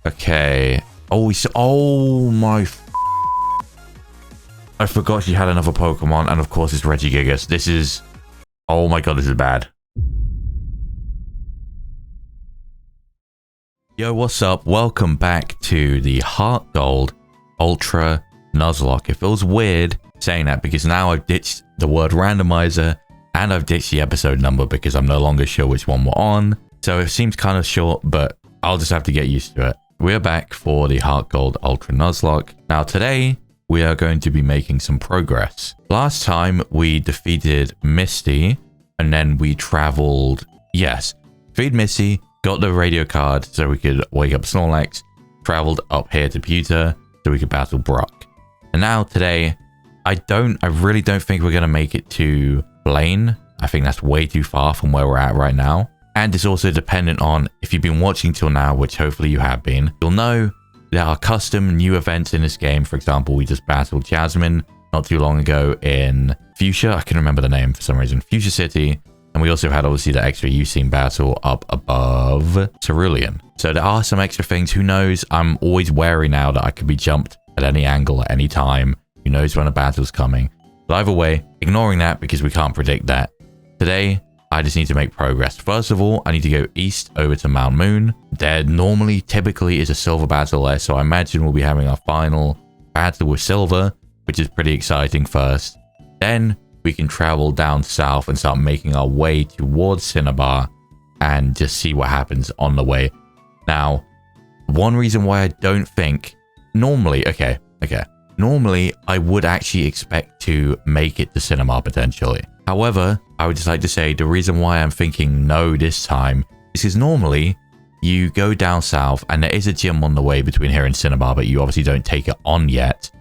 Okay. Oh, oh my... I forgot she had another Pokemon, and of course it's Regigigas. This is... Oh my god, this is bad. Yo, what's up? Welcome back to the HeartGold Ultra Nuzlocke. It feels weird saying that because now I've ditched the word randomizer and I've ditched the episode number because I'm no longer sure which one we're on. So it seems kind of short, but I'll just have to get used to it. We're back for the HeartGold Ultra Nuzlocke. Now today, we are going to be making some progress. Last time we defeated Misty and then we traveled, defeated Misty, got the radio card so we could wake up Snorlax, traveled up here to Pewter so we could battle Brock. And now today, I really don't think we're going to make it to Blaine. I think that's way too far from where we're at right now. And it's also dependent on, if you've been watching till now, which hopefully you have been, you'll know there are custom new events in this game. For example, we just battled Jasmine not too long ago in Fuchsia. I can remember the name for some reason. Fuchsia City. And we also had obviously the extra Useem battle up above Cerulean. So there are some extra things. Who knows? I'm always wary now that I could be jumped at any angle at any time. Who knows when a battle's coming? But either way, ignoring that because we can't predict that. Today, I just need to make progress. First of all, I need to go east over to Mount Moon. There typically is a Silver battle there, so I imagine we'll be having our final battle with Silver, which is pretty exciting first. Then we can travel down south and start making our way towards Cinnabar and just see what happens on the way. Now, one reason why I don't think... Normally, I would actually expect to make it to Cinnabar potentially. However, I would just like to say the reason why I'm thinking no this time is because normally you go down south and there is a gym on the way between here and Cinnabar, but you obviously don't take it on yet.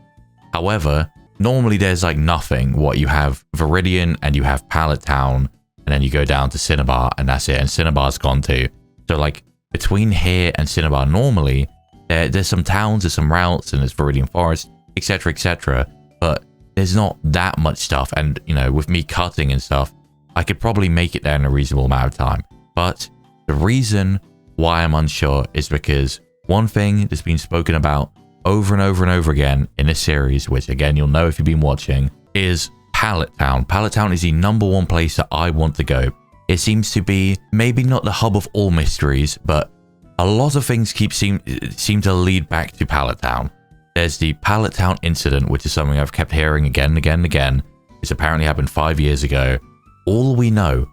However, normally there's like nothing. You have Viridian and you have Pallet Town, and then you go down to Cinnabar and that's it. And Cinnabar's gone too. So like between here and Cinnabar, normally there's some towns, there's some routes, and there's Viridian Forest, etc, etc. But there's not that much stuff. And you know, with me cutting and stuff, I could probably make it there in a reasonable amount of time. But the reason why I'm unsure is because one thing that's been spoken about over and over and over again in this series, which again, you'll know if you've been watching, is Pallet Town. Pallet Town is the #1 place that I want to go. It seems to be maybe not the hub of all mysteries, but a lot of things seem to lead back to Pallet Town. There's the Pallet Town incident, which is something I've kept hearing again and again and again. It's apparently happened 5 years ago. All we know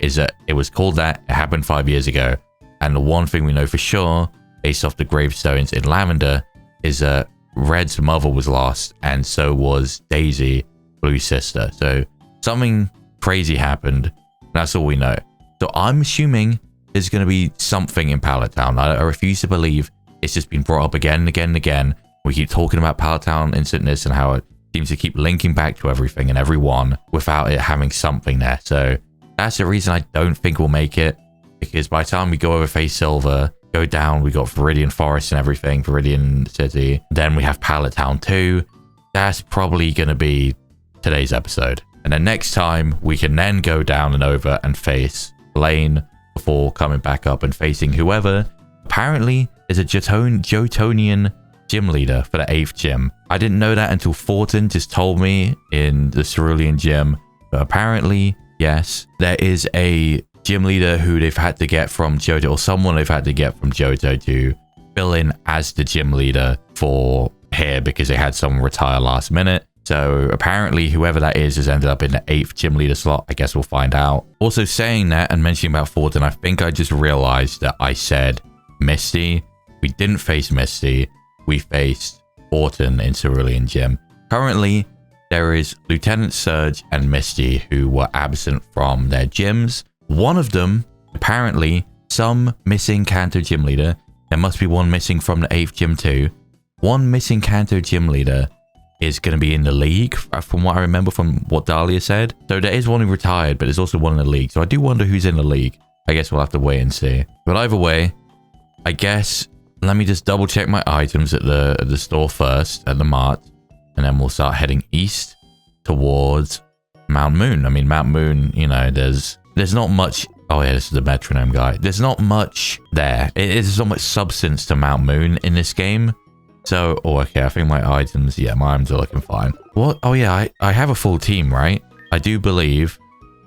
is that it was called that, it happened 5 years ago. And the one thing we know for sure, based off the gravestones in Lavender, is that Red's mother was lost, and so was Daisy, Blue's sister. So something crazy happened. That's all we know. So I'm assuming there's going to be something in Pallet Town. I refuse to believe it's just been brought up again and again and again. We keep talking about Pallet Town incidents and how it seems to keep linking back to everything and everyone without it having something there. So that's the reason I don't think we'll make it, because by the time we go over Face Silver, go down, we got Viridian Forest and everything, Viridian City, then we have Pallet Town 2. That's probably going to be today's episode. And then next time, we can then go down and over and face Blaine before coming back up and facing whoever. Apparently, there's a Jotonian gym leader for the 8th gym. I didn't know that until Thornton just told me in the Cerulean gym. But apparently, yes, there is a gym leader who they've had to get from Johto, or someone they've had to get from Johto to fill in as the gym leader for here because they had someone retire last minute. So apparently whoever that is has ended up in the 8th gym leader slot. I guess we'll find out. Also, saying that and mentioning about Thornton, I think I just realized that I said Misty. We didn't face Misty. We faced Thornton in Cerulean Gym. Currently, there is Lieutenant Surge and Misty who were absent from their gyms. One of them, apparently, some missing Kanto gym leader. There must be one missing from the 8th gym too. One missing Kanto gym leader is going to be in the league, from what I remember from what Dahlia said. So there is one who retired, but there's also one in the league. So I do wonder who's in the league. I guess we'll have to wait and see. But either way, I guess let me just double check my items at the store first, at the mart. And then we'll start heading east towards Mount Moon. I mean, Mount Moon, you know, there's not much Oh yeah, this is the metronome guy. There's not much there. There's not much substance to Mount Moon in this game. So, oh, okay, I think my items, yeah, my items are looking fine. What? Oh yeah, I have a full team, right? I do believe.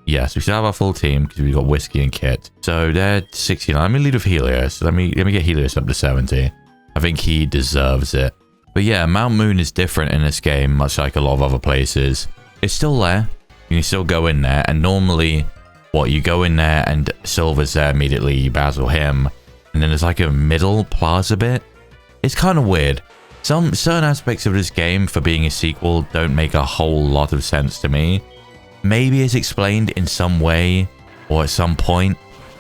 Yes, we still have our full team because we've got Whiskey and Kit. So they're 69. Let me lead with Helios. Let me get Helios up to 70. I think he deserves it. But yeah, Mount Moon is different in this game, much like a lot of other places. It's still there. You can still go in there, and normally, what, you go in there and Silver's there immediately, you battle him, and then there's like a middle plaza bit. It's kind of weird. Some certain aspects of this game, for being a sequel, don't make a whole lot of sense to me. Maybe it's explained in some way or at some point,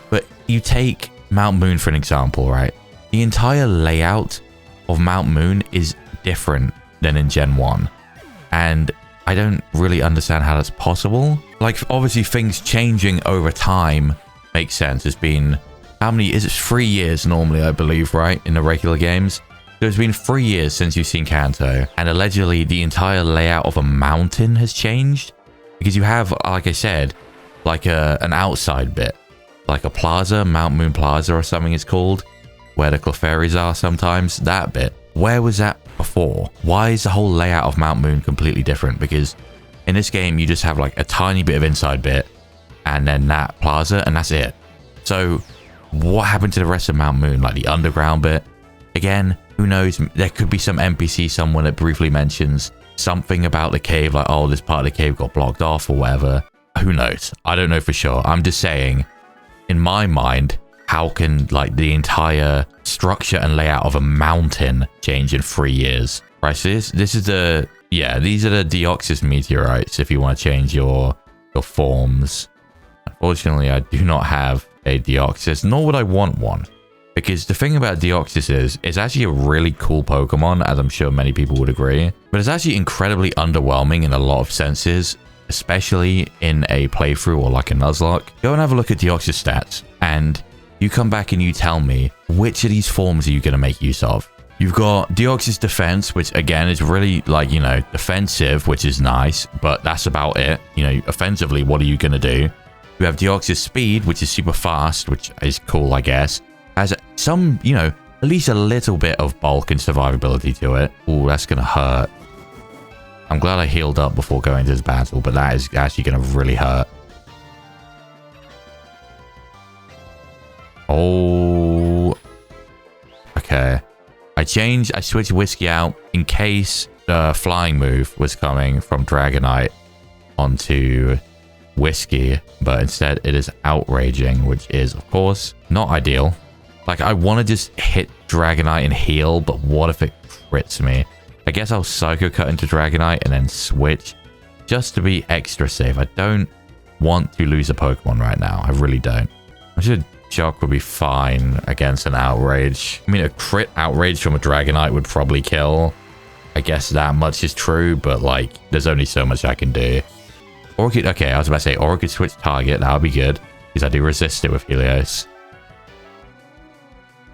but you take Mount Moon for an example, right? The entire layout of Mount Moon is different than in Gen 1, and I don't really understand how that's possible. Like, obviously things changing over time makes sense. It's been, how many, is it 3 years normally, I believe, right, in the regular games? So it's been 3 years since you've seen Kanto, and allegedly the entire layout of a mountain has changed. Because you have, like I said, like an outside bit, like a plaza, Mount Moon Plaza or something it's called, where the Clefairies are sometimes, that bit. Where was that before? Why is the whole layout of Mount Moon completely different? Because in this game, you just have like a tiny bit of inside bit and then that plaza, and that's it. So what happened to the rest of Mount Moon? Like the underground bit? Again, who knows? There could be some NPC someone that briefly mentions something about the cave, like, oh, this part of the cave got blocked off or whatever. Who knows? I don't know for sure. I'm just saying, in my mind, how can like the entire structure and layout of a mountain change in 3 years? Right, so this is the, yeah, these are the Deoxys meteorites if you want to change your forms. Unfortunately, I do not have a Deoxys, nor would I want one. Because the thing about Deoxys is, it's actually a really cool Pokemon, as I'm sure many people would agree. But it's actually incredibly underwhelming in a lot of senses, especially in a playthrough or like a Nuzlocke. Go and have a look at Deoxys stats, and you come back and you tell me, which of these forms are you going to make use of? You've got Deoxys Defense, which again is really like, you know, defensive, which is nice, but that's about it. You know, offensively, what are you going to do? You have Deoxys Speed, which is super fast, which is cool, I guess. Has some, you know, at least a little bit of bulk and survivability to it. Oh, that's going to hurt. I'm glad I healed up before going to this battle, but that is actually going to really hurt. Oh. Okay. I switched Whiskey out in case the flying move was coming from Dragonite onto Whiskey, but instead it is Outraging, which is, of course, not ideal. Like, I want to just hit Dragonite and heal, but what if it crits me? I guess I'll Psycho Cut into Dragonite and then switch just to be extra safe. I don't want to lose a Pokemon right now. I really don't. I'm sure Shock would be fine against an Outrage. I mean, a crit Outrage from a Dragonite would probably kill. I guess that much is true, but like, there's only so much I can do. Or could, okay, I was about to say, or I could switch target. That would be good, because I do resist it with Helios.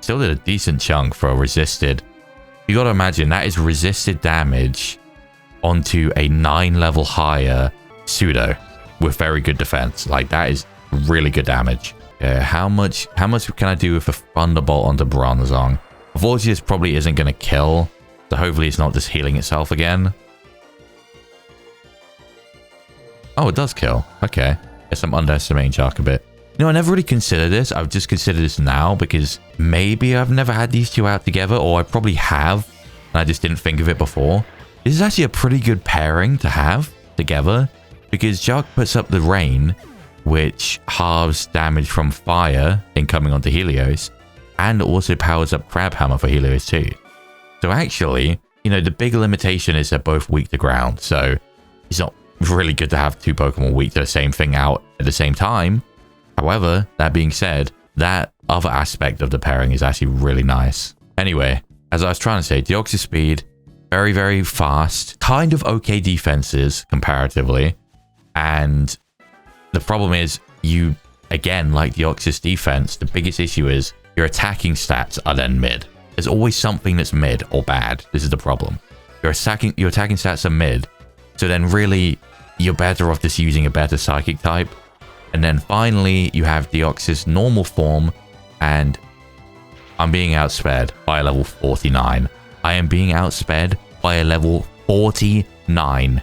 Still did a decent chunk for a resisted. You got to imagine that is resisted damage onto a 9 level higher pseudo with very good defense. Like, that is really good damage. How much can I do with a Thunderbolt onto Bronzong? Unfortunately, this probably isn't going to kill, so hopefully it's not just healing itself again. Oh, it does kill. Okay. Guess I'm underestimating Shark a bit. You know, I never really considered this. I've just considered this now because maybe I've never had these two out together, or I probably have, and I just didn't think of it before. This is actually a pretty good pairing to have together, because Shark puts up the Rain, which halves damage from fire incoming onto Helios, and also powers up Crab Hammer for Helios too. So actually, you know, the big limitation is they're both weak to ground, so it's not really good to have two Pokemon weak to the same thing out at the same time. However, that being said, that other aspect of the pairing is actually really nice. Anyway, as I was trying to say, Deoxys Speed, very, very fast, kind of okay defenses comparatively. And the problem is, you, again, like Deoxys defense, the biggest issue is your attacking stats are then mid. There's always something that's mid or bad. This is the problem. Your attacking stats are mid. So then really, you're better off just using a better psychic type. And then finally, you have Deoxys normal form, and I'm being outsped by a level 49. I am being outsped by a level 49.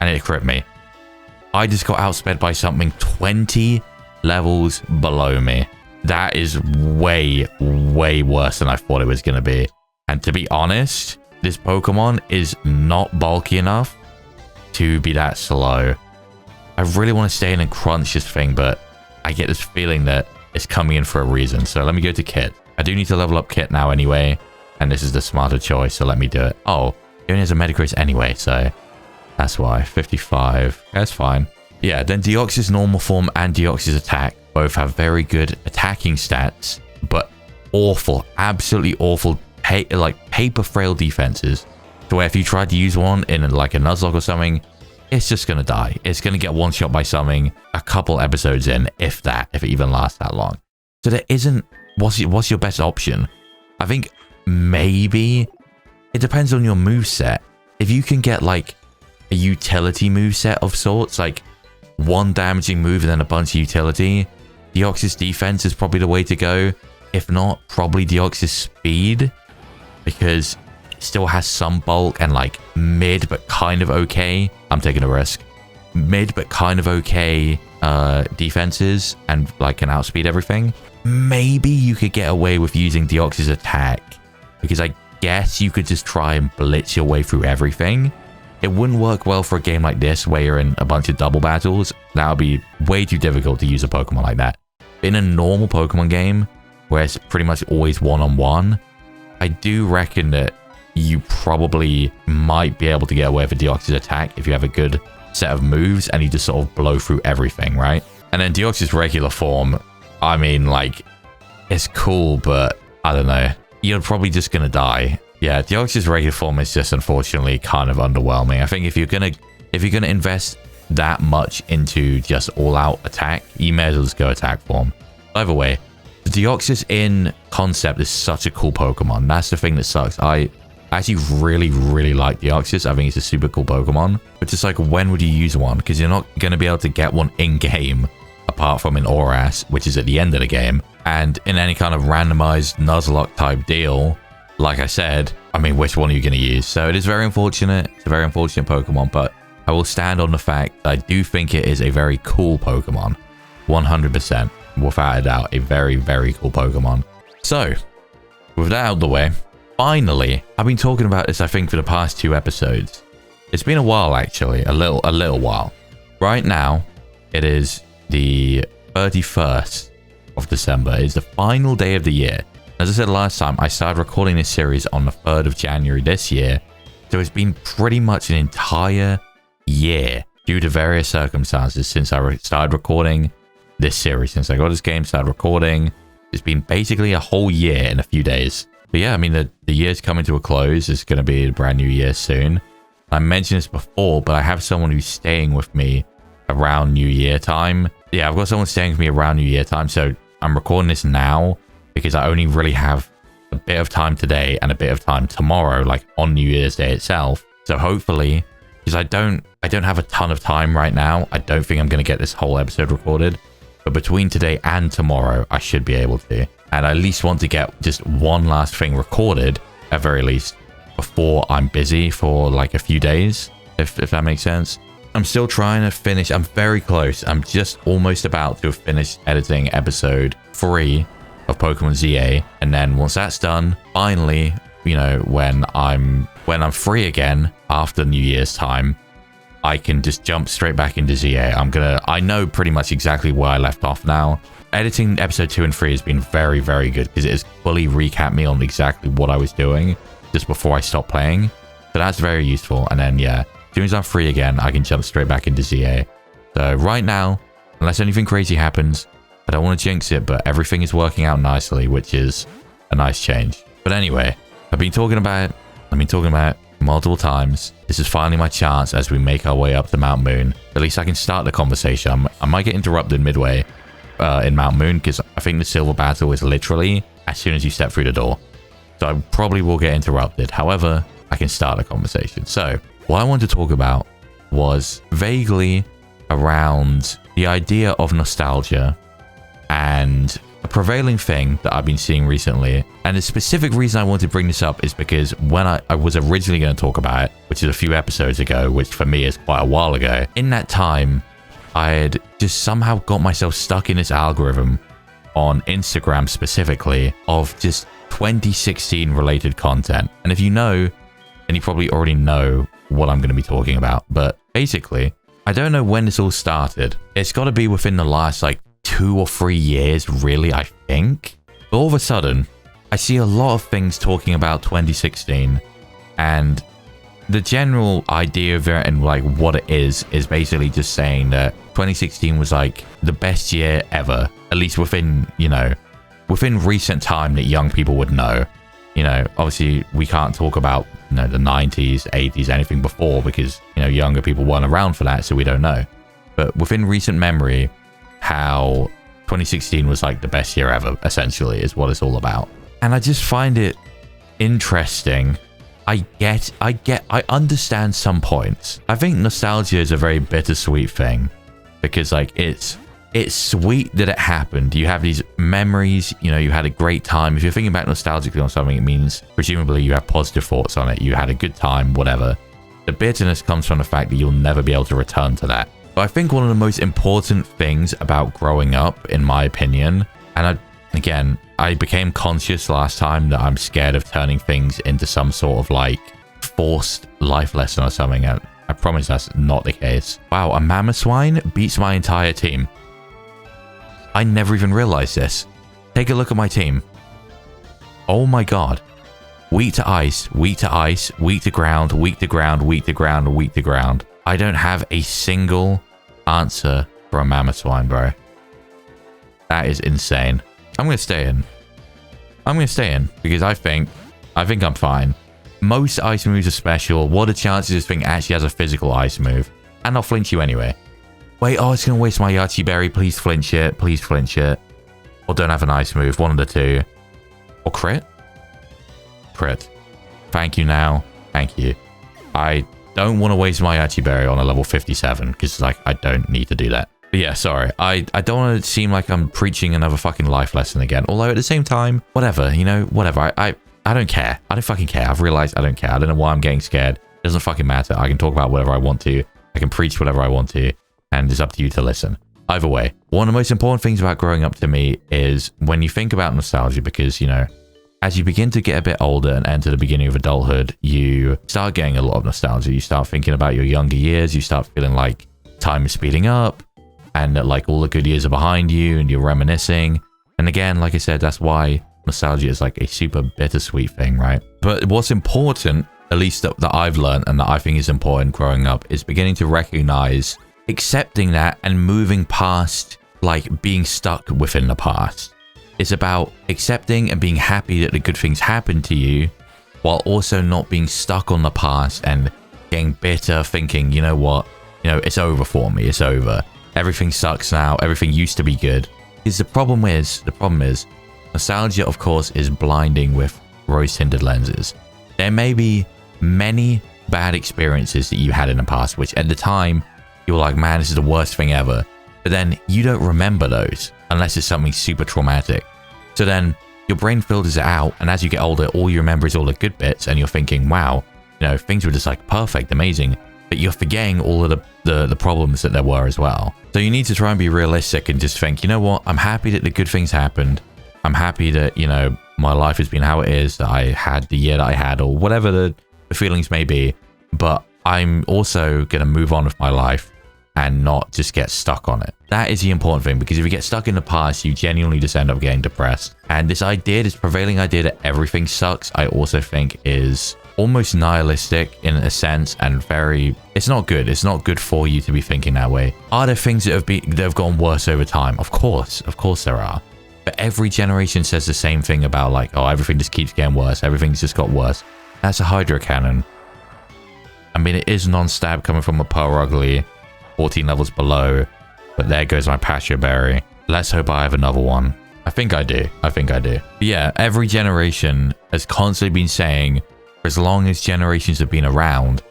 And it crit me. I just got outsped by something 20 levels below me. That is way, way worse than I thought it was going to be. And to be honest, this Pokemon is not bulky enough to be that slow. I really want to stay in and crunch this thing, but I get this feeling that it's coming in for a reason. So let me go to Kit. I do need to level up Kit now anyway, and this is the smarter choice, so let me do it. Oh, he only has a Metagross anyway, so that's why. 55. That's fine. Yeah, then Deoxys normal form and Deoxys attack both have very good attacking stats, but awful, absolutely awful, paper frail defenses. To where if you tried to use one in like a Nuzlocke or something, it's just going to die. It's going to get one shot by something a couple episodes in, if that, if it even lasts that long. So there isn't, what's your best option? I think maybe it depends on your moveset. If you can get like a utility moveset of sorts, like one damaging move and then a bunch of utility, Deoxys defense is probably the way to go. If not, probably Deoxys speed, because it still has some bulk and like mid but kind of okay. I'm taking a risk. Mid but kind of okay defenses and like can outspeed everything. Maybe you could get away with using Deoxys attack, because I guess you could just try and blitz your way through everything. It wouldn't work well for a game like this where you're in a bunch of double battles. That would be way too difficult to use a Pokemon like that. In a normal Pokemon game where it's pretty much always one-on-one, I do reckon that you probably might be able to get away with a Deoxys attack if you have a good set of moves and you just sort of blow through everything, right? And then Deoxys regular form, I mean, like, it's cool, but I don't know. You're probably just going to die. Yeah, Deoxys regular form is just unfortunately kind of underwhelming. I think if you're gonna invest that much into just all-out attack, you may as well just go attack form. Either way, the Deoxys in concept is such a cool Pokemon. That's the thing that sucks. I actually really, really like Deoxys. I think it's a super cool Pokemon. But just like, when would you use one? Because you're not going to be able to get one in-game, apart from in Oras, which is at the end of the game. And in any kind of randomized Nuzlocke type deal, like I said, I mean, which one are you going to use? So it is very unfortunate. It's a very unfortunate Pokemon, but I will stand on the fact that I do think it is a very cool Pokemon. 100%. Without a doubt, a very, very cool Pokemon. So, with that out of the way, finally, I've been talking about this, I think, for the past 2 episodes. It's been a while, actually. A little while. Right now, it is the 31st of December. It's the final day of the year. As I said last time, I started recording this series on the 3rd of January this year. So it's been pretty much an entire year due to various circumstances since I started recording this series. Since I got this game, started recording, it's been basically a whole year in a few days. But yeah, I mean, the year's coming to a close. It's going to be a brand new year soon. I mentioned this before, but I have someone who's staying with me around New Year time. Yeah, I've got someone staying with me around New Year time. So I'm recording this now because I only really have a bit of time today and a bit of time tomorrow, like on New Year's Day itself. So hopefully, because I don't have a ton of time right now, I don't think I'm going to get this whole episode recorded. But between today and tomorrow, I should be able to. And I at least want to get just one last thing recorded, at very least, before I'm busy for like a few days, if that makes sense. I'm still trying to finish. I'm very close. I'm just almost about to finish editing episode 3 of Pokemon ZA. And then once that's done, finally, you know, when I'm free again after New Year's time, I can just jump straight back into ZA. I know pretty much exactly where I left off now. Editing episode 2 and 3 has been very, very good because it has fully recapped me on exactly what I was doing just before I stopped playing. So that's very useful. And then, yeah, as soon as I'm free again, I can jump straight back into ZA. So right now, unless anything crazy happens, I don't want to jinx it, but everything is working out nicely, which is a nice change. But anyway, I've been talking about it multiple times. This is finally my chance as we make our way up to Mount Moon. At least I can start the conversation. I might get interrupted midway in Mount Moon because I think the silver battle is literally as soon as you step through the door. So I probably will get interrupted. However, I can start the conversation. So what I wanted to talk about was vaguely around the idea of nostalgia and a prevailing thing that I've been seeing recently. And the specific reason I want to bring this up is because when I was originally going to talk about it, which is a few episodes ago, which for me is quite a while ago, in that time, I had just somehow got myself stuck in this algorithm on Instagram specifically of just 2016 related content. And if you know, then you probably already know what I'm going to be talking about. But basically, I don't know when this all started. It's got to be within the last like 2 or 3 years, really, I think. But all of a sudden, I see a lot of things talking about 2016, and the general idea of it and like what it is basically just saying that 2016 was like the best year ever, at least within, you know, within recent time that young people would know. You know, obviously we can't talk about, you know, the 90s, 80s, anything before, because, you know, younger people weren't around for that, so we don't know. But within recent memory, how 2016 was like the best year ever, essentially, is what it's all about. And I just find it interesting. I understand some points. I think nostalgia is a very bittersweet thing, because like it's sweet that it happened. You have these memories, you know, you had a great time. If you're thinking back nostalgically on something, it means presumably you have positive thoughts on it. You had a good time, whatever. The bitterness comes from the fact that you'll never be able to return to that. But I think one of the most important things about growing up, in my opinion, and I became conscious last time that I'm scared of turning things into some sort of like forced life lesson or something. I promise that's not the case. Wow, a mammoth swine beats my entire team. I never even realized this. Take a look at my team. Oh my god. Weak to ice, weak to ice, weak to ground, weak to ground, weak to ground, weak to ground. I don't have a single answer for a mammoth swine, bro. That is insane. I'm going to stay in. I'm going to stay in because I think I'm fine. Most ice moves are special. What are the chances this thing actually has a physical ice move? And I'll flinch you anyway. Wait, oh, it's going to waste my Yachi Berry. Please flinch it. Please flinch it. Or don't have an ice move. One of the two. Or crit? Crit. Thank you now. Thank you. I don't want to waste my Yachi Berry on a level 57 because like I don't need to do that. But yeah, sorry. I don't want to seem like I'm preaching another fucking life lesson again. Although at the same time, whatever, you know, whatever. I don't care. I don't fucking care. I've realized I don't care. I don't know why I'm getting scared. It doesn't fucking matter. I can talk about whatever I want to. I can preach whatever I want to. And it's up to you to listen. Either way, one of the most important things about growing up to me is when you think about nostalgia, because, you know, as you begin to get a bit older and enter the beginning of adulthood, you start getting a lot of nostalgia. You start thinking about your younger years. You start feeling like time is speeding up and that like all the good years are behind you and you're reminiscing. And again, like I said, that's why nostalgia is like a super bittersweet thing, right? But what's important, at least that I've learned and that I think is important growing up, is beginning to recognize accepting that and moving past like being stuck within the past. It's about accepting and being happy that the good things happen to you while also not being stuck on the past and getting bitter, thinking, you know what, you know, it's over for me, it's over. Everything sucks now, everything used to be good. Because the problem is, nostalgia, of course, is blinding with rose-tinted lenses. There may be many bad experiences that you had in the past, which at the time, you were like, man, this is the worst thing ever. But then you don't remember those unless it's something super traumatic. So then your brain filters it out. And as you get older, all you remember is all the good bits. And you're thinking, wow, you know, things were just like perfect, amazing. But you're forgetting all of the problems that there were as well. So you need to try and be realistic and just think, you know what? I'm happy that the good things happened. I'm happy that, you know, my life has been how it is, that I had the year that I had, or whatever the feelings may be. But I'm also going to move on with my life and not just get stuck on it. That is the important thing, because if you get stuck in the past, you genuinely just end up getting depressed. And this prevailing idea that everything sucks, I also think is almost nihilistic in a sense, and it's not good. It's not good for you to be thinking that way. Are there things that have gotten worse over time? Of course there are. But every generation says the same thing about like, oh, everything just keeps getting worse. Everything's just got worse. That's a Hydro Cannon. I mean, it is non-stab coming from a Pearl Ugly, 14 levels below, but there goes my Pasture Berry. Let's hope I have another one. I think I do. But yeah, every generation has constantly been saying, for as long as generations have been around,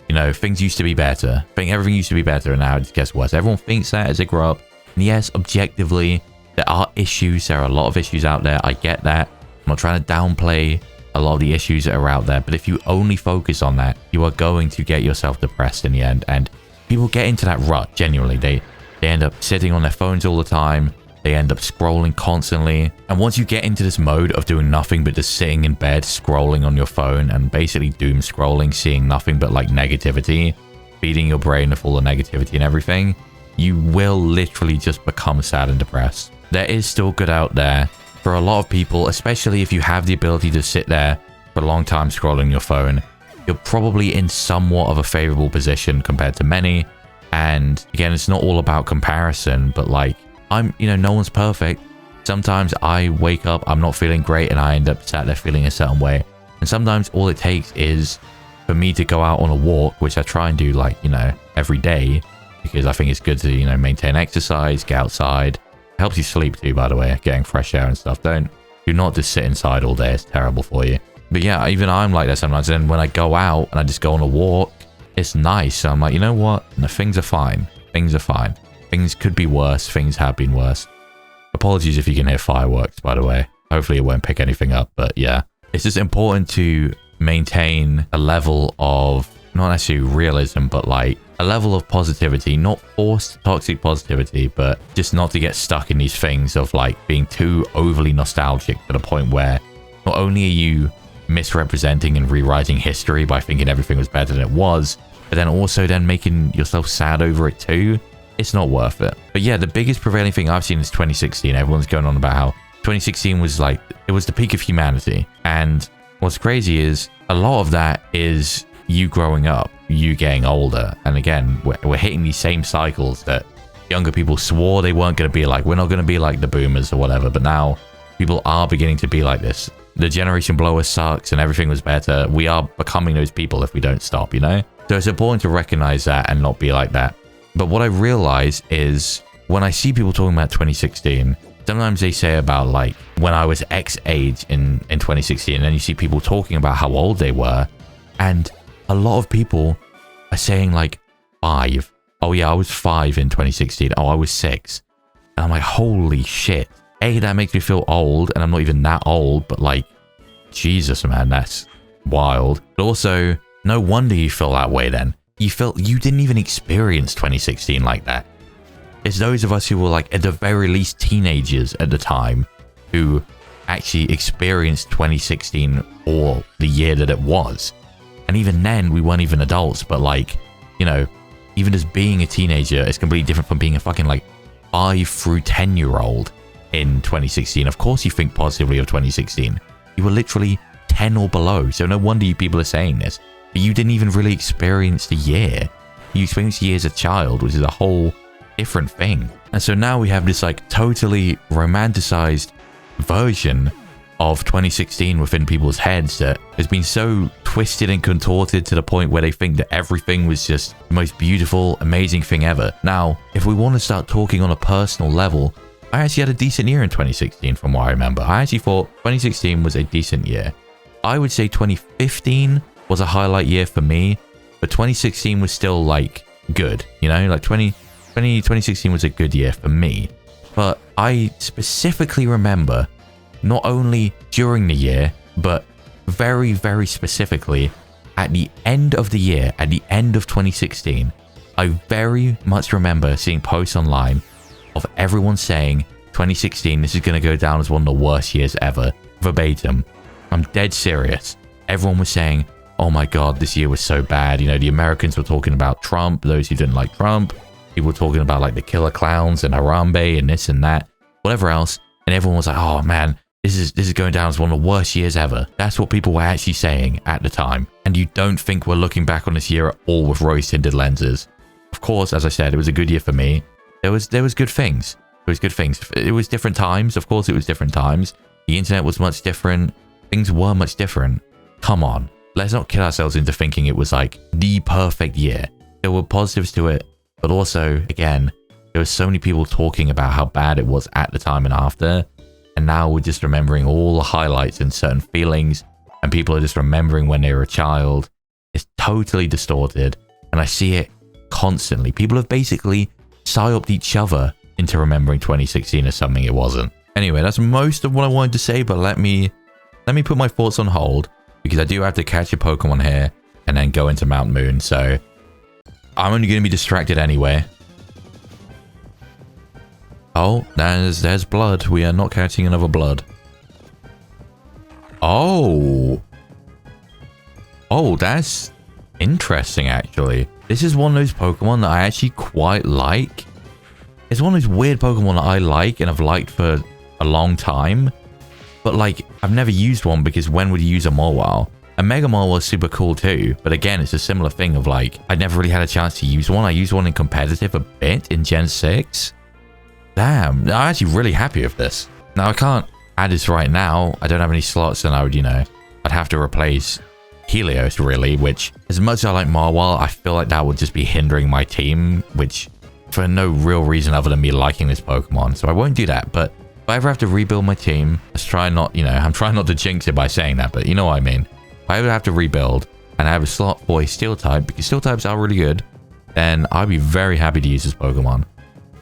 You know, things used to be better. Everything used to be better, and now it just gets worse. Everyone thinks that as they grow up. And yes, objectively, there are issues. There are a lot of issues out there. I get that. I'm not trying to downplay a lot of the issues that are out there. But if you only focus on that, you are going to get yourself depressed in the end. And people get into that rut, genuinely. They end up sitting on their phones all the time. They end up scrolling constantly. And once you get into this mode of doing nothing but just sitting in bed, scrolling on your phone, and basically doom scrolling, seeing nothing but like negativity, feeding your brain with all the negativity and everything, you will literally just become sad and depressed. There is still good out there for a lot of people, especially if you have the ability to sit there for a long time scrolling your phone. You're probably in somewhat of a favorable position compared to many. And again, it's not all about comparison, but like, no one's perfect. Sometimes I wake up, I'm not feeling great, and I end up sat there feeling a certain way. And sometimes all it takes is for me to go out on a walk, which I try and do like, every day, because I think it's good to, maintain exercise, get outside. It helps you sleep too, by the way, getting fresh air and stuff. Do not just sit inside all day. It's terrible for you. But yeah, even I'm like that sometimes. And when I go out and I just go on a walk, it's nice. So I'm like, you know what? Things are fine. Things are fine. Things could be worse. Things have been worse. Apologies if you can hear fireworks, by the way. Hopefully it won't pick anything up, but yeah. It's just important to maintain a level of, not necessarily realism, but like a level of positivity, not forced toxic positivity, but just not to get stuck in these things of like being too overly nostalgic to the point where not only are you misrepresenting and rewriting history by thinking everything was better than it was, but then also then making yourself sad over it too. It's not worth it. But yeah, the biggest prevailing thing I've seen is 2016. Everyone's going on about how 2016 was like, it was the peak of humanity. And what's crazy is a lot of that is you growing up, you getting older. And again, we're hitting these same cycles that younger people swore they weren't going to be like. We're not going to be like the boomers or whatever. But now people are beginning to be like this. The generation blower sucks and everything was better. We are becoming those people if we don't stop, So it's important to recognize that and not be like that. But what I realize is when I see people talking about 2016, sometimes they say about like when I was X age in 2016, and then you see people talking about how old they were. And a lot of people are saying like 5. Oh yeah, I was 5 in 2016. Oh, I was 6. And I'm like, holy shit. A, that makes me feel old, and I'm not even that old, but like, Jesus, man, that's wild. But also, no wonder you feel that way then. You didn't even experience 2016 like that. It's those of us who were like at the very least teenagers at the time who actually experienced 2016 or the year that it was. And even then we weren't even adults, but like, even as being a teenager is completely different from being a fucking like 5 through 10-year-old in 2016. Of course you think positively of 2016. You were literally 10 or below, so no wonder you people are saying this. But you didn't even really experience the year. You experienced the year as a child, which is a whole different thing. And so now we have this like totally romanticized version of 2016 within people's heads that has been so twisted and contorted to the point where they think that everything was just the most beautiful, amazing thing ever. Now, if we want to start talking on a personal level, I actually had a decent year in 2016 from what I remember. I actually thought 2016 was a decent year. I would say 2015 was a highlight year for me, but 2016 was still like good, like 2016 was a good year for me. But I specifically remember not only during the year, but very, very specifically at the end of the year, at the end of 2016, I very much remember seeing posts online of everyone saying 2016, this is going to go down as one of the worst years ever, verbatim. I'm dead serious. Everyone was saying, oh my God, this year was so bad. The Americans were talking about Trump, those who didn't like Trump. People were talking about like the killer clowns and Harambe and this and that, whatever else. And everyone was like, oh man, this is going down as one of the worst years ever. That's what people were actually saying at the time. And you don't think we're looking back on this year at all with rose-tinted lenses. Of course, as I said, it was a good year for me. There was good things. It was good things. It was different times. Of course, it was different times. The internet was much different. Things were much different. Come on. Let's not kill ourselves into thinking it was like the perfect year. There were positives to it, but also, again, there were so many people talking about how bad it was at the time and after. And now we're just remembering all the highlights and certain feelings, and people are just remembering when they were a child. is totally distorted, and I see it constantly. People have basically psyoped each other into remembering 2016 as something it wasn't. Anyway, that's most of what I wanted to say, but let me put my thoughts on hold, because I do have to catch a Pokemon here and then go into Mount Moon, so I'm only going to be distracted anyway. Oh, there's blood. We are not catching another blood. Oh, that's interesting, actually. This is one of those Pokemon that I actually quite like. It's one of those weird Pokemon that I like and have liked for a long time. But, like, I've never used one because when would you use a Mawile? A Mega Mawile is super cool too. But again, it's a similar thing of, like, I never really had a chance to use one. I used one in competitive a bit in Gen 6. Damn, I'm actually really happy with this. Now, I can't add this right now. I don't have any slots, and I would, you know, I'd have to replace Helios, really, which, as much as I like Mawile, I feel like that would just be hindering my team, which, for no real reason other than me liking this Pokemon. So I won't do that, but if I ever have to rebuild my team, let's try not, you know, I'm trying not to jinx it by saying that, but you know what I mean. If I ever have to rebuild, and I have a slot for a Steel type, because Steel types are really good, then I'd be very happy to use this Pokemon.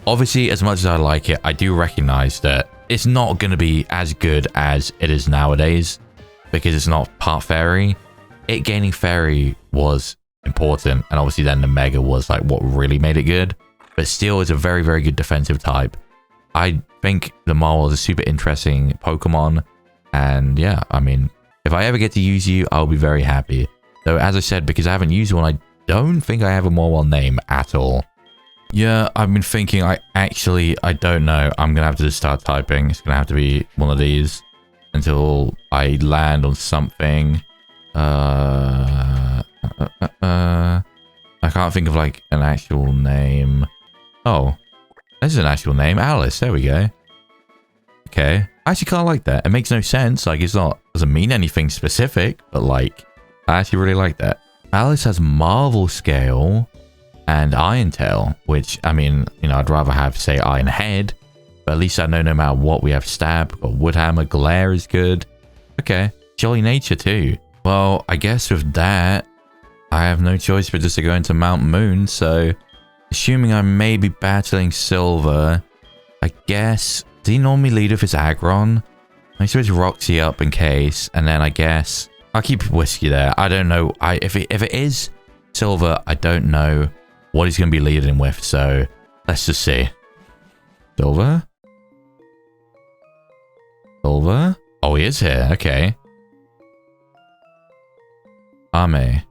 Obviously, as much as I like it, I do recognize that it's not going to be as good as it is nowadays, because it's not part Fairy. It gaining Fairy was important, and obviously then the Mega was like what really made it good. But Steel is a very, very good defensive type. I think the Mawile is a super interesting Pokemon, and yeah, I mean, if I ever get to use you, I'll be very happy. Though, as I said, because I haven't used one, I don't think I have a Mawile name at all. Yeah, I've been thinking, I don't know. I'm going to have to just start typing. It's going to have to be one of these until I land on something. I can't think of like an actual name. Oh, this is an actual name. Alice, there we go. Okay. I actually kind of like that. It makes no sense. Like, doesn't mean anything specific, but like, I actually really like that. Alice has Marvel Scale and Iron Tail, which, I mean, you know, I'd rather have, say, Iron Head, but at least I know no matter what, we have Stab, got Wood Hammer, Glare is good. Okay. Jolly Nature too. Well, I guess with that, I have no choice but just to go into Mount Moon, so assuming I may be battling Silver, I guess, does he normally lead with his Aggron? I switch Roxy up in case, and then I guess I'll keep Whiskey there. I don't know. If it is Silver, I don't know what he's going to be leading with, so let's just see. Silver? Silver? Oh, he is here. Okay. Ame.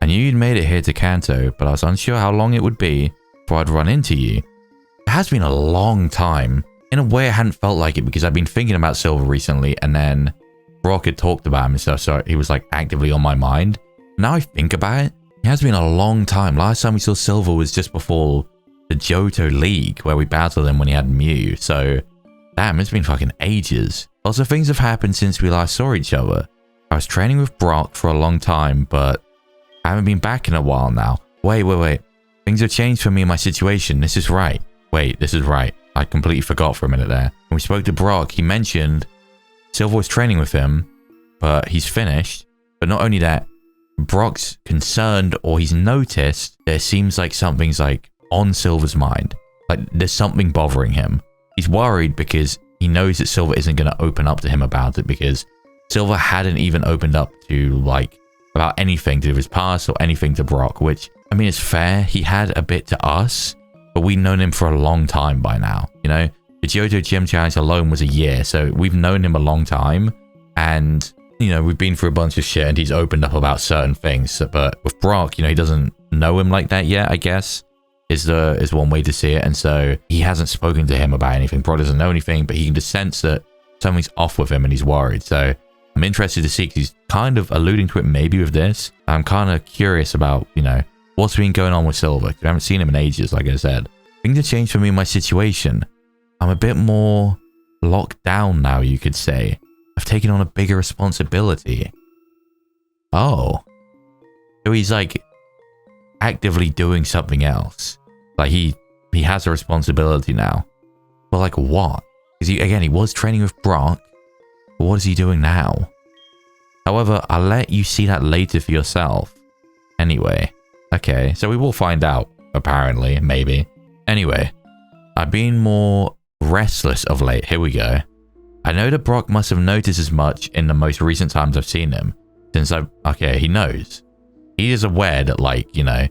I knew you'd made it here to Kanto, but I was unsure how long it would be before I'd run into you. It has been a long time. In a way, I hadn't felt like it because I've been thinking about Silver recently, and then Brock had talked about him and stuff, so he was like actively on my mind. Now I think about it, it has been a long time. Last time we saw Silver was just before the Johto League, where we battled him when he had Mew, so damn, it's been fucking ages. Also, things have happened since we last saw each other. I was training with Brock for a long time, but I haven't been back in a while now. Wait. Things have changed for me and my situation. This is right. Wait, this is right. I completely forgot for a minute there. When we spoke to Brock, he mentioned Silver was training with him, but he's finished. But not only that, Brock's concerned, or he's noticed that it seems like something's like on Silver's mind. Like there's something bothering him. He's worried because he knows that Silver isn't going to open up to him about it, because Silver hadn't even opened up to like about anything to do with his past or anything to Brock, which, I mean, it's fair. He had a bit to us, but we've known him for a long time by now, you know? The Johto Gym Challenge alone was a year, so we've known him a long time, and, you know, we've been through a bunch of shit, and he's opened up about certain things, but with Brock, you know, he doesn't know him like that yet, I guess, is one way to see it, and so he hasn't spoken to him about anything. Brock doesn't know anything, but he can just sense that something's off with him, and he's worried, so I'm interested to see, because he's kind of alluding to it maybe with this. I'm kind of curious about, you know, what's been going on with Silver. I haven't seen him in ages, like I said. Things have changed for me in my situation. I'm a bit more locked down now, you could say. I've taken on a bigger responsibility. Oh. So he's like actively doing something else. Like he has a responsibility now. But like what? Because he was training with Brock. But what is he doing now? However, I'll let you see that later for yourself. Anyway, okay, so we will find out, apparently, maybe. Anyway, I've been more restless of late. Here we go. I know that Brock must have noticed as much in the most recent times I've seen him. Okay, he knows. He is aware that, like, you know,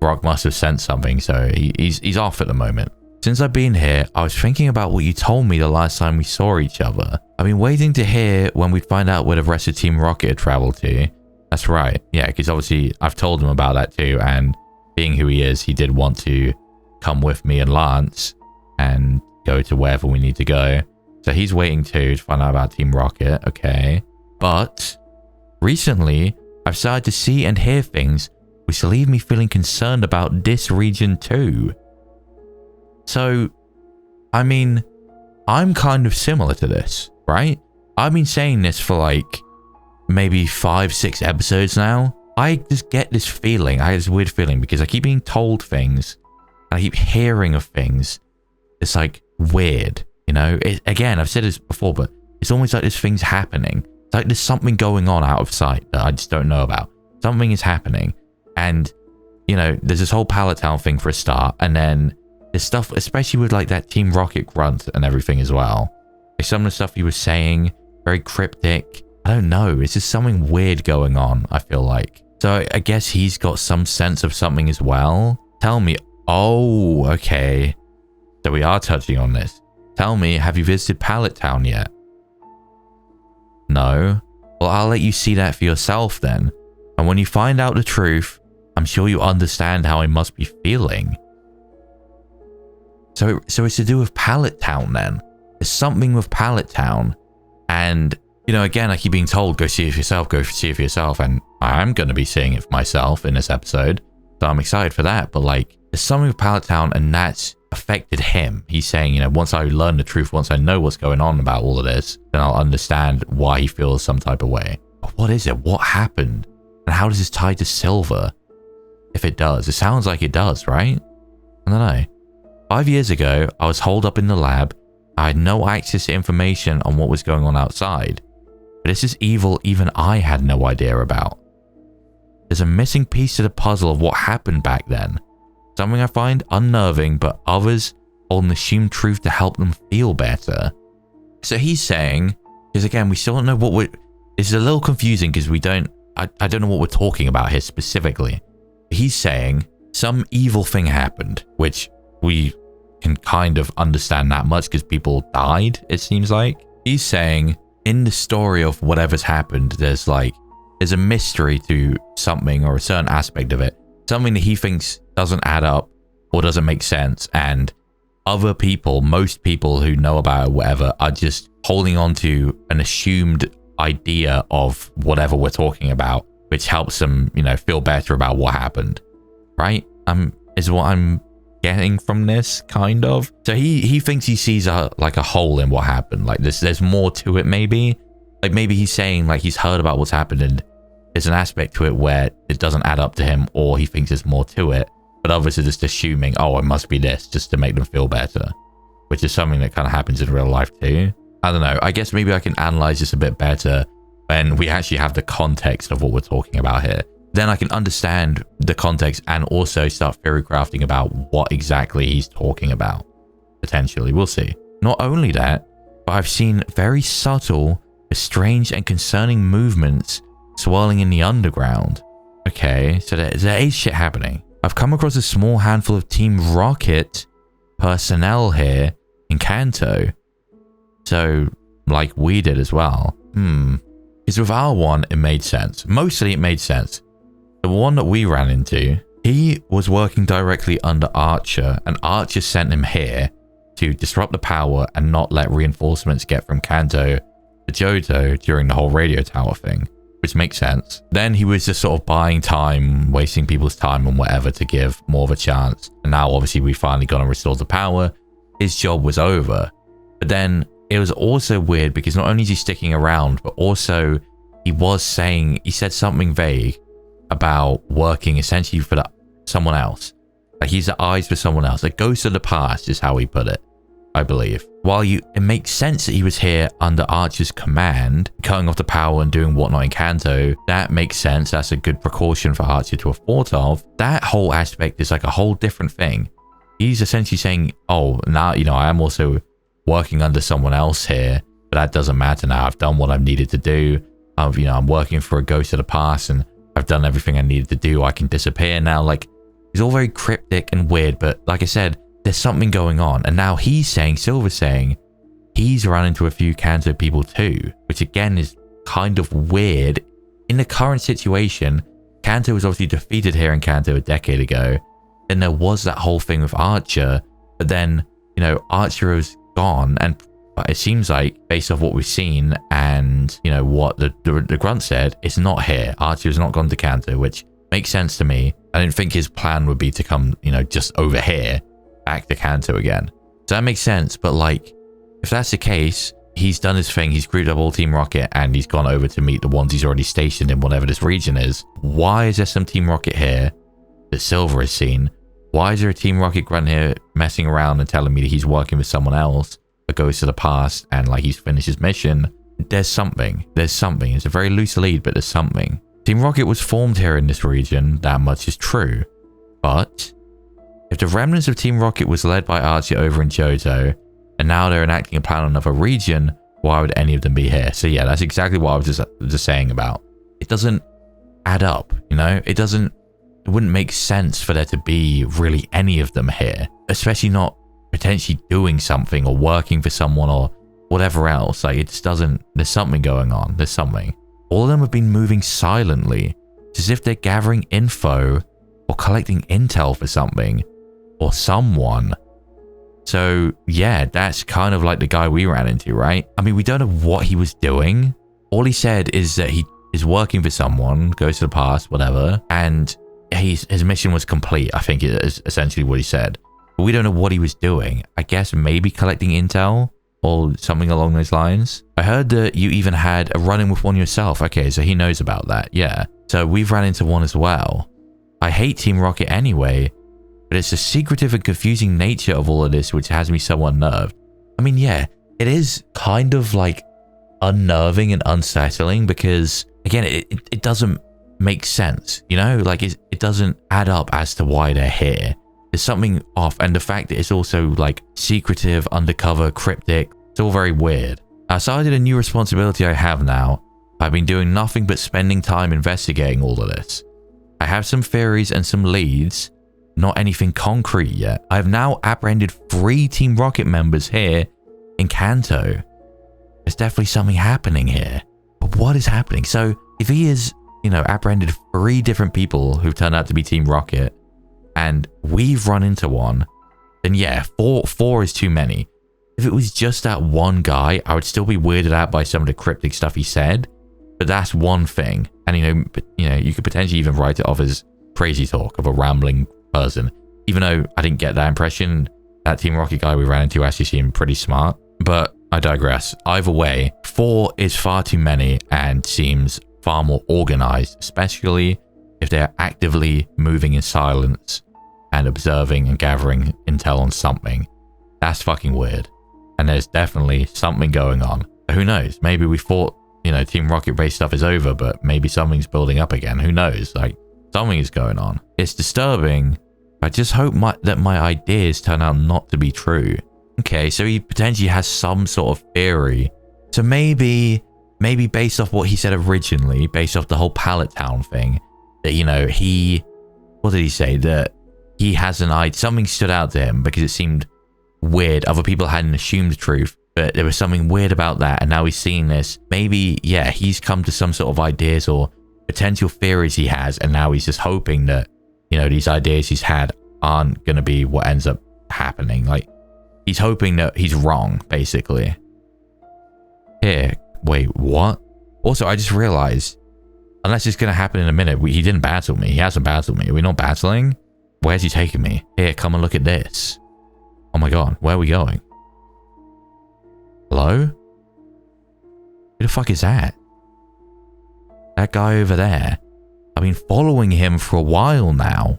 Brock must have sent something, so he's off at the moment. Since I've been here, I was thinking about what you told me the last time we saw each other. I've been waiting to hear when we'd find out where the rest of Team Rocket had traveled to. That's right. Yeah, because obviously I've told him about that too, and being who he is, he did want to come with me and Lance and go to wherever we need to go. So he's waiting to find out about Team Rocket. Okay. But recently, I've started to see and hear things which leave me feeling concerned about this region too. So, I mean, I'm kind of similar to this, right? I've been saying this for like maybe 5-6 episodes now. I just get this feeling. I have this weird feeling because I keep being told things and I keep hearing of things. It's like weird, you know? Again, I've said this before, but it's almost like there's things happening. It's like there's something going on out of sight that I just don't know about. Something is happening. And, you know, there's this whole Pallet Town thing for a start. And then there's stuff, especially with like that Team Rocket grunt and everything as well. Like some of the stuff he was saying, very cryptic. I don't know. It's just something weird going on, I feel like. So I guess he's got some sense of something as well. Tell me. Oh, okay. So we are touching on this. Tell me, have you visited Pallet Town yet? No. Well, I'll let you see that for yourself then. And when you find out the truth, I'm sure you understand how I must be feeling. So it's to do with Pallet Town then. There's something with Pallet Town. And, you know, again, I keep being told, go see it for yourself, go see it for yourself. And I am going to be seeing it for myself in this episode. So I'm excited for that. But like, there's something with Pallet Town and that's affected him. He's saying, you know, once I learn the truth, once I know what's going on about all of this, then I'll understand why he feels some type of way. But what is it? What happened? And how does this tie to Silver? If it does. It sounds like it does, right? I don't know. 5 years ago, I was holed up in the lab. I had no access to information on what was going on outside. But this is evil even I had no idea about. There's a missing piece to the puzzle of what happened back then. Something I find unnerving, but others hold an assumed truth to help them feel better. So he's saying, because again, we still don't know what we're... This is a little confusing because we don't... I don't know what we're talking about here specifically. He's saying some evil thing happened, which we can kind of understand that much because people died, it seems like. He's saying in the story of whatever's happened, there's a mystery to something or a certain aspect of it. Something that he thinks doesn't add up or doesn't make sense. And other people, most people who know about it, whatever, are just holding on to an assumed idea of whatever we're talking about, which helps them, you know, feel better about what happened. Right? Is what I'm getting from this, kind of. So he thinks he sees a hole in what happened. Like there's more to it, maybe. Like maybe he's saying like he's heard about what's happened and there's an aspect to it where it doesn't add up to him, or he thinks there's more to it. But others are just assuming, oh, it must be this, just to make them feel better. Which is something that kind of happens in real life too. I don't know. I guess maybe I can analyze this a bit better when we actually have the context of what we're talking about here. Then I can understand the context and also start theory crafting about what exactly he's talking about. Potentially, we'll see. Not only that, but I've seen very subtle, strange and concerning movements swirling in the underground. Okay, so there is shit happening. I've come across a small handful of Team Rocket personnel here in Kanto. So, like we did as well. Because with our one, it made sense. Mostly it made sense. The one that we ran into, he was working directly under Archer, and Archer sent him here to disrupt the power and not let reinforcements get from Kanto to Johto during the whole radio tower thing, which makes sense. Then he was just sort of buying time, wasting people's time and whatever to give more of a chance. And now obviously we finally got him restored the power. His job was over. But then it was also weird because not only is he sticking around, but also he said something vague about working essentially for someone else. Like he's the eyes for someone else. A ghost of the past is how he put it, I believe. while it makes sense that he was here under Archer's command, cutting off the power and doing whatnot in Kanto, that makes sense. That's a good precaution for Archer to have thought of. That whole aspect is like a whole different thing. He's essentially saying, oh, now, you know, I am also working under someone else here, but that doesn't matter now. I've done what I've needed to do. You know, I'm working for a ghost of the past and I've done everything I needed to do. I can disappear now. Like, it's all very cryptic and weird, but like I said, there's something going on. And now he's saying, Silver's saying, he's run into a few Kanto people too, which again is kind of weird. In the current situation, Kanto was obviously defeated here in Kanto a decade ago. Then there was that whole thing with Archer, but then, you know, Archer is gone, and it seems like, based off what we've seen and, you know, what the grunt said, it's not here. Archer has not gone to Kanto, which makes sense to me. I didn't think his plan would be to come, you know, just over here, back to Kanto again. So that makes sense, but like, if that's the case, he's done his thing, he's grouped up all Team Rocket, and he's gone over to meet the ones he's already stationed in whatever this region is. Why is there some Team Rocket here that Silver has seen? Why is there a Team Rocket grunt here messing around and telling me that he's working with someone else that goes to the past and like he's finished his mission? There's something. There's something. It's a very loose lead, but there's something. Team Rocket was formed here in this region, that much is true. But if the remnants of Team Rocket was led by Archie over in Johto, and now they're enacting a plan on another region, why would any of them be here? So yeah, that's exactly what I was just saying about. It doesn't add up, you know? It wouldn't make sense for there to be really any of them here, especially not potentially doing something or working for someone or whatever else. Like, it just doesn't, there's something going on. There's something. All of them have been moving silently. It's as if they're gathering info or collecting intel for something or someone. So yeah, that's kind of like the guy we ran into, right? I mean, we don't know what he was doing. All he said is that he is working for someone, goes to the past, whatever, and his mission was complete. I think it is essentially what he said. But we don't know what he was doing. I guess maybe collecting intel or something along those lines. I heard that you even had a run-in with one yourself. Okay, so he knows about that. Yeah. So we've ran into one as well. I hate Team Rocket anyway, but it's the secretive and confusing nature of all of this which has me so unnerved. I mean, yeah, it is kind of like unnerving and unsettling because, again, it doesn't make sense, you know? Like, it doesn't add up as to why they're here. There's something off, and the fact that it's also like secretive, undercover, cryptic, it's all very weird. I started a new responsibility I have now. I've been doing nothing but spending time investigating all of this. I have some theories and some leads, not anything concrete yet. I have now apprehended 3 Team Rocket members here in Kanto. There's definitely something happening here. But what is happening? So if he is, you know, apprehended 3 different people who've turned out to be Team Rocket, and we've run into one, then yeah, four is too many. If it was just that one guy, I would still be weirded out by some of the cryptic stuff he said, but that's one thing. And you know, you could potentially even write it off as crazy talk of a rambling person, even though I didn't get that impression. That Team Rocket guy we ran into actually seemed pretty smart, but I digress. Either way, 4 is far too many and seems far more organized, especially if they're actively moving in silence and observing and gathering intel on something. That's fucking weird. And there's definitely something going on. Who knows? Maybe we thought, you know, Team Rocket based stuff is over, but maybe something's building up again. Who knows? Like, something is going on. It's disturbing. I just hope that my ideas turn out not to be true. Okay, so he potentially has some sort of theory. So maybe based off what he said originally, based off the whole Pallet Town thing, that, you know, what did he say? That he has an idea, something stood out to him because it seemed weird. Other people hadn't assumed the truth, but there was something weird about that. And now he's seeing this. Maybe, yeah, he's come to some sort of ideas or potential theories he has. And now he's just hoping that, you know, these ideas he's had aren't going to be what ends up happening. Like, he's hoping that he's wrong, basically. Here, wait, what? Also, I just realized, unless it's going to happen in a minute, he didn't battle me. He hasn't battled me. Are we not battling? Where's he taking me? Here, come and look at this. Oh my god, where are we going? Hello? Who the fuck is that? That guy over there. I've been following him for a while now.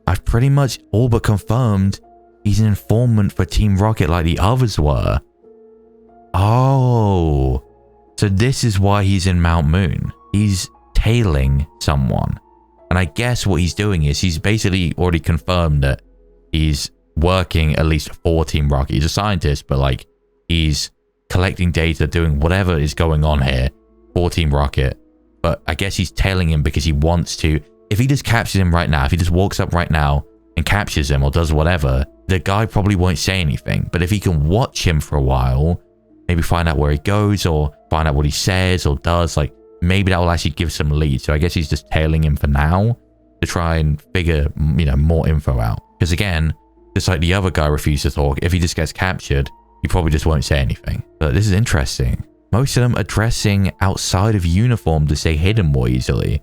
I've pretty much all but confirmed he's an informant for Team Rocket like the others were. Oh, so this is why he's in Mount Moon. He's tailing someone. And I guess what he's doing is he's basically already confirmed that he's working at least for Team Rocket. He's a scientist, but like he's collecting data, doing whatever is going on here for Team Rocket. But I guess he's tailing him because he wants to. If he just captures him right now, if he just walks up right now and captures him or does whatever, the guy probably won't say anything. But if he can watch him for a while, maybe find out where he goes or find out what he says or does, like maybe that will actually give some lead. So I guess he's just tailing him for now to try and figure, you know, more info out. Because again, just like the other guy refused to talk, if he just gets captured, he probably just won't say anything. But this is interesting. Most of them are dressing outside of uniform to stay hidden more easily.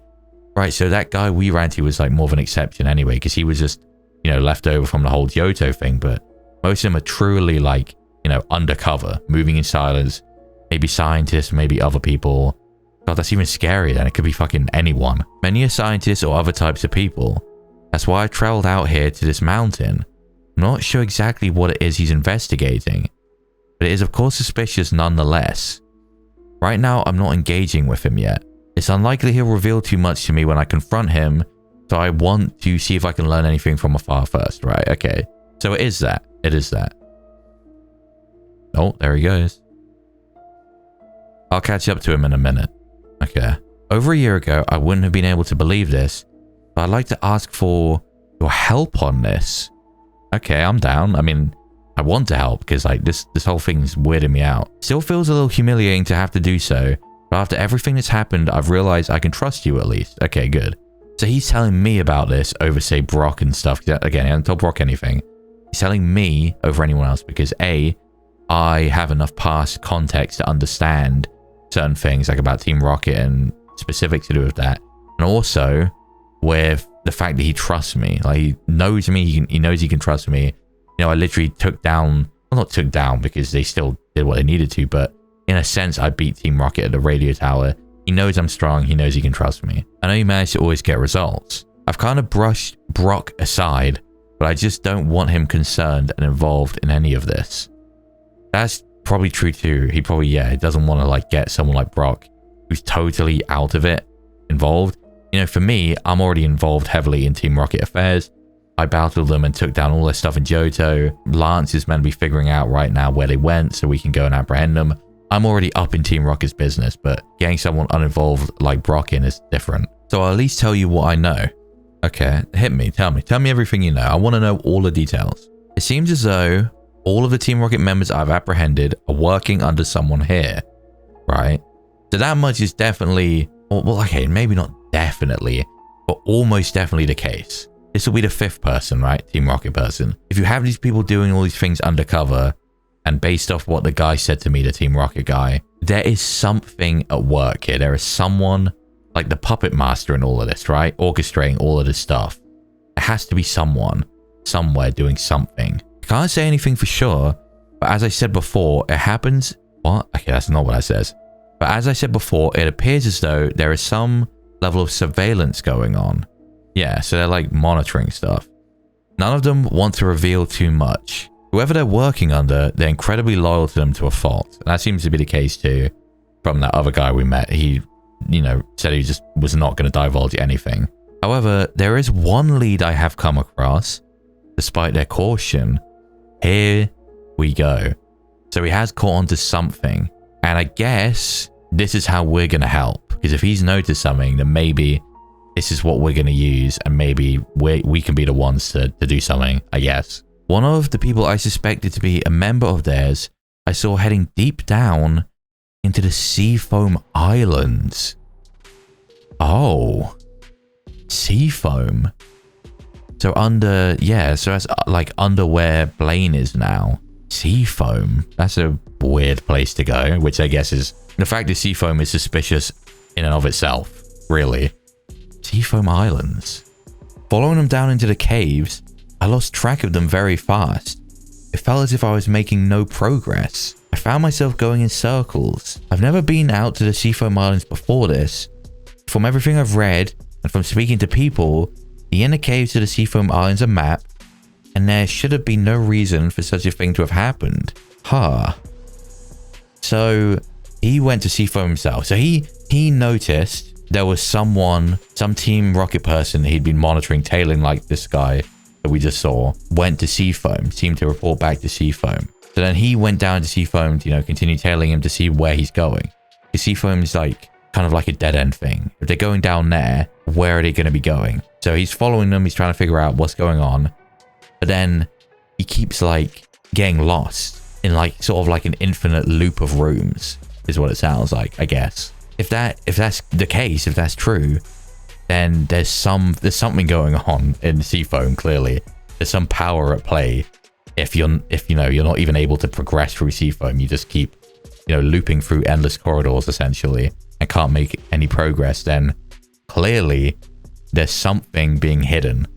Right, so that guy we ran to was like more of an exception anyway, because he was just, you know, left over from the whole Johto thing. But most of them are truly like, you know, undercover, moving in silence. Maybe scientists, maybe other people. God, that's even scarier than it could be fucking anyone. Many are scientists or other types of people. That's why I traveled out here to this mountain. I'm not sure exactly what it is he's investigating, but it is of course suspicious nonetheless. Right now, I'm not engaging with him yet. It's unlikely he'll reveal too much to me when I confront him, so I want to see if I can learn anything from afar first, right? Okay, so it is that. It is that. Oh, there he goes. I'll catch up to him in a minute. Okay. Over a year ago, I wouldn't have been able to believe this, but I'd like to ask for your help on this. Okay, I'm down. I mean, I want to help because like this whole thing's weirding me out. Still feels a little humiliating to have to do so, but after everything that's happened, I've realized I can trust you at least. Okay, good. So he's telling me about this over, say, Brock and stuff. Again, he hasn't told Brock anything. He's telling me over anyone else because A, I have enough past context to understand certain things like about Team Rocket and specifics to do with that. And also with the fact that he trusts me. Like he knows me, he knows he can trust me. You know, I literally took down, well, not took down because they still did what they needed to, but in a sense, I beat Team Rocket at the radio tower. He knows I'm strong. He knows he can trust me. I know you managed to always get results. I've kind of brushed Brock aside, but I just don't want him concerned and involved in any of this. That's probably true too. He probably, yeah, he doesn't want to like get someone like Brock who's totally out of it involved. You know, for me, I'm already involved heavily in Team Rocket affairs. I battled them and took down all their stuff in Johto. Lance is meant to be figuring out right now where they went so we can go and apprehend them. I'm already up in Team Rocket's business, but getting someone uninvolved like Brock in is different. So I'll at least tell you what I know. Okay, hit me, tell me everything you know. I want to know all the details. It seems as though all of the Team Rocket members I've apprehended are working under someone here, right? So that much is definitely, well, okay, maybe not definitely, but almost definitely the case. This will be the fifth person, right? Team Rocket person. If you have these people doing all these things undercover, and based off what the guy said to me, the Team Rocket guy, there is something at work here. There is someone like the puppet master in all of this, right? Orchestrating all of this stuff. There has to be someone somewhere doing something. I can't say anything for sure, but as I said before, it happens. What? Okay, that's not what I says. But as I said before, it appears as though there is some level of surveillance going on. Yeah, so they're like monitoring stuff. None of them want to reveal too much. Whoever they're working under, they're incredibly loyal to them to a fault. And that seems to be the case too from that other guy we met. He, you know, said he just was not going to divulge anything. However, there is one lead I have come across, despite their caution. Here we go. So he has caught on to something. And I guess this is how we're going to help. Because if he's noticed something, then maybe this is what we're going to use. And maybe we can be the ones to do something, I guess. One of the people I suspected to be a member of theirs, I saw heading deep down into the Seafoam Islands. Oh. Seafoam. So under, yeah, so that's like under where Blaine is now. Seafoam. That's a weird place to go, which I guess is, the fact that Seafoam is suspicious in and of itself, really. Seafoam Islands. Following them down into the caves, I lost track of them very fast. It felt as if I was making no progress. I found myself going in circles. I've never been out to the Seafoam Islands before this. From everything I've read, and from speaking to people, the inner caves to the Seafoam Islands are mapped, and there should have been no reason for such a thing to have happened. Huh. So he went to Seafoam himself. So he noticed there was someone, some Team Rocket person he'd been monitoring, tailing like this guy that we just saw, went to Seafoam, seemed to report back to Seafoam. So then he went down to Seafoam to, continue tailing him to see where he's going. Because Seafoam is like, kind of like a dead end thing. If they're going down there, where are they going to be going? So he's following them, he's trying to figure out what's going on. But then he keeps like getting lost in like sort of like an infinite loop of rooms, is what it sounds like, I guess. If that's the case, if that's true, then there's something going on in Seafoam. Clearly, there's some power at play. If you're not even able to progress through Seafoam, you just keep looping through endless corridors essentially and can't make any progress. Then clearly there's something being hidden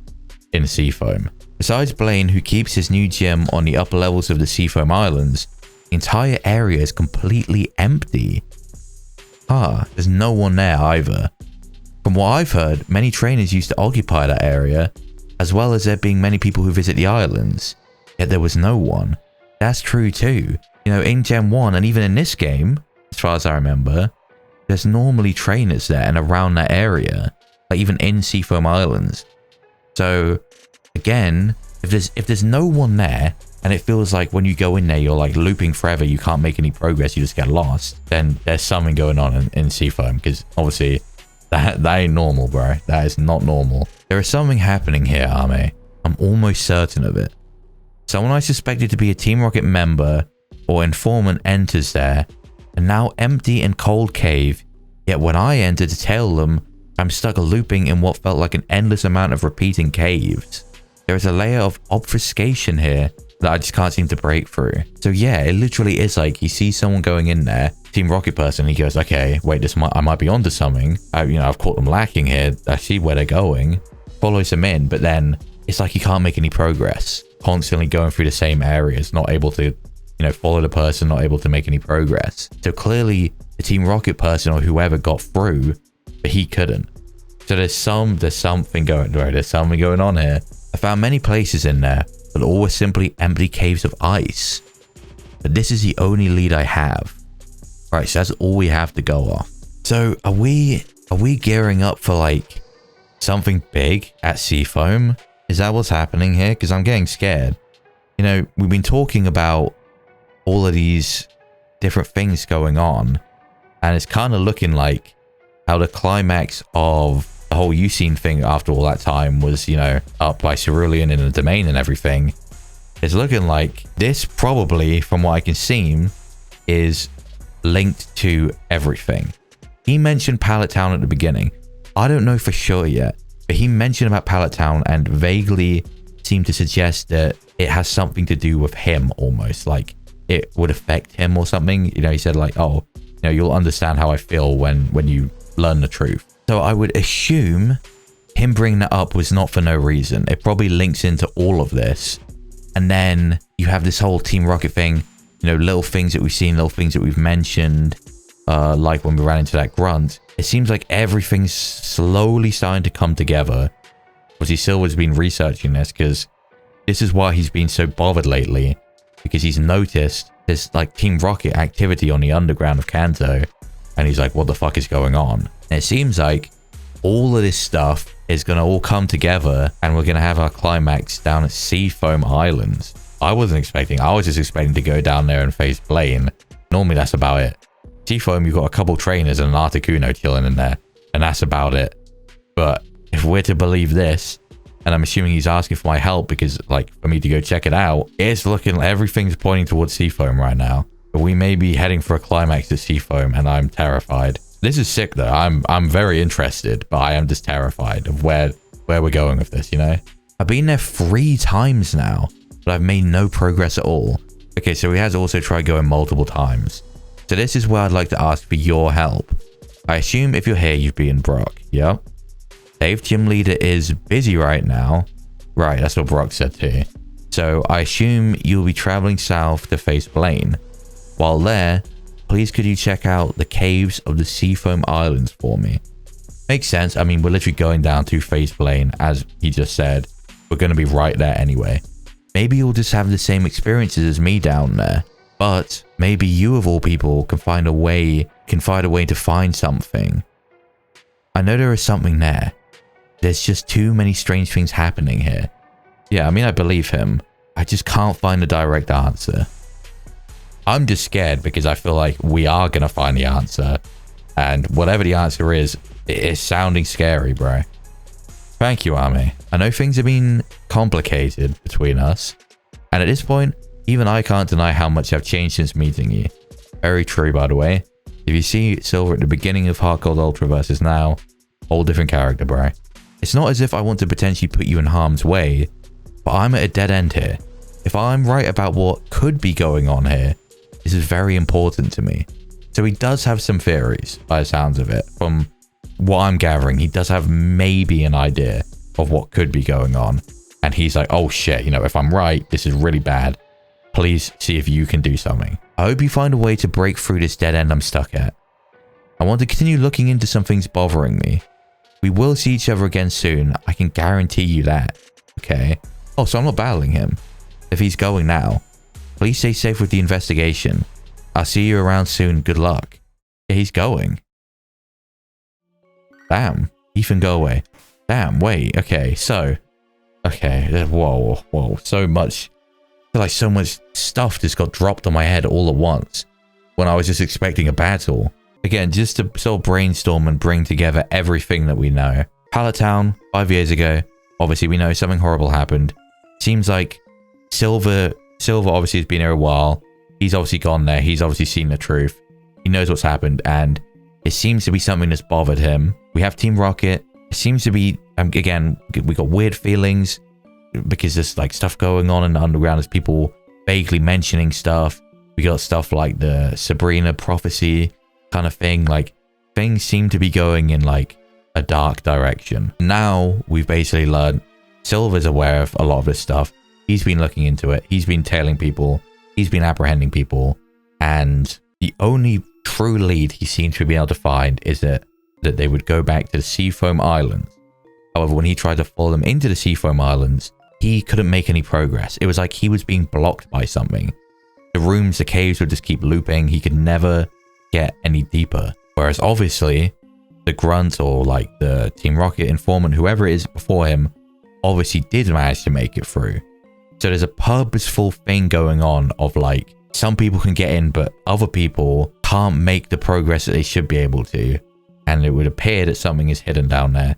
in Seafoam. Besides Blaine, who keeps his new gym on the upper levels of the Seafoam Islands, the entire area is completely empty. There's no one there either. From what I've heard, many trainers used to occupy that area, as well as there being many people who visit the islands, yet there was no one. That's true too. In Gen 1 and even in this game, as far as I remember, there's normally trainers there and around that area, like even in Seafoam Islands. So again, if there's no one there, and it feels like when you go in there, you're like looping forever, you can't make any progress, you just get lost, then there's something going on in Seafoam, because obviously that ain't normal, bro. That is not normal. There is something happening here, Ame. I'm almost certain of it. Someone I suspected to be a Team Rocket member or informant enters there, a now empty and cold cave, yet when I enter to tail them, I'm stuck looping in what felt like an endless amount of repeating caves. There is a layer of obfuscation here that I just can't seem to break through. So yeah, it literally is like he sees someone going in there, Team Rocket person, he goes, okay, wait, I might be onto something. I've caught them lacking here. I see where they're going. Follows them in, but then it's like he can't make any progress. Constantly going through the same areas, not able to, follow the person, not able to make any progress. So clearly the Team Rocket person or whoever got through, but he couldn't. So there's something going on here. I found many places in there, but all were simply empty caves of ice. But this is the only lead I have. Right, so that's all we have to go off. So are we gearing up for like something big at Seafoam? Is that what's happening here? Because I'm getting scared. We've been talking about all of these different things going on, and it's kind of looking like how the climax of the whole Eucene thing after all that time was, up by Cerulean in a domain and everything. It's looking like this probably, from what I can see, is linked to everything. He mentioned Pallet Town at the beginning. I don't know for sure yet, but he mentioned about Pallet Town and vaguely seemed to suggest that it has something to do with him, almost like it would affect him or something. He said like, oh, you'll understand how I feel when you learn the truth. So I would assume him bringing that up was not for no reason. It probably links into all of this. And then you have this whole Team Rocket thing, little things that we've seen, little things that we've mentioned, like when we ran into that grunt. It seems like everything's slowly starting to come together. Obviously, Silver's been researching this because this is why he's been so bothered lately, because he's noticed this like Team Rocket activity on the underground of Kanto, and he's like, what the fuck is going on? And it seems like all of this stuff is going to all come together, and we're going to have our climax down at Seafoam Islands. I was just expecting to go down there and face Blaine. Normally that's about it. Seafoam, you've got a couple trainers and an Articuno chilling in there, and that's about it. But if we're to believe this, and I'm assuming he's asking for my help because, like, for me to go check it out, it's looking like everything's pointing towards Seafoam right now. But we may be heading for a climax at Seafoam, and I'm terrified. This is sick though. I'm very interested, but I am just terrified of where we're going with this, I've been there 3 times now, but I've made no progress at all. Okay, so he has also tried going multiple times. So this is where I'd like to ask for your help. I assume if you're here, you've beaten Brock. Yep. Dave Gym Leader is busy right now. Right, that's what Brock said too. So I assume you'll be traveling south to face Blaine. While there, please could you check out the caves of the Seafoam Islands for me? Makes sense. I mean, we're literally going down to face Blaine, as he just said. We're going to be right there anyway. Maybe you'll just have the same experiences as me down there. But maybe you of all people can find a way to find something. I know there is something there. There's just too many strange things happening here. Yeah, I mean, I believe him. I just can't find a direct answer. I'm just scared because I feel like we are going to find the answer. And whatever the answer is, it is sounding scary, bro. Thank you, Army. I know things have been complicated between us. And at this point, even I can't deny how much I've changed since meeting you. Very true, by the way. If you see Silver at the beginning of HeartGold Ultra versus now, whole different character, bro. It's not as if I want to potentially put you in harm's way, but I'm at a dead end here. If I'm right about what could be going on here, this is very important to me. So he does have some theories, by the sounds of it. From what I'm gathering, he does have maybe an idea of what could be going on. And he's like, oh shit, you know, if I'm right, this is really bad. Please see if you can do something. I hope you find a way to break through this dead end I'm stuck at. I want to continue looking into some things bothering me. We will see each other again soon. I can guarantee you that. Okay. Oh, so I'm not battling him. If he's going now, please stay safe with the investigation. I'll see you around soon. Good luck. Yeah, he's going. Damn. Ethan, go away. Damn, wait. Okay, so. Okay. Whoa. So much. I feel like so much stuff just got dropped on my head all at once. When I was just expecting a battle. Again, just to sort of brainstorm and bring together everything that we know. Pallet Town, 5 years ago. Obviously, we know something horrible happened. Seems like Silver obviously has been here a while. He's obviously gone there. He's obviously seen the truth. He knows what's happened, and it seems to be something that's bothered him. We have Team Rocket. It seems to be, again, we got weird feelings because there's like stuff going on in the underground. There's people vaguely mentioning stuff. We got stuff like the Sabrina prophecy kind of thing. Like, things seem to be going in like a dark direction. Now we've basically learned Silver's aware of a lot of this stuff. He's been looking into it. He's been tailing people. He's been apprehending people. And the only true lead he seems to be able to find is that they would go back to the Seafoam Islands. However, when he tried to follow them into the Seafoam Islands, he couldn't make any progress. It was like he was being blocked by something. The rooms, the caves would just keep looping. He could never get any deeper. Whereas obviously the grunt or like the Team Rocket informant, whoever it is before him, obviously did manage to make it through. So there's a purposeful thing going on of like, some people can get in, but other people can't make the progress that they should be able to. And it would appear that something is hidden down there.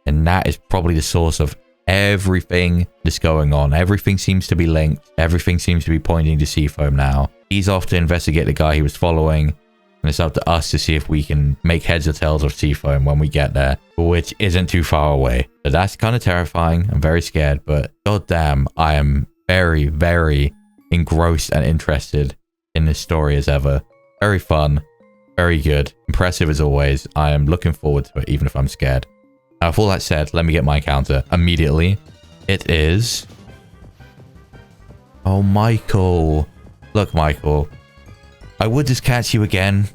And that is probably the source of everything that's going on. Everything seems to be linked. Everything seems to be pointing to Seafoam now. He's off to investigate the guy he was following. And it's up to us to see if we can make heads or tails of Seafoam when we get there, which isn't too far away. So that's kind of terrifying. I'm very scared, but goddamn, I am very, very engrossed and interested in this story as ever. Very fun, very good, impressive as always. I am looking forward to it, even if I'm scared. Now, with all that said, let me get my encounter immediately. It is... Oh, Michael. Look, Michael. I would just catch you again.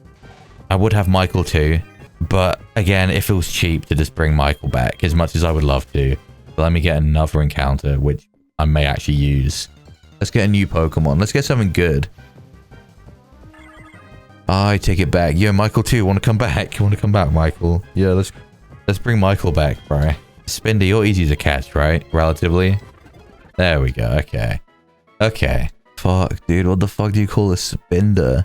I would have Michael too. But again, it feels cheap to just bring Michael back as much as I would love to. But let me get another encounter, which I may actually use. Let's get a new Pokemon. Let's get something good. I take it back. Yo, Michael too. Want to come back? You want to come back, Michael? Yeah, let's bring Michael back, bro. Spinder, you're easy to catch, right? Relatively. There we go. Okay. Okay. Fuck, dude. What the fuck do you call a Spinder?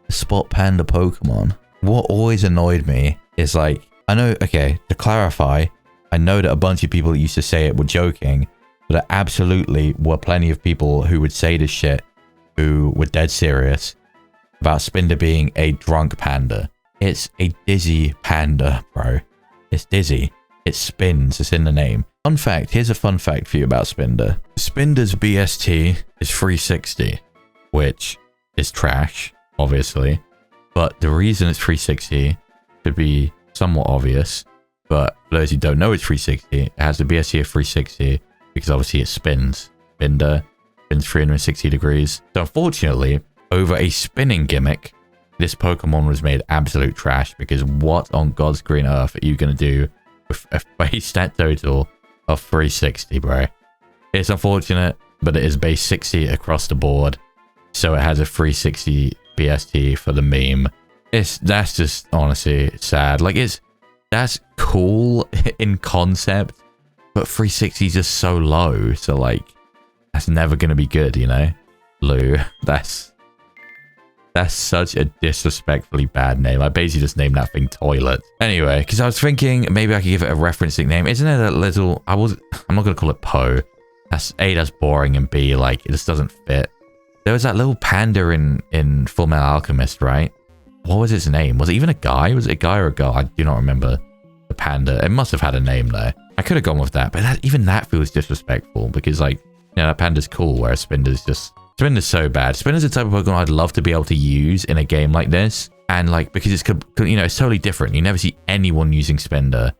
A Spot Panda Pokemon. What always annoyed me is like, I know, okay, to clarify, I know that a bunch of people that used to say it were joking, but there absolutely were plenty of people who would say this shit who were dead serious about Spinder being a drunk panda. It's a dizzy panda, bro. It's dizzy. It spins. It's in the name. Fun fact. Here's a fun fact for you about Spinder. Spinder's BST is 360, which is trash, obviously. But the reason it's 360 could be somewhat obvious. But for those who don't know it's 360, it has the BST of 360 because obviously it spins. Spinder spins 360 degrees. So unfortunately, over a spinning gimmick, this Pokemon was made absolute trash because what on God's green earth are you going to do with a base stat total of 360, bro? It's unfortunate, but it is base 60 across the board. so it has a 360 BST for the meme. That's just honestly sad. Like that's cool in concept, but 360 is just so low. So like, that's never gonna be good, you know? Lou, that's such a disrespectfully bad name. I basically just named that thing Toilet. Anyway, because I was thinking maybe I could give it a reference nickname. Isn't it a little... I'm not going to call it Poe. That's A, that's boring, and B, like, it just doesn't fit. There was that little panda in Full Metal Alchemist, right? What was its name? Was it even a guy? Was it a guy or a girl? I do not remember the panda. It must have had a name, though. I could have gone with that, but even that feels disrespectful because, like, you know, that panda's cool, whereas Spinder's just... Spinder's so bad. Spinder's the type of Pokemon I'd love to be able to use in a game like this. And like, because it's, you know, it's totally different. You never see anyone using Spinder.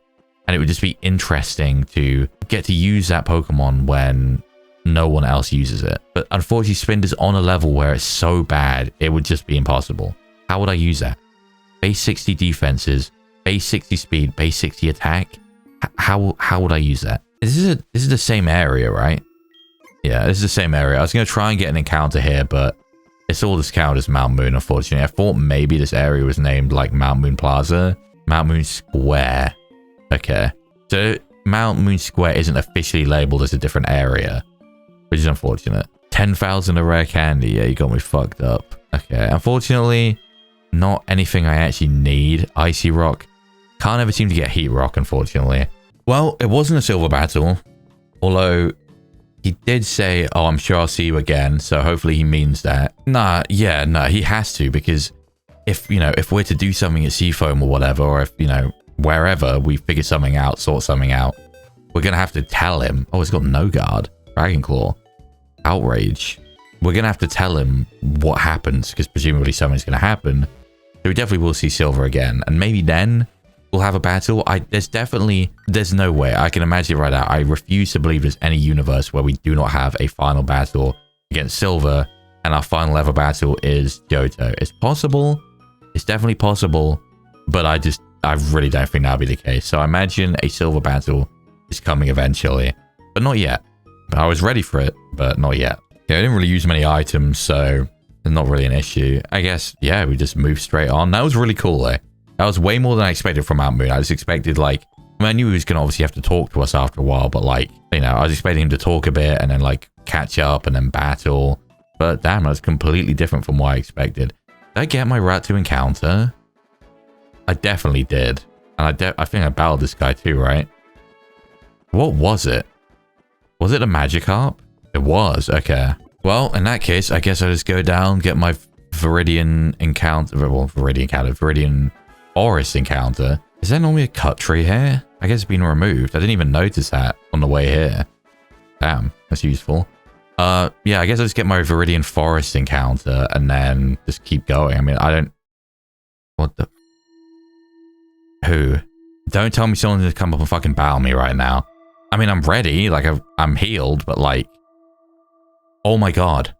And it would just be interesting to get to use that Pokemon when no one else uses it. But unfortunately, Spinder's on a level where it's so bad, it would just be impossible. How would I use that? Base 60 defenses, base 60 speed, base 60 attack. How would I use that? This is the same area, right? Yeah, this is the same area. I was going to try and get an encounter here, but it's all discounted as Mount Moon, unfortunately. I thought maybe this area was named like Mount Moon Plaza. Mount Moon Square. Okay. So Mount Moon Square isn't officially labeled as a different area, which is unfortunate. 10,000 of rare candy. Yeah, you got me fucked up. Okay. Unfortunately, not anything I actually need. Icy Rock. Can't ever seem to get Heat Rock, unfortunately. Well, it wasn't a silver battle, although... He did say, oh, I'm sure I'll see you again. So hopefully he means that. Nah, he has to, because if, you know, if we're to do something at Seafoam or whatever, or if, you know, wherever we figure something out, sort something out, we're going to have to tell him. Oh, it's got No Guard, Dragon Claw, Outrage. We're going to have to tell him what happens, because presumably something's going to happen. So we definitely will see Silver again. And maybe then we'll have a battle. There's no way. I can imagine it right now. I refuse to believe there's any universe where we do not have a final battle against Silver, and our final ever battle is Johto. It's possible. It's definitely possible, but I really don't think that'll be the case. So I imagine a Silver battle is coming eventually, but not yet. I was ready for it, but not yet. Yeah, I didn't really use many items, so it's not really an issue. I guess, yeah, we just moved straight on. That was really cool, though. That was way more than I expected from Mount Moon. I just expected, like... I mean, I knew he was going to obviously have to talk to us after a while, but, like, you know, I was expecting him to talk a bit and then, like, catch up and then battle. But, damn, that's completely different from what I expected. Did I get my Ratu encounter? I definitely did. And I think I battled this guy too, right? What was it? Was it a Magikarp? It was, okay. Well, in that case, I guess I just go down, get my Viridian encounter... Well, Viridian Forest encounter. Is there normally a cut tree here? I guess it's been removed. I didn't even notice that on the way here. Damn, that's useful. Yeah, I guess I just get my Viridian Forest encounter and then just keep going. I mean, I don't... What the... Who? Don't tell me someone's gonna come up and fucking battle me right now. I mean, I'm ready. Like, I'm healed, but like... Oh my god.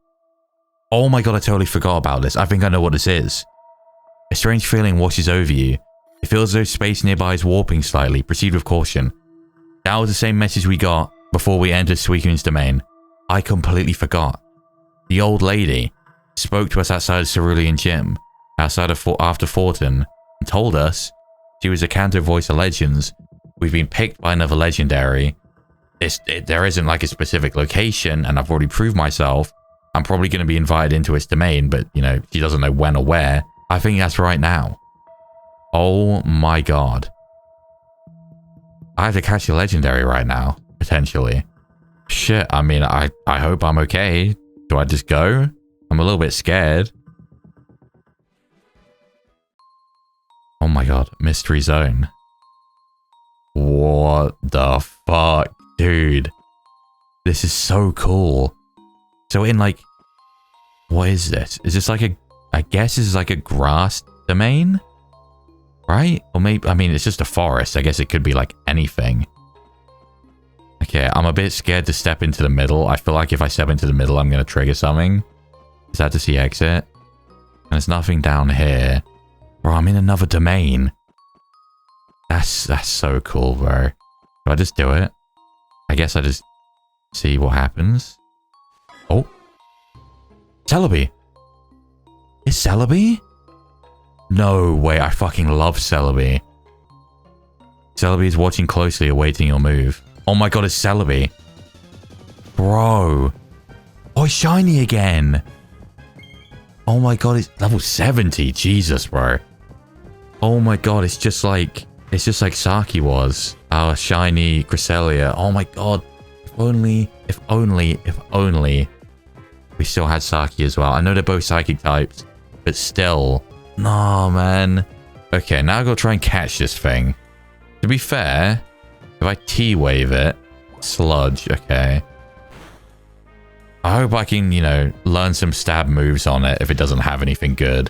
Oh my god, I totally forgot about this. I think I know what this is. A strange feeling washes over you. It feels as though space nearby is warping slightly. Proceed with caution. That was the same message we got before we entered Suicune's domain. I completely forgot. The old lady spoke to us outside of Cerulean Gym, outside of after Fortin, and told us she was a Kanto Voice of Legends. We've been picked by another legendary. There isn't like a specific location, and I've already proved myself. I'm probably going to be invited into its domain, but, you know, she doesn't know when or where. I think that's right now. Oh my god. I have to catch a legendary right now, potentially. Shit, I mean, I hope I'm okay. Do I just go? I'm a little bit scared. Oh my god, Mystery Zone. What the fuck, dude? This is so cool. So in like, what is this? Is this like a, I guess this is like a grass domain? Right? Or maybe, I mean, it's just a forest. I guess it could be like anything. Okay, I'm a bit scared to step into the middle. I feel like if I step into the middle, I'm going to trigger something. Is that to see exit? And there's nothing down here. Bro, I'm in another domain. That's so cool, bro. Do I just do it? I guess I just see what happens. Oh. Celebi. Is Celebi? No way. I fucking love Celebi. Celebi is watching closely, awaiting your move. Oh my god, it's Celebi. Bro. Oh, it's shiny again. Oh my god, it's level 70. Jesus, bro. Oh my god, it's just like Saki was. Our shiny Cresselia. Oh my god. If only we still had Saki as well. I know they're both psychic types, but still. No, man. Okay, now I've got to try and catch this thing. To be fair, if I T-wave it, Sludge, okay. I hope I can, you know, learn some stab moves on it if it doesn't have anything good.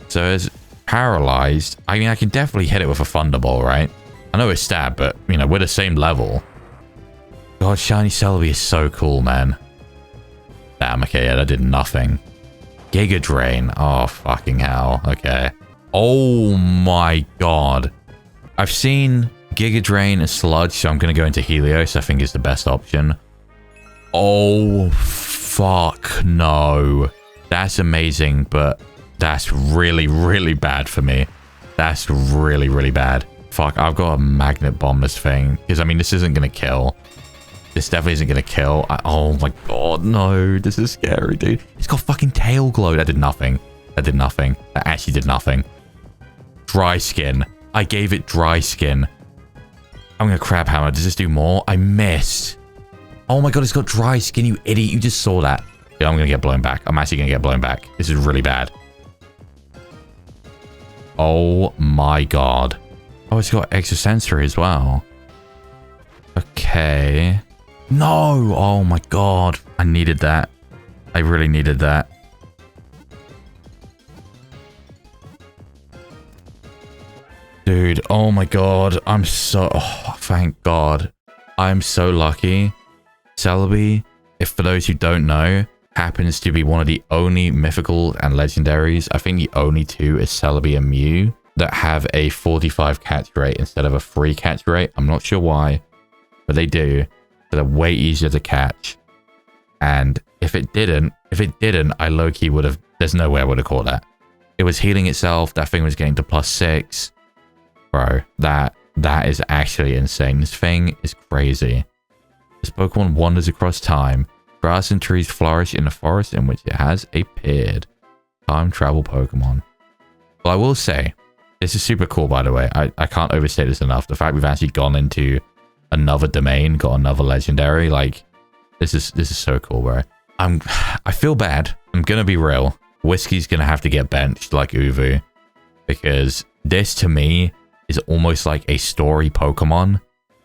So it's paralyzed. I mean, I can definitely hit it with a Thunderbolt, right? I know it's stab, but, you know, we're the same level. God, shiny Celebi is so cool, man. Damn, okay, yeah, that did nothing. Giga Drain. Oh, fucking hell. Okay. Oh my god. I've seen Giga Drain and Sludge, so I'm going to go into Helios. I think is the best option. Oh, fuck no. That's amazing, but that's really, really bad for me. That's really, really bad. Fuck, I've got to Magnet Bomb this thing. Because, I mean, this isn't going to kill. This definitely isn't going to kill. Oh my god, no. This is scary, dude. It's got fucking Tail Glow. That did nothing. That did nothing. That actually did nothing. Dry Skin. I gave it Dry Skin. I'm going to Crab Hammer. Does this do more? I missed. Oh my god, it's got Dry Skin, you idiot. You just saw that. Yeah, I'm going to get blown back. I'm actually going to get blown back. This is really bad. Oh my god. Oh, it's got Extrasensory as well. Okay. No! Oh my god. I needed that. I really needed that. Dude, oh my god. I'm so... Oh, thank god. I'm so lucky. Celebi, if for those who don't know, happens to be one of the only mythical and legendaries. I think the only two is Celebi and Mew that have a 45 catch rate instead of a 3 catch rate. I'm not sure why, but they do. So they're way easier to catch. And if it didn't, I low-key would have... There's no way I would have caught that. It was healing itself. That thing was getting to +6. Bro, that is actually insane. This thing is crazy. This Pokemon wanders across time. Grass and trees flourish in the forest in which it has appeared. Time travel Pokemon. Well, I will say, this is super cool, by the way. I can't overstate this enough. The fact we've actually gone into another domain, got another legendary, like, this is so cool, bro. I feel bad. I'm gonna be real. Whiskey's gonna have to get benched like Uvu, because this to me is almost like a story Pokemon.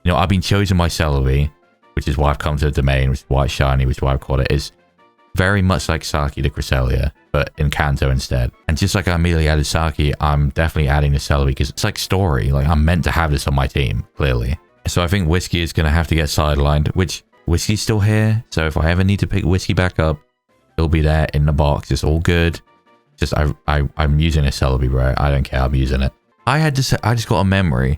You know, I've been chosen by Celebi, which is why I've come to the domain, which is why it's shiny, which is why I've caught it. Is very much like Saki the Cresselia, but in Kanto instead. And just like I immediately added Saki, I'm definitely adding the Celebi because it's like story. Like, I'm meant to have this on my team, clearly. So I think Whiskey is going to have to get sidelined, which Whiskey's still here. So if I ever need to pick Whiskey back up, he'll be there in the box. It's all good. Just I'm using a Celebi, bro. I don't care. I'm using it. I just got a memory,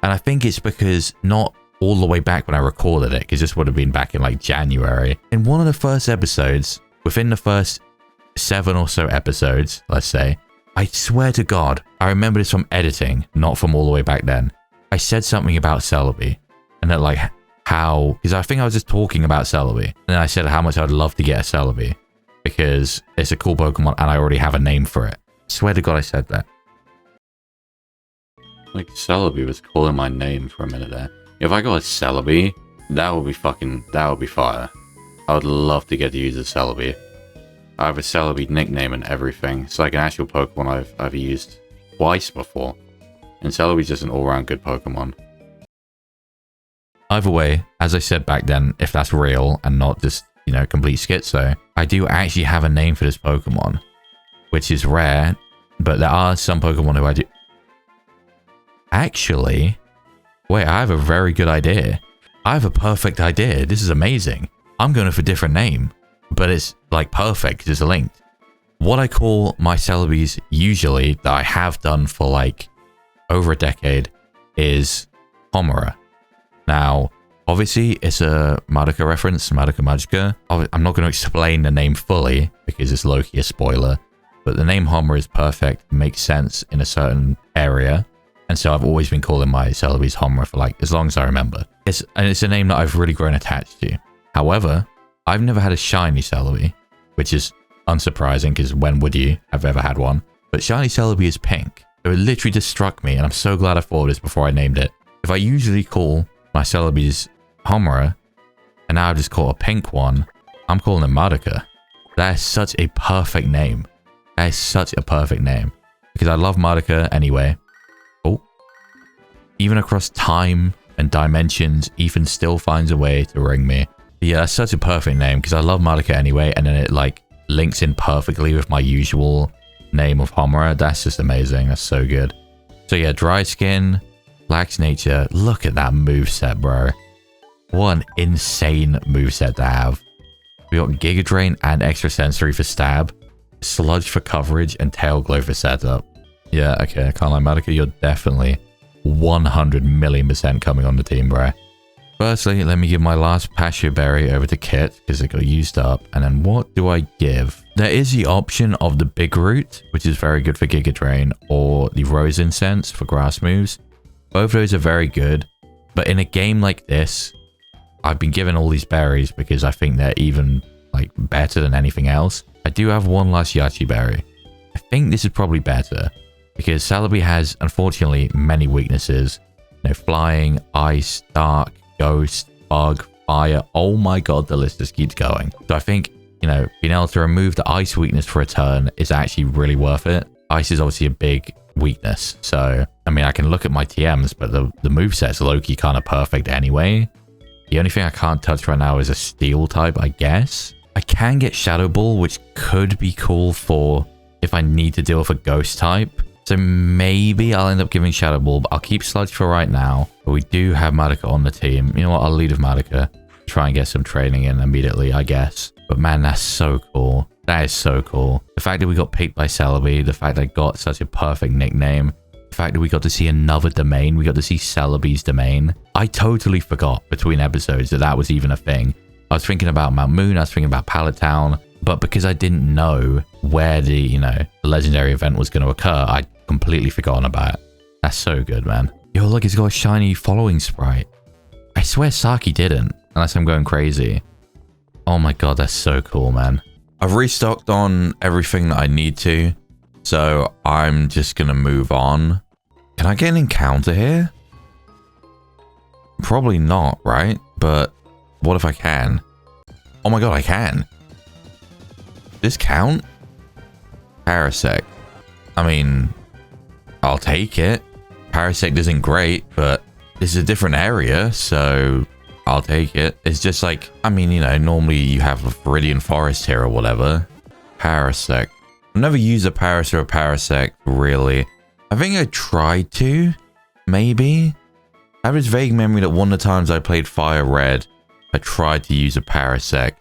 and I think it's because not all the way back when I recorded it, because this would have been back in like January. In one of the first episodes, within the first 7 or so episodes, let's say, I swear to God, I remember this from editing, not from all the way back then. I said something about Celebi, and that like how, because I think I was just talking about Celebi, and then I said how much I'd love to get a Celebi because it's a cool Pokemon and I already have a name for it. I swear to God I said that. Like, Celebi was calling my name for a minute there. If I got a Celebi, that would be fire. I would love to get to use a Celebi. I have a Celebi nickname and everything. It's like an actual Pokemon I've used twice before. And Celebi's just an all-round good Pokemon. Either way, as I said back then, if that's real and not just, you know, complete schizo, I do actually have a name for this Pokemon, which is rare, but there are some Pokemon who I do... Actually, wait, I have a very good idea. I have a perfect idea. This is amazing. I'm going for a different name, but it's like perfect because it's linked. What I call my Celebis usually, that I have done for like over a decade, is Homura. Now, obviously, it's a Madoka reference, Madoka Magica. I'm not going to explain the name fully because it's low-key a spoiler. but the name Homer is perfect, makes sense in a certain area. And so I've always been calling my Celebes Homer for like as long as I remember. It's a name that I've really grown attached to. However, I've never had a shiny Celebi, which is unsurprising because when would you have ever had one? But shiny Celebi is pink. It literally just struck me, and I'm so glad I thought of this before I named it. If I usually call my Celebes Homer, and now I just call a pink one, I'm calling it Madoka. That is such a perfect name. That is such a perfect name. Because I love Madoka anyway. Oh. Even across time and dimensions, Ethan still finds a way to ring me. But yeah, that's such a perfect name because I love Madoka anyway, and then it like links in perfectly with my usual name of Homura. That's just amazing. That's so good. So yeah, dry skin, lax nature. Look at that moveset, bro. What an insane moveset to have. We got Giga Drain and Extra Sensory for stab, Sludge for coverage, and Tail Glow for setup. Yeah, okay, I can't lie, Madoka, you're definitely 100,000,000% coming on the team, bro. Firstly, let me give my last Passion Berry over to Kit because it got used up. And then what do I give? There is the option of the Big Root, which is very good for Giga Drain, or the Rose Incense for grass moves. Both of those are very good, but in a game like this, I've been given all these berries because I think they're even like better than anything else. I do have one last Yachi Berry. I think this is probably better because Celebi has, unfortunately, many weaknesses. You know, flying, ice, dark, ghost, bug, fire. Oh my god, the list just keeps going. So I think, you know, being able to remove the ice weakness for a turn is actually really worth it. Ice is obviously a big weakness. So, I mean, I can look at my TMs, but the moveset's low-key kind of perfect anyway. The only thing I can't touch right now is a steel type, I guess. I can get Shadow Ball, which could be cool for if I need to deal with a ghost type. So maybe I'll end up giving Shadow Ball, but I'll keep Sludge for right now. But we do have Madoka on the team. You know what? I'll lead with Madoka. Try and get some training in immediately, I guess. But man, that's so cool. That is so cool. The fact that we got picked by Celebi, the fact that I got such a perfect nickname, the fact that we got to see another domain, we got to see Celebi's domain. I totally forgot between episodes that that was even a thing. I was thinking about Mount Moon, I was thinking about Pallet Town, but because I didn't know where the, you know, the legendary event was going to occur, I'd completely forgotten about it. That's so good, man. Yo, look, it's got a shiny following sprite. I swear Saki didn't, unless I'm going crazy. Oh my god, that's so cool, man. I've restocked on everything that I need to, so I'm just going to move on. Can I get an encounter here? Probably not, right? But what if I can? Oh my god, I can. This count? Parasect. I mean, I'll take it. Parasect isn't great, but this is a different area, so I'll take it. It's just like, I mean, you know, normally you have a Viridian Forest here or whatever. Parasect. I've never used a Paras or a Parasect, really. I think I tried to, maybe. I have this vague memory that one of the times I played Fire Red, I tried to use a Parasect.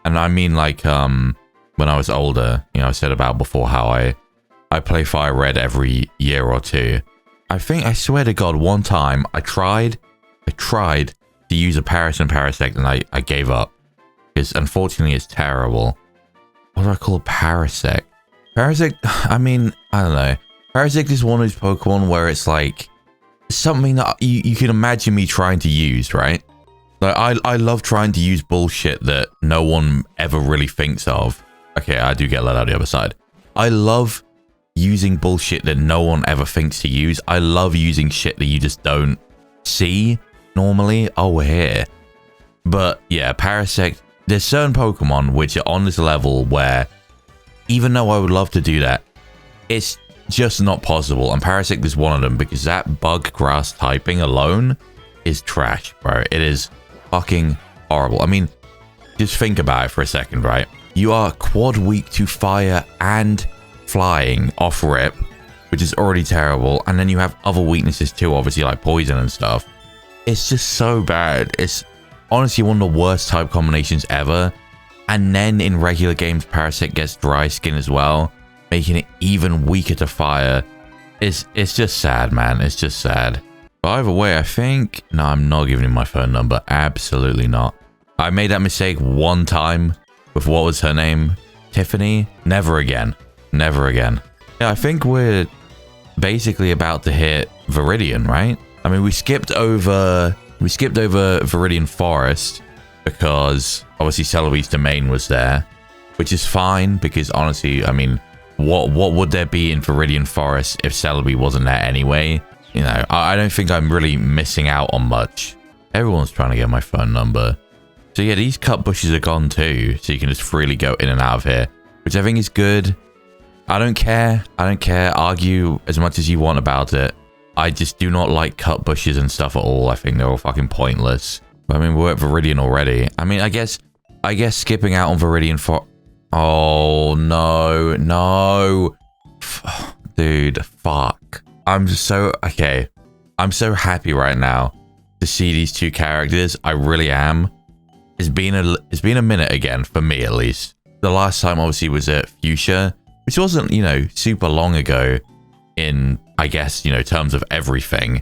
And I mean, like, when I was older, you know, I said about before how I play Fire Red every year or two. I think, I swear to God, one time I tried to use a Paras and Parasect and I gave up. Because unfortunately it's terrible. What do I call a Parasect? Parasect, I mean, I don't know. Parasect is one of those Pokemon where it's like something that you can imagine me trying to use, right? Like, I love trying to use bullshit that no one ever really thinks of. Okay, I do get let out the other side. I love using bullshit that no one ever thinks to use. I love using shit that you just don't see normally. Oh, we're here. But yeah, Parasect, there's certain Pokemon which are on this level where even though I would love to do that, it's just not possible. And Parasect is one of them because that bug grass typing alone is trash, bro. It is fucking horrible. I mean, just think about it for a second, right? You are quad weak to fire and flying off rip, which is already terrible. And then you have other weaknesses too, obviously, like poison and stuff. It's just so bad. It's honestly one of the worst type combinations ever. And then in regular games, Parasect gets dry skin as well, making it even weaker to fire. It's just sad, man. It's just sad. But either way, I think... No, I'm not giving him my phone number. Absolutely not. I made that mistake one time with what was her name? Tiffany? Never again. never again. Yeah, I think we're basically about to hit Viridian, right? I mean, we skipped over Viridian Forest because obviously Celebi's domain was there, which is fine because honestly, I mean, what would there be in Viridian Forest if Celebi wasn't there anyway? You know, I don't think I'm really missing out on much. Everyone's trying to get my phone number. So yeah, these cut bushes are gone too, so you can just freely go in and out of here, which I think is good. I don't care. Argue as much as you want about it. I just do not like cut bushes and stuff at all. I think they're all fucking pointless. I mean, we're at Viridian already. I mean, I guess skipping out on Viridian for... Oh, no. Dude, fuck. I'm just so... Okay. I'm so happy right now to see these two characters. I really am. It's been a minute again, for me at least. The last time obviously was at Fuchsia, which wasn't, you know, super long ago in, I guess, you know, terms of everything.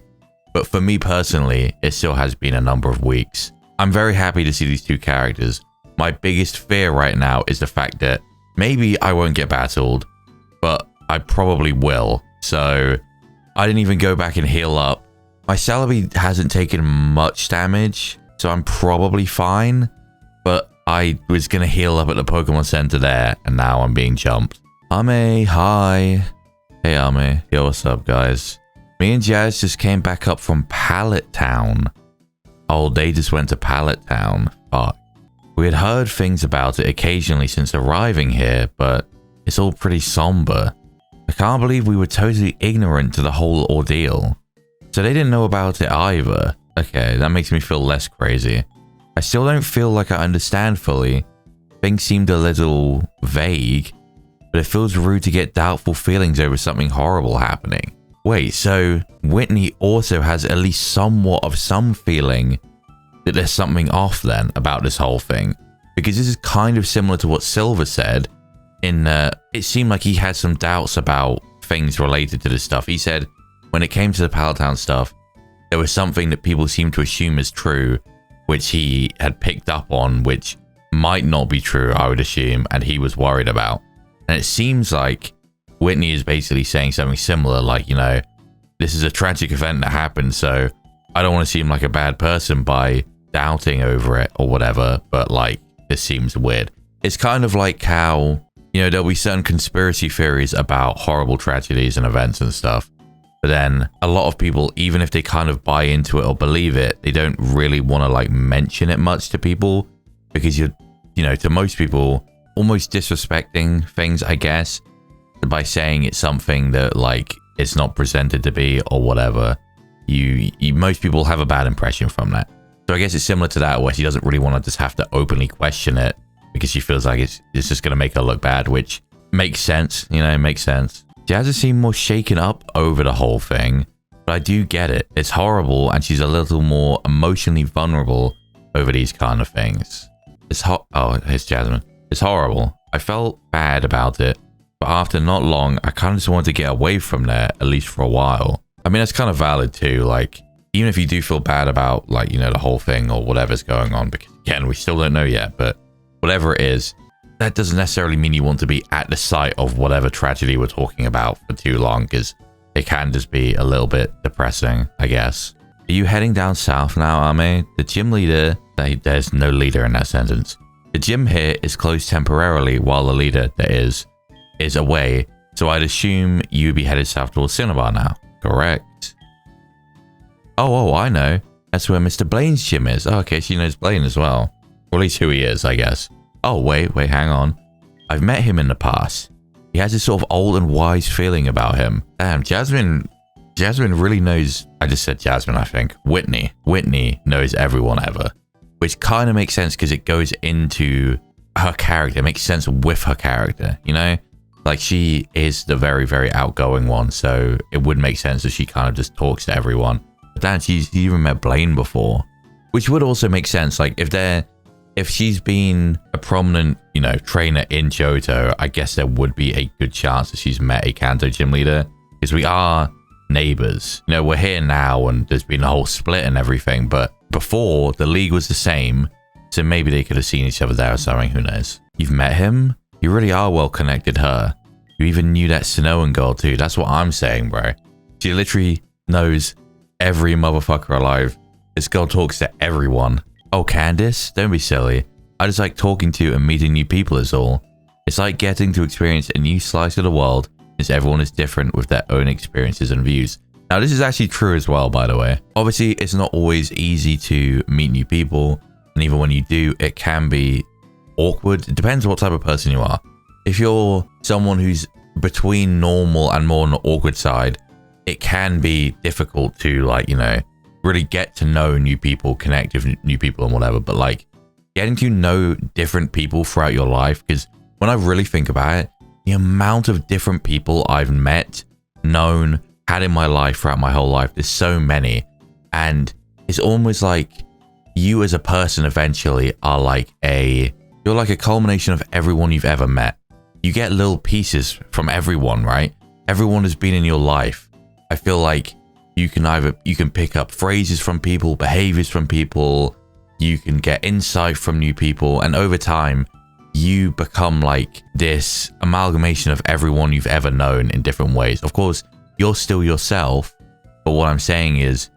But for me personally, it still has been a number of weeks. I'm very happy to see these two characters. My biggest fear right now is the fact that maybe I won't get battled, but I probably will. So I didn't even go back and heal up. My Celebi hasn't taken much damage, so I'm probably fine. But I was going to heal up at the Pokemon Center there, and now I'm being jumped. Ame, hi. Hey, Ame. Yo, what's up, guys? Me and Jazz just came back up from Pallet Town. Oh, they just went to Pallet Town. Fuck. We had heard things about it occasionally since arriving here, but it's all pretty somber. I can't believe we were totally ignorant to the whole ordeal. So they didn't know about it either. Okay, that makes me feel less crazy. I still don't feel like I understand fully. Things seemed a little vague, but it feels rude to get doubtful feelings over something horrible happening. Wait, so Whitney also has at least somewhat of some feeling that there's something off then about this whole thing? Because this is kind of similar to what Silver said in it seemed like he had some doubts about things related to this stuff. He said when it came to the Pallet Town stuff, there was something that people seemed to assume is true, which he had picked up on, which might not be true, I would assume, and he was worried about. And it seems like Whitney is basically saying something similar, like, you know, this is a tragic event that happened, so I don't want to seem like a bad person by doubting over it or whatever, but like, this seems weird. It's kind of like how, you know, there'll be certain conspiracy theories about horrible tragedies and events and stuff, but then a lot of people, even if they kind of buy into it or believe it, they don't really want to like mention it much to people because you're, you know, to most people, almost disrespecting things, I guess, by saying it's something that like it's not presented to be or whatever. You most people have a bad impression from that. So I guess it's similar to that, where she doesn't really want to just have to openly question it because she feels like it's just going to make her look bad, which makes sense, you know, makes sense. Jazz has seemed more shaken up over the whole thing, but I do get it. It's horrible, and she's a little more emotionally vulnerable over these kind of things. Oh, here's Jasmine. It's horrible. I felt bad about it, but after not long, I kind of just wanted to get away from there, at least for a while. I mean, that's kind of valid too. Like, even if you do feel bad about, like, you know, the whole thing or whatever's going on, because again, we still don't know yet, but whatever it is, that doesn't necessarily mean you want to be at the site of whatever tragedy we're talking about for too long, because it can just be a little bit depressing, I guess. Are you heading down south now, Ame? The gym leader... There's no leader in that sentence. The gym here is closed temporarily while the leader, there is away, so I'd assume you'd be headed south towards Cinnabar now. Correct. Oh, I know. That's where Mr. Blaine's gym is. Oh, okay, she knows Blaine as well. Or at least who he is, I guess. Oh, wait, hang on. I've met him in the past. He has this sort of old and wise feeling about him. Damn, Jasmine really knows... I just said Jasmine, I think. Whitney knows everyone ever. Which kind of makes sense because it goes into her character. It makes sense with her character, you know? Like, she is the very, very outgoing one, so it would make sense that she kind of just talks to everyone. But then she's even met Blaine before. Which would also make sense, like, if she's been a prominent, you know, trainer in Johto, I guess there would be a good chance that she's met a Kanto gym leader. Because we are neighbors. You know, we're here now and there's been a whole split and everything, but before, the league was the same, so maybe they could have seen each other there or something, who knows. You've met him? You really are well connected, huh? You even knew that Sonoan girl too. That's what I'm saying, bro. She literally knows every motherfucker alive. This girl talks to everyone. Oh, Candace? Don't be silly. I just like talking to and meeting new people is all. It's like getting to experience a new slice of the world, since everyone is different with their own experiences and views. Now, this is actually true as well, by the way. Obviously, it's not always easy to meet new people, and even when you do, it can be awkward. It depends what type of person you are. If you're someone who's between normal and more on the awkward side, it can be difficult to, like, you know, really get to know new people, connect with new people and whatever. But like getting to know different people throughout your life, because when I really think about it, the amount of different people I've met, known, had in my life throughout my whole life, there's so many. And it's almost like you as a person eventually are like you're like a culmination of everyone you've ever met. You get little pieces from everyone, right? Everyone has been in your life. I feel like you can pick up phrases from people, behaviors from people, you can get insight from new people, and over time you become like this amalgamation of everyone you've ever known in different ways. Of course, you're still yourself, but what I'm saying is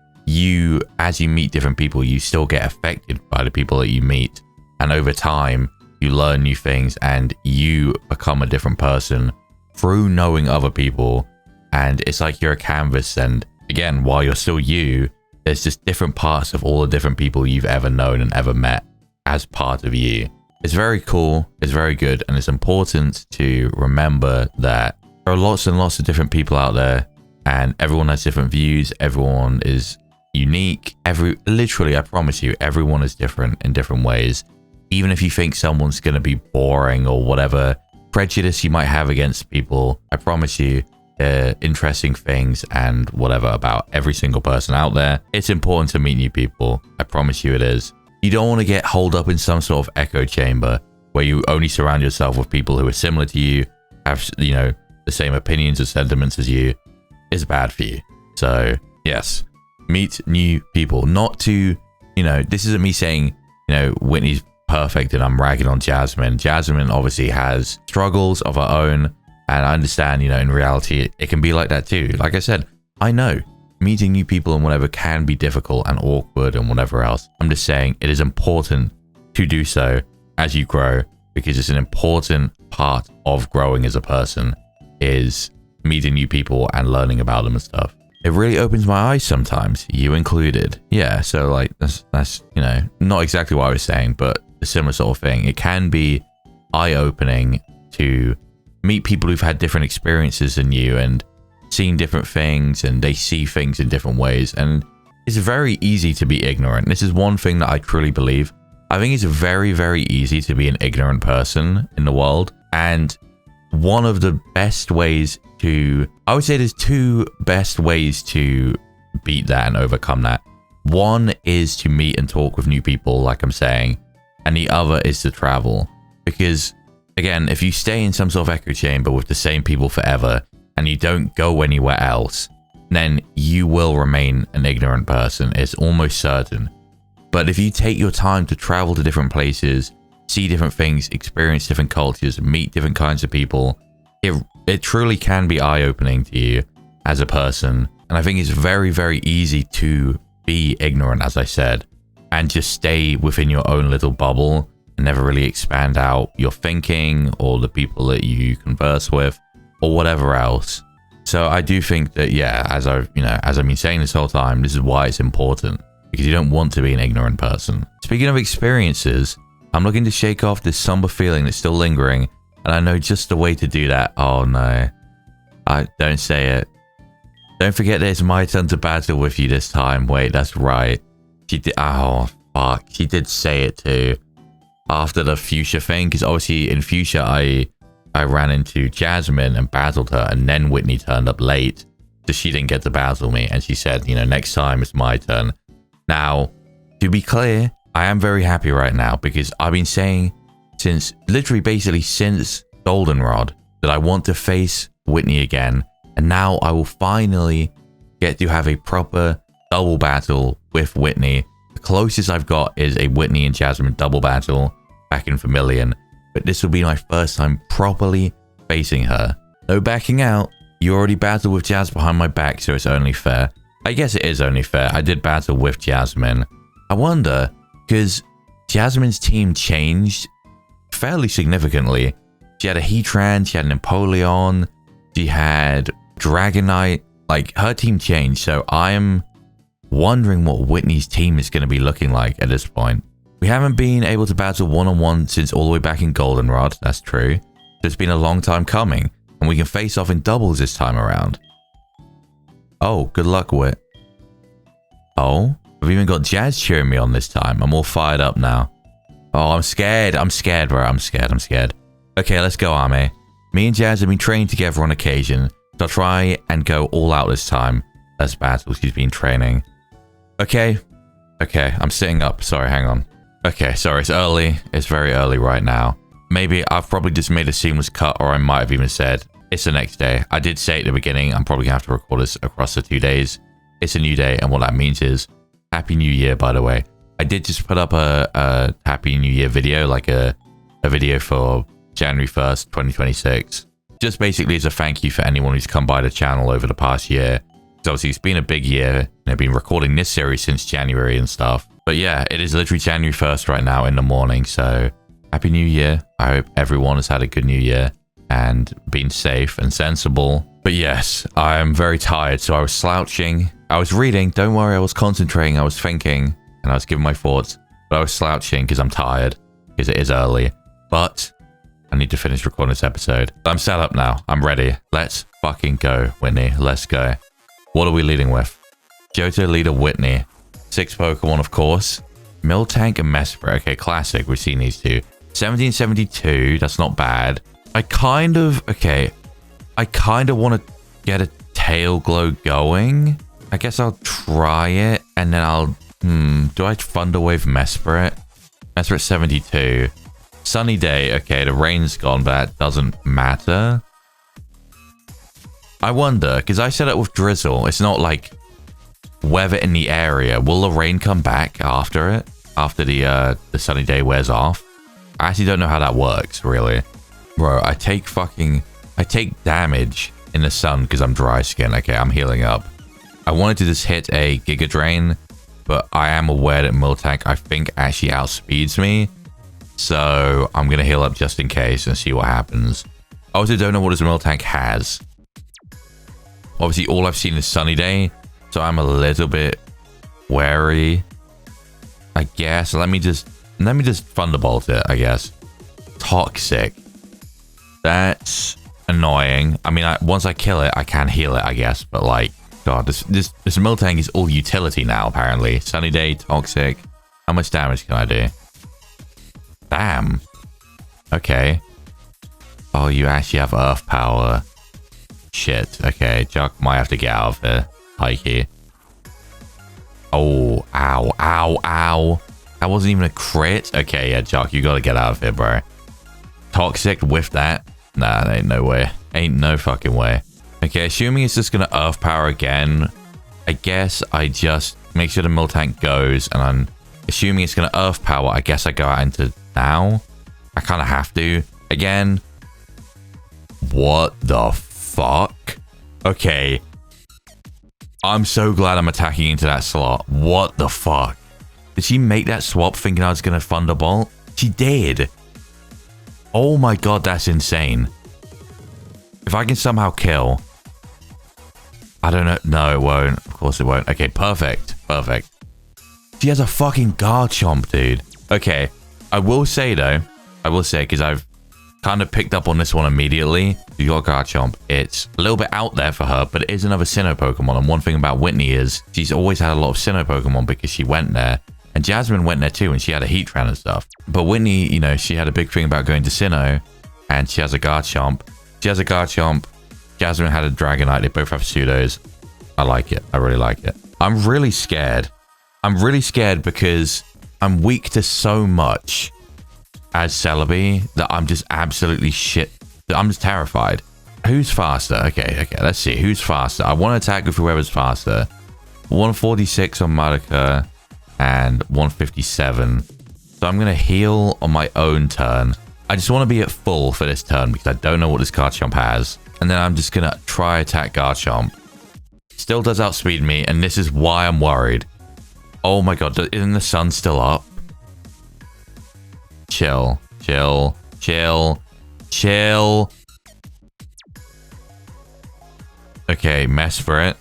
as you meet different people, you still get affected by the people that you meet, and over time you learn new things and you become a different person through knowing other people. And it's like you're a canvas, and again, while you're still you, there's just different parts of all the different people you've ever known and ever met as part of you. It's very cool, it's very good, and it's important to remember that there are lots and lots of different people out there, and everyone has different views, everyone is unique. Literally, I promise you, everyone is different in different ways. Even if you think someone's going to be boring or whatever prejudice you might have against people, I promise you, interesting things and whatever about every single person out there. It's important to meet new people. I promise you it is. You don't want to get holed up in some sort of echo chamber where you only surround yourself with people who are similar to you, have, you know, the same opinions or sentiments as you. It's bad for you. So yes, meet new people. Not to, you know, this isn't me saying, you know, Whitney's perfect and I'm ragging on Jasmine. Jasmine obviously has struggles of her own. And I understand, you know, in reality, it can be like that too. Like I said, I know meeting new people and whatever can be difficult and awkward and whatever else. I'm just saying it is important to do so as you grow, because it's an important part of growing as a person, is meeting new people and learning about them and stuff. It really opens my eyes sometimes, you included. Yeah, so like that's you know, not exactly what I was saying, but a similar sort of thing. It can be eye-opening to meet people who've had different experiences than you and seen different things, and they see things in different ways. And it's very easy to be ignorant. This is one thing that I truly believe. I think it's very, very easy to be an ignorant person in the world. And one of the best ways I would say there's two best ways to beat that and overcome that. One is to meet and talk with new people, like I'm saying, and the other is to travel. Because again, if you stay in some sort of echo chamber with the same people forever and you don't go anywhere else, then you will remain an ignorant person. It's almost certain. But if you take your time to travel to different places, see different things, experience different cultures, meet different kinds of people, it truly can be eye-opening to you as a person. And I think it's very, very easy to be ignorant, as I said, and just stay within your own little bubble and never really expand out your thinking or the people that you converse with or whatever else. So I do think that, yeah, as I've been saying this whole time, this is why it's important, because you don't want to be an ignorant person. Speaking of experiences, I'm looking to shake off this somber feeling that's still lingering, and I know just the way to do that. Oh no, I don't say it. Don't forget that it's my turn to battle with you this time. Wait, that's right. She did. Oh fuck, she did say it too. After the fuchsia thing, because obviously in fuchsia I ran into Jasmine and battled her, and then Whitney turned up late, so she didn't get to battle me, and she said, you know, next time it's my turn. Now, to be clear, I am very happy right now, because I've been saying since Goldenrod that I want to face Whitney again, and now I will finally get to have a proper double battle with Whitney. The closest I've got is a Whitney and Jasmine double battle back in Vermilion, but this will be my first time properly facing her. No backing out. You already battled with Jazz behind my back, so it's only fair. I guess it is only fair. I did battle with Jasmine. I wonder, because Jasmine's team changed fairly significantly. She had a Heatran, she had an Empoleon, she had Dragonite. Like, her team changed, so I'm wondering what Whitney's team is going to be looking like at this point. We haven't been able to battle one-on-one since all the way back in Goldenrod. That's true. So it's been a long time coming, and we can face off in doubles this time around. Oh, good luck, Whit. Oh, I've even got Jazz cheering me on this time. I'm all fired up now. Oh, I'm scared. I'm scared, bro. I'm scared. Okay, let's go, Ame. Me and Jazz have been training together on occasion, so I'll try and go all out this time. Let's battle. She's been training. Okay, I'm sitting up. Sorry, hang on. Okay, sorry, it's early. It's very early right now. Maybe I've probably just made a seamless cut, or I might have even said, it's the next day. I did say at the beginning, I'm probably going to have to record this across the 2 days. It's a new day, and what that means is, Happy New Year, by the way. I did just put up a Happy New Year video, like a video for January 1st, 2026. Just basically as a thank you for anyone who's come by the channel over the past year. So obviously it's been a big year. I've been recording this series since January and stuff. But yeah, it is literally January 1st right now in the morning. So Happy New Year. I hope everyone has had a good New Year and been safe and sensible. But yes, I am very tired. So I was slouching. I was reading. Don't worry, I was concentrating. I was thinking and I was giving my thoughts. But I was slouching because I'm tired because it is early. But I need to finish recording this episode. I'm set up now. I'm ready. Let's fucking go, Whitney. Let's go. What are we leading with? Johto leader Whitney. 6 Pokemon, of course. Miltank and Mesprit. Okay, classic. We've seen these two. 1772. That's not bad. I kind of want to get a Tail Glow going. I guess I'll try it. And then I'll... do I Thunder Wave Mesprit? Mesprit 72. Sunny day. Okay, the rain's gone, but that doesn't matter. I wonder, because I set it with drizzle. It's not like weather in the area. Will the rain come back after it? After the sunny day wears off? I actually don't know how that works, really. Bro, I take damage in the sun because I'm dry skin. Okay, I'm healing up. I wanted to just hit a Giga Drain, but I am aware that Miltank, I think, actually outspeeds me. So I'm going to heal up just in case and see what happens. I also don't know what his Miltank has. Obviously, all I've seen is Sunny Day, so I'm a little bit wary. I guess. Let me just Thunderbolt it, I guess. Toxic. That's annoying. I mean, once I kill it, I can heal it, I guess. But like, God, this Miltank is all utility now, apparently. Sunny Day, Toxic. How much damage can I do? Damn. Okay. Oh, you actually have Earth Power. Shit. Okay, Juck might have to get out of here. Hikey. Oh, ow, ow, ow. That wasn't even a crit. Okay, yeah, Juck, you gotta get out of here, bro. Toxic with that? Nah, ain't no way. Ain't no fucking way. Okay, assuming it's just gonna Earth Power again, I guess I just make sure the Miltank goes, and I'm assuming it's gonna Earth Power. I guess I go out into now. I kind of have to. Again. What the fuck? Okay. I'm so glad I'm attacking into that slot. What the fuck? Did she make that swap thinking I was going to Thunderbolt? She did. Oh my god, that's insane. If I can somehow kill... I don't know. No, it won't. Of course it won't. Okay, perfect. Perfect. She has a fucking Garchomp, dude. Okay. I will say, though. I will say, because I've kind of picked up on this one immediately. You got Garchomp. It's a little bit out there for her, but it is another Sinnoh Pokemon. And one thing about Whitney is she's always had a lot of Sinnoh Pokemon because she went there. And Jasmine went there too, and she had a Heatran and stuff. But Whitney, you know, she had a big thing about going to Sinnoh, and she has a Garchomp. She has a Garchomp. Jasmine had a Dragonite. They both have pseudos. I like it. I really like it. I'm really scared. I'm really scared because I'm weak to so much as Celebi that I'm just absolutely shit. I'm just terrified. Who's faster? Okay, let's see. Who's faster? I want to attack with whoever's faster. 146 on Madoka and 157. So I'm going to heal on my own turn. I just want to be at full for this turn because I don't know what this Garchomp has. And then I'm just going to try attack Garchomp. Still does outspeed me, and this is why I'm worried. Oh my god, isn't the sun still up? Chill, chill, chill, chill. Okay, Mesprit.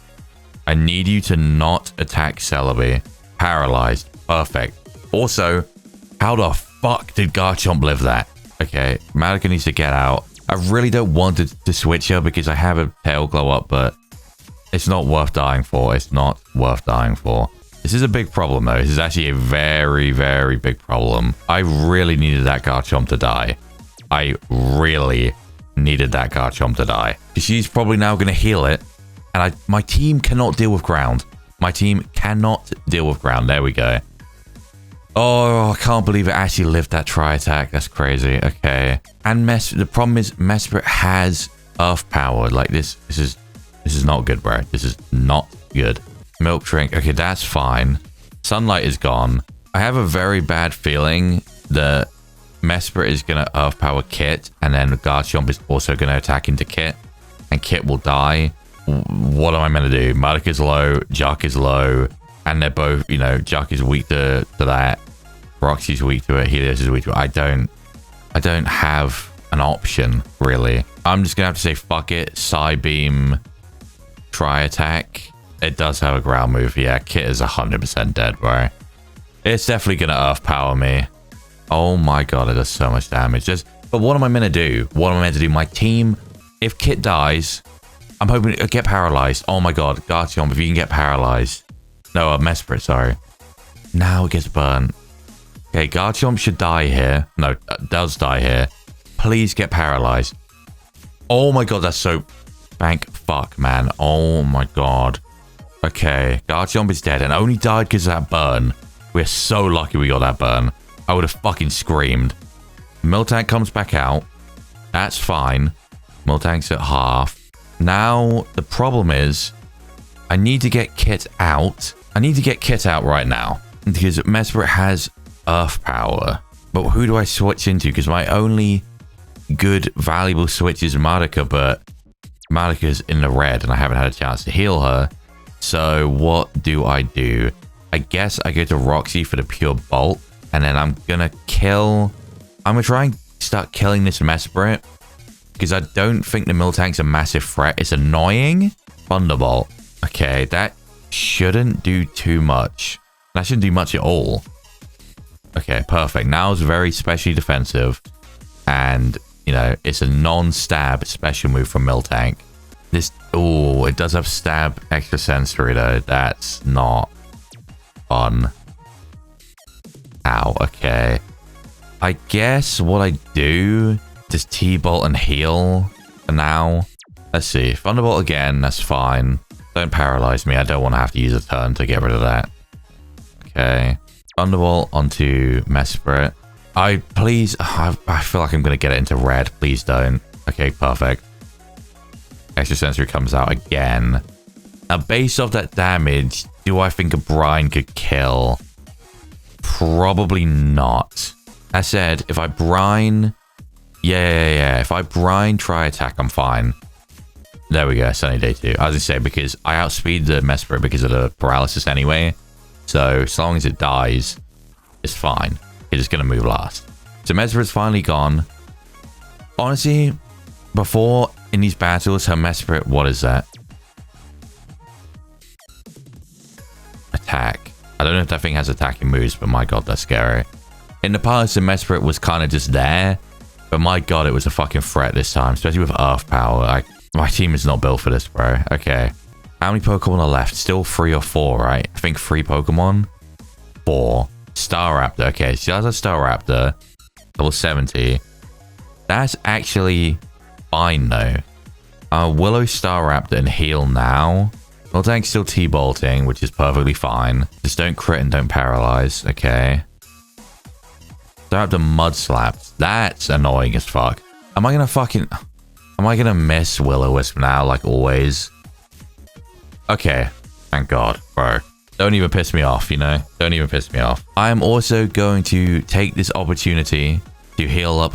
I need you to not attack Celebi. Paralyzed. Perfect. Also, how the fuck did Garchomp live that? Okay, Madoka needs to get out. I really don't want to switch her because I have a tail glow up, but it's not worth dying for. It's not worth dying for. This is a big problem, though. This is actually a very, very big problem. I really needed that Garchomp to die. I really needed that Garchomp to die. She's probably now going to heal it. And my team cannot deal with ground. My team cannot deal with ground. There we go. Oh, I can't believe it actually lived that tri-attack. That's crazy. Okay. And the problem is Mesprit has earth power. Like this is not good, bro. This is not good. Milk drink. Okay, that's fine. Sunlight is gone. I have a very bad feeling that Mesprit is going to earth power Kit, and then Garchomp is also going to attack into Kit, and Kit will die. What am I meant to do? Madoka's low, Juck is low, and they're both, you know, Juck is weak to that. Roxy's weak to it. Helios is weak to it. I don't have an option, really. I'm just going to have to say, fuck it. Psybeam, tri-attack. It does have a ground move. Yeah, Kit is 100% dead, bro. It's definitely going to earth power me. Oh my god, it does so much damage. But what am I meant to do? What am I meant to do? My team, if Kit dies, I'm hoping to get paralyzed. Oh my god, Garchomp, if you can get paralyzed. No, Mesprit, sorry. Now it gets burnt. Okay, Garchomp should die here. No, does die here. Please get paralyzed. Oh my god, that's so... Thank fuck, man. Oh my god. Okay, Garchomp is dead and only died because of that burn. We're so lucky we got that burn. I would have fucking screamed. Miltank comes back out. That's fine. Miltank's at half. Now, the problem is, I need to get Kit out. I need to get Kit out right now. Because Mesprit has earth power. But who do I switch into? Because my only good, valuable switch is Madoka, but Madoka's in the red and I haven't had a chance to heal her. So what do? I guess I go to Roxy for the pure bolt. And then I'm going to kill... I'm going to try and start killing this Mesprit. Because I don't think the Miltank's a massive threat. It's annoying. Thunderbolt. Okay, that shouldn't do too much. That shouldn't do much at all. Okay, perfect. Now it's very specially defensive. And, you know, it's a non-stab special move from Miltank. This... Oh, it does have stab extrasensory though. That's not fun. Ow, okay. I guess what I do... Just T-Bolt and heal for now. Let's see. Thunderbolt again. That's fine. Don't paralyze me. I don't want to have to use a turn to get rid of that. Okay. Thunderbolt onto Mesprit. I feel like I'm going to get it into red. Please don't. Okay, perfect. Extrasensory comes out again. Now, based off that damage, do I think a Brine could kill? Probably not. That said, if I Brine... Yeah. If I Brine tri-attack, I'm fine. There we go. Sunny Day 2. I was going to say, because I outspeed the Mesprit because of the paralysis anyway. So, as long as it dies, it's fine. It's just going to move last. So, Mesprit's finally gone. Honestly, before in these battles, her Mesprit, what is that? Attack. I don't know if that thing has attacking moves, but my god, that's scary. In the past, the Mesprit was kind of just there. But my god, it was a fucking threat this time, especially with earth power. My team is not built for this, bro. Okay. How many Pokemon are left? Still 3 or 4, right? I think 3 Pokemon. 4. Staraptor. Okay, she has a Staraptor. Level 70. That's actually fine, though. Willow Staraptor and heal now. Miltank's still T-bolting, which is perfectly fine. Just don't crit and don't paralyze. Okay. Staraptor Mud Slaps. That's annoying as fuck. Am I gonna miss Will-O-Wisp now, like always? Okay. Thank God, bro. Don't even piss me off, you know? Don't even piss me off. I am also going to take this opportunity to heal up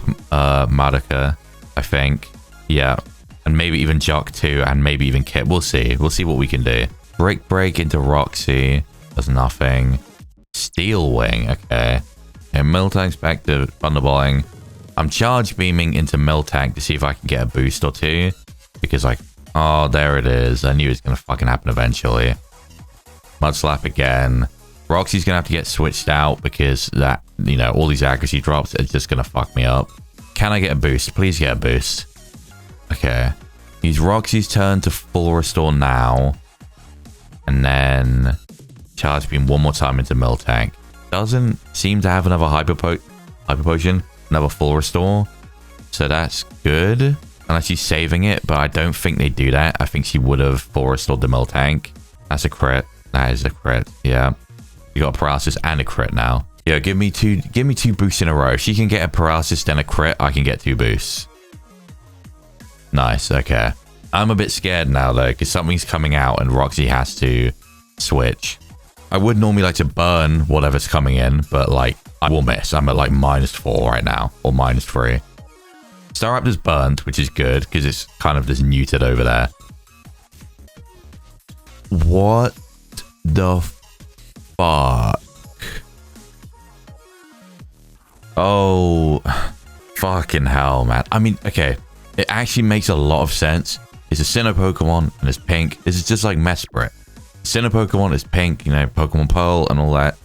Madoka, I think. Yeah. And maybe even Jock too, and maybe even Kit. We'll see. We'll see what we can do. Break into Roxy. Does nothing. Steel Wing. Okay. And Miltank's back to Thunderbolting. I'm charge beaming into Miltank to see if I can get a boost or two. Because like, oh, there it is. I knew it was going to fucking happen eventually. Mud Slap again. Roxy's going to have to get switched out because that, you know, all these accuracy drops are just going to fuck me up. Can I get a boost? Please get a boost. Okay. Use Roxy's turn to full restore now. And then charge beam one more time into Miltank. Doesn't seem to have another hyper potion. Another full restore. So that's good. Unless she's saving it, but I don't think they do that. I think she would have full restored the Miltank. That's a crit. That is a crit. Yeah. You got a paralysis and a crit now. Yeah, give me two boosts in a row. If she can get a paralysis then a crit, I can get 2 boosts. Nice, okay. I'm a bit scared now though, because something's coming out and Roxy has to switch. I would normally like to burn whatever's coming in, but like I will miss. I'm at like -4 right now, or -3. Staraptor's burned, which is good because it's kind of just muted over there. What the fuck? Oh, fucking hell, man. I mean, okay, it actually makes a lot of sense. It's a Sinnoh Pokemon and it's pink. This is just like Mesprit. Sinnoh Pokemon is pink, you know, Pokemon Pearl and all that.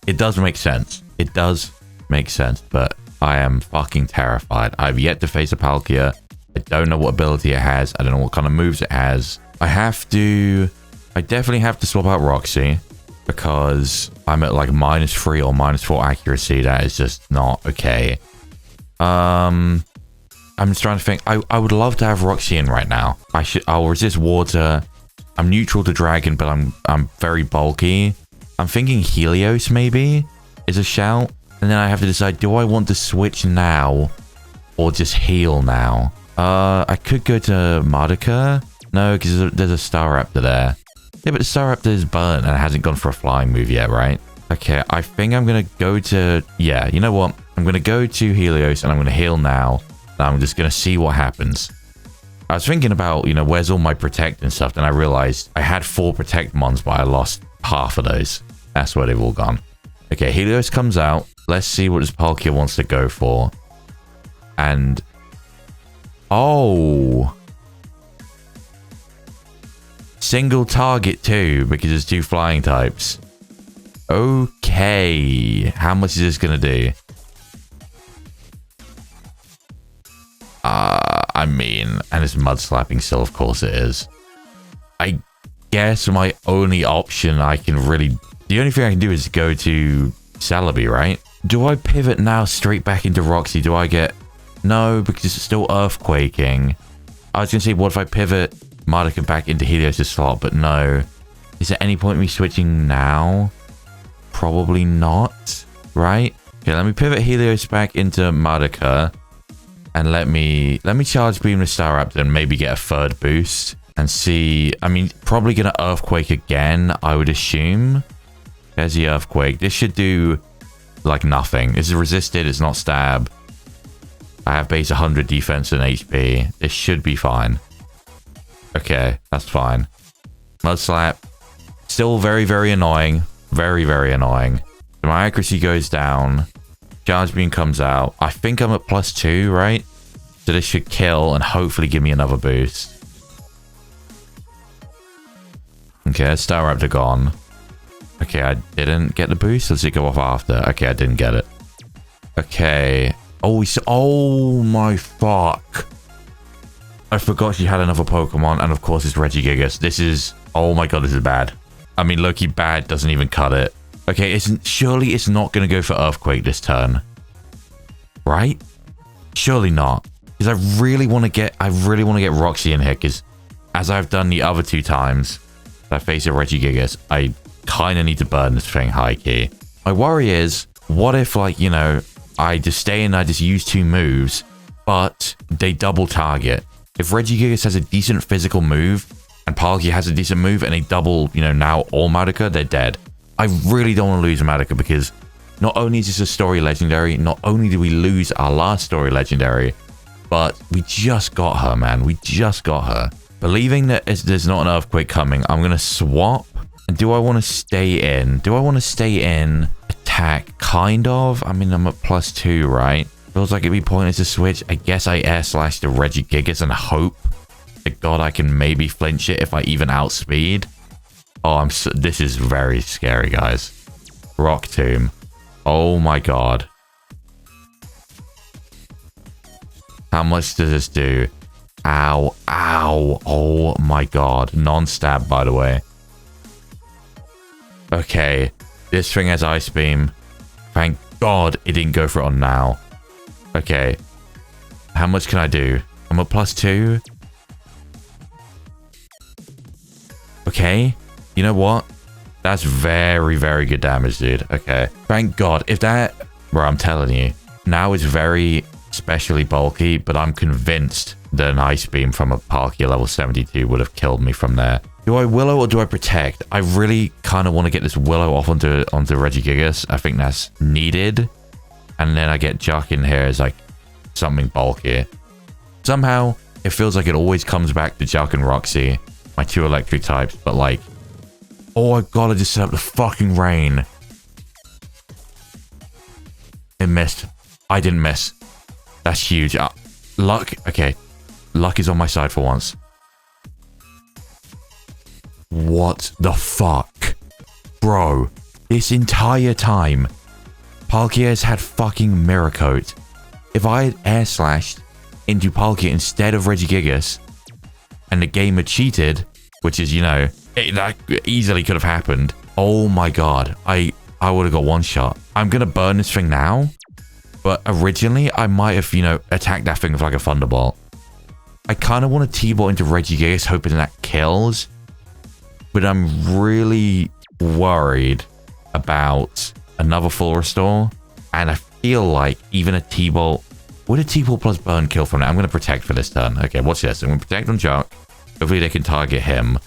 It does make sense. It does make sense, but I am fucking terrified. I've yet to face a Palkia. I don't know what ability it has. I don't know what kind of moves it has. I definitely have to swap out Roxy because I'm at like -3 or -4 accuracy. That is just not okay. I'm just trying to think. I would love to have Roxy in right now. I'll resist water. I'm neutral to dragon, but I'm very bulky. I'm thinking Helios maybe is a shout. And then I have to decide, do I want to switch now or just heal now? I could go to Madoka. No, because there's a Staraptor there. Yeah, but the Staraptor is burnt and it hasn't gone for a flying move yet, right? Okay, I think I'm going to go to... Yeah, you know what? I'm going to go to Helios and I'm going to heal now. And I'm just going to see what happens. I was thinking about, you know, where's all my Protect and stuff. Then I realized I had 4 Protect mons, but I lost half of those. That's where they've all gone. Okay, Helios comes out. Let's see what this Palkia wants to go for. And... Oh! Single target too, because there's 2 flying types. Okay. How much is this going to do? I mean, and it's mud slapping still, of course it is. I guess my only option I can really... The only thing I can do is go to Celebi, right? Do I pivot now straight back into Roxy? Do I get... No, because it's still Earthquaking. I was going to say, what if I pivot Madoka back into Helios' slot? But no. Is there any point in me switching now? Probably not, right? Okay, let me pivot Helios back into Madoka. And let me charge beam the Staraptor and maybe get a 3rd boost. And see... I mean, probably going to Earthquake again, I would assume. There's the Earthquake. This should do... like nothing. This is resisted, it's not stab. I have base 100 defense and HP. This should be fine. Okay, that's fine. Mud Slap. Still very, very annoying. Very, very annoying. My accuracy goes down. Charge Beam comes out. I think I'm at +2, right? So this should kill and hopefully give me another boost. Okay, Staraptor gone. Okay, I didn't get the boost. Does it go off after? Okay, I didn't get it. Okay. Oh my fuck. I forgot she had another Pokemon. And of course, it's Regigigas. This is... Oh my god, this is bad. I mean, Loki bad doesn't even cut it. Okay, surely it's not going to go for Earthquake this turn. Right? Surely not. Because I really want to get Roxy in here. Because as I've done the other 2 times that I face a Regigigas, I kind of need to burn this thing high key. My worry is, what if, like, you know, I just stay and I just use 2 moves, but they double target. If Regigigas has a decent physical move, and Palkia has a decent move, and they double, you know, now all Madoka, they're dead. I really don't want to lose Madoka because not only is this a story legendary, not only did we lose our last story legendary, but we just got her, man. We just got her. Believing that there's not an earthquake coming, I'm going to swap. And do I want to stay in? Do I want to stay in attack? Kind of. I mean, I'm at +2, right? Feels like it'd be pointless to switch. I guess I air slash the Regigigas and hope to God I can maybe flinch it if I even outspeed. Oh, this is very scary, guys. Rock Tomb. Oh my God. How much does this do? Ow, ow. Oh my God. Non-stab, by the way. Okay. This thing has Ice Beam. Thank God it didn't go for it on now. Okay. How much can I do? I'm at +2. Okay. You know what? That's very, very good damage, dude. Okay. Thank God. If that... Bro, I'm telling you. Now it's very especially bulky, but I'm convinced that an Ice Beam from a Palkia level 72 would have killed me from there. Do I Willow or do I Protect? I really kind of want to get this Willow off onto Regigigas. I think that's needed. And then I get Juck in here as like something bulky. Somehow, it feels like it always comes back to Juck and Roxy, my 2 electric types, but like... Oh, I gotta just set up the fucking rain. It missed. I didn't miss. That's huge. Luck. Okay. Luck is on my side for once. What the fuck? Bro, this entire time, Palkia has had fucking Mirror Coat. If I had air slashed into Palkia instead of Regigigas, and the game had cheated, which is, you know, that easily could have happened. Oh my God. I would have got one shot. I'm going to burn this thing now. But originally, I might have, you know, attacked that thing with like a Thunderbolt. I kind of want to T-Ball into Regigigas, hoping that kills. But I'm really worried about another full restore. And I feel like even a T-Ball... Would a T-Ball plus burn kill from that? I'm going to Protect for this turn. Okay, watch this. I'm going to Protect on Juck. Hopefully they can target him.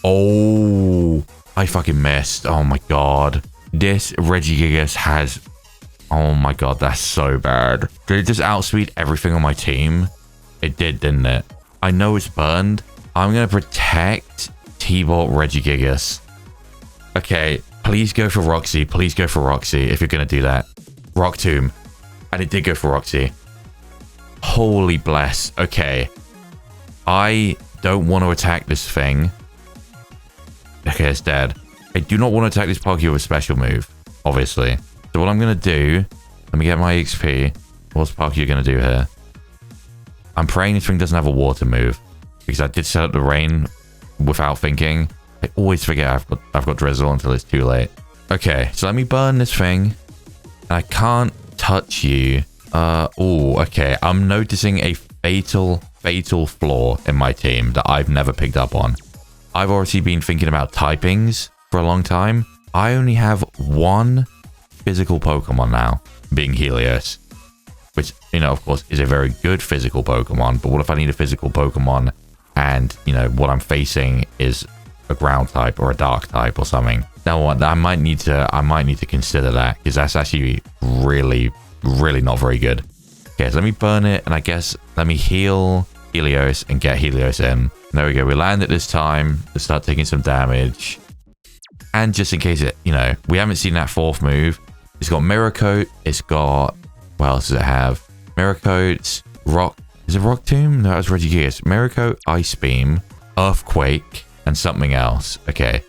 Oh, I fucking missed. Oh my God. This Regigigas has... Oh my God, that's so bad. Did it just outspeed everything on my team? It did, didn't it? I know it's burned. I'm going to Protect T-Bolt Regigigas. Okay, please go for Roxy. Please go for Roxy if you're going to do that. Rock Tomb. And it did go for Roxy. Holy bless. Okay. I don't want to attack this thing. Okay, it's dead. I do not want to attack this Palkia with a special move, obviously. So what I'm going to do... Let me get my XP. What's Palkia going to do here? I'm praying this thing doesn't have a water move. Because I did set up the rain without thinking. I always forget I've got Drizzle until it's too late. Okay, so let me burn this thing. I can't touch you. Oh, okay. I'm noticing a fatal flaw in my team that I've never picked up on. I've already been thinking about typings for a long time. I only have one physical Pokemon now, being Helios. Which, you know, of course, is a very good physical Pokemon. But what if I need a physical Pokemon and, you know, what I'm facing is a ground type or a dark type or something? Now what? I might need to consider that, because that's actually really, really not very good. Okay, so let me burn it, and I guess let me heal Helios and get Helios in. There we go. We land it this time to start taking some damage. And just in case it, you know, we haven't seen that fourth move. It's got Mirror Coat. It's got... What else does it have? Mirror Coat, Rock... Is it Rock Tomb? No, it's Regigigas. Mirror Coat, Ice Beam, Earthquake, and something else. Okay.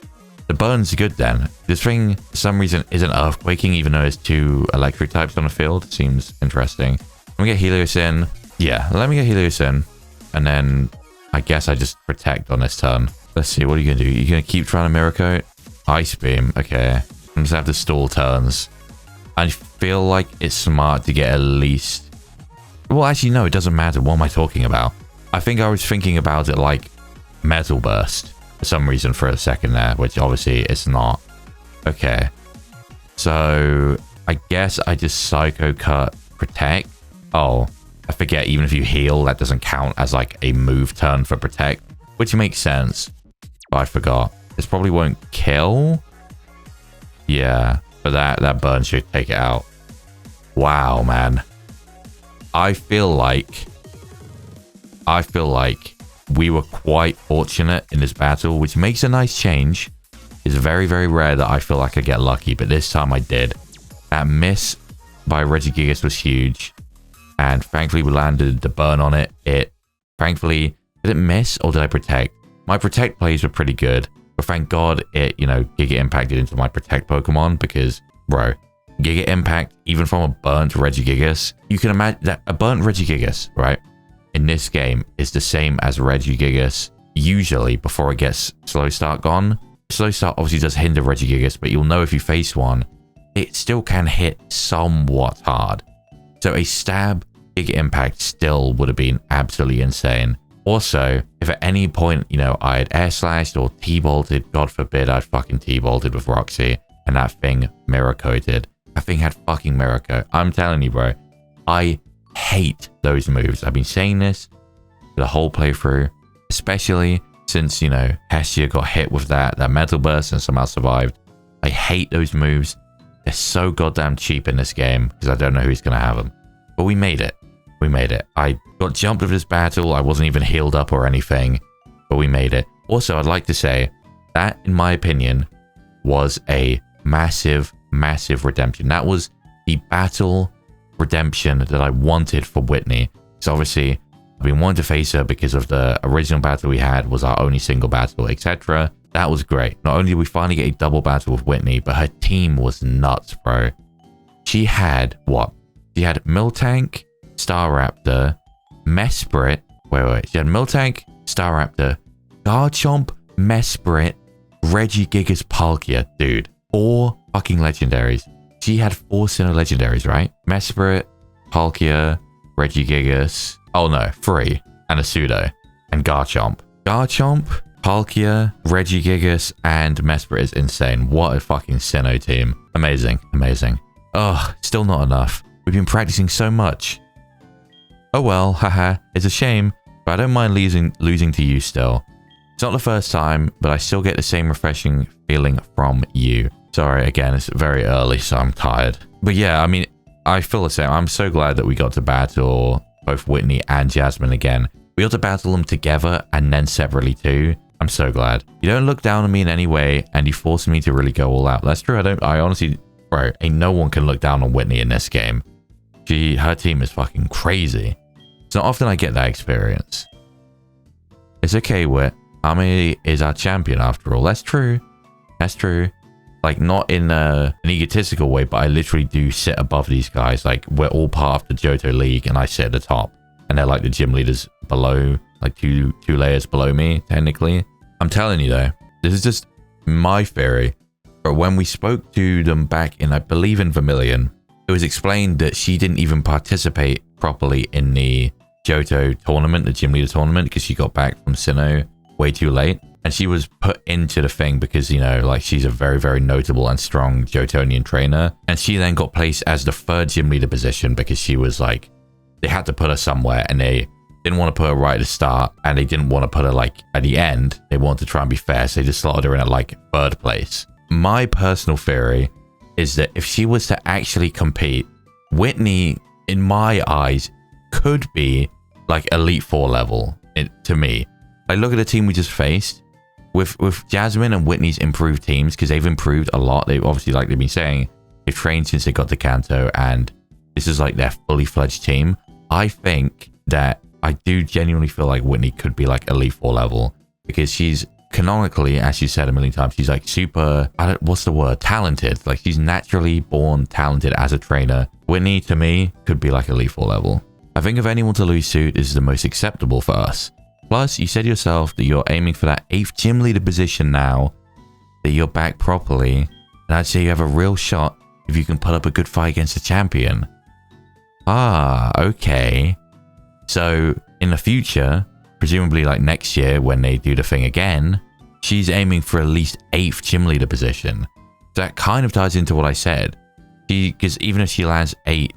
The burn's good then. This thing, for some reason, isn't Earthquaking, even though there's 2 electric types on the field. Seems interesting. Let me get Helios in. Yeah, let me get Helios in. And then I guess I just Protect on this turn. Let's see, what are you going to do? You're going to keep trying to Mirror Coat? Ice Beam. Okay. I'm just have to stall turns. I feel like it's smart to get at least... Well, actually, no, it doesn't matter. What am I talking about? I think I was thinking about it like Metal Burst for some reason for a second there, which obviously it's not. Okay. So I guess I just Psycho Cut Protect. Oh, I forget, even if you heal, that doesn't count as like a move turn for Protect, which makes sense. But I forgot. This probably won't kill. Yeah, but that burn should take it out. Wow, man. I feel like we were quite fortunate in this battle, which makes a nice change. It's very, very rare that I feel like I get lucky, but this time I did. That miss by Regigigas was huge, and thankfully we landed the burn on it. Thankfully, did it miss or did I protect? My protect plays were pretty good, but thank God it, Giga impacted into my protect Pokemon because, bro, Giga Impact, even from a burnt Regigigas, you can imagine that a burnt Regigigas, right, in this game is the same as Regigigas usually before it gets slow start gone. Slow start obviously does hinder Regigigas, but you'll know if you face one, it still can hit somewhat hard. So a stab Giga Impact still would have been absolutely insane. Also, if at any point, I had air slashed or T-bolted, God forbid I'd fucking T-bolted with Roxy and that thing mirror coated. That thing had fucking mirror coat. I'm telling you, bro, I hate those moves. I've been saying this the whole playthrough, especially since, Hestia got hit with that metal burst and somehow survived. I hate those moves. They're so goddamn cheap in this game because I don't know who's going to have them. But we made it. We made it. I got jumped with this battle. I wasn't even healed up or anything, but we made it. Also, I'd like to say that, in my opinion, was a massive, massive redemption. That was the battle redemption that I wanted for Whitney. So obviously, I've been wanting to face her because of the original battle we had was our only single battle, etc. That was great. Not only did we finally get a double battle with Whitney, but her team was nuts, bro. She had what? She had Miltank, Staraptor, Mesprit. Wait. She had Miltank, Staraptor, Garchomp, Mesprit, Regigigas, Palkia. Dude, 4 fucking legendaries. She had 4 Sinnoh legendaries, right? Mesprit, Palkia, Regigigas. Oh no, 3. And a pseudo. And Garchomp. Garchomp, Palkia, Regigigas, and Mesprit is insane. What a fucking Sinnoh team. Amazing. Amazing. Oh, still not enough. We've been practicing so much. Oh well, haha. It's a shame, but I don't mind losing to you still. It's not the first time, but I still get the same refreshing feeling from you. Sorry, again, it's very early, so I'm tired. But yeah, I mean, I feel the same. I'm so glad that we got to battle both Whitney and Jasmine again. We got to battle them together and then separately too. I'm so glad. You don't look down on me in any way, and you forced me to really go all out. That's true. I honestly, bro, ain't no one can look down on Whitney in this game. Her team is fucking crazy. It's not often I get that experience. It's okay, Whit. Ami is our champion after all. That's true. That's true. Like, not in an egotistical way, but I literally do sit above these guys. Like, we're all part of the Johto League, and I sit at the top. And they're like the gym leaders below, like two layers below me, technically. I'm telling you, though, this is just my theory. But when we spoke to them back in, I believe, in Vermilion, it was explained that she didn't even participate properly in the Johto tournament, the gym leader tournament, because she got back from Sinnoh way too late. And she was put into the thing because, like, she's a very, very notable and strong Johtonian trainer. And she then got placed as the 3rd gym leader position because she was like, they had to put her somewhere and they didn't want to put her right at the start and they didn't want to put her like at the end. They wanted to try and be fair, so they just slotted her in at like 3rd place. My personal theory is that if she was to actually compete, Whitney, in my eyes, could be like Elite 4 level to me. Like, look at the team we just faced. With Jasmine and Whitney's improved teams, because they've improved a lot. They've obviously, like they've been saying, they've trained since they got to Kanto, and this is like their fully fledged team. I think that I do genuinely feel like Whitney could be like Elite 4 level, because she's canonically, as you said a million times, she's like super, what's the word? Talented. Like, she's naturally born talented as a trainer. Whitney, to me, could be like Elite 4 level. I think if anyone to lose suit is the most acceptable for us. Plus, you said yourself that you're aiming for that 8th gym leader position now, that you're back properly, and I'd say you have a real shot if you can put up a good fight against the champion. Ah, okay. So, in the future, presumably like next year when they do the thing again, she's aiming for at least 8th gym leader position. So that kind of ties into what I said. Because even if she lands 8th,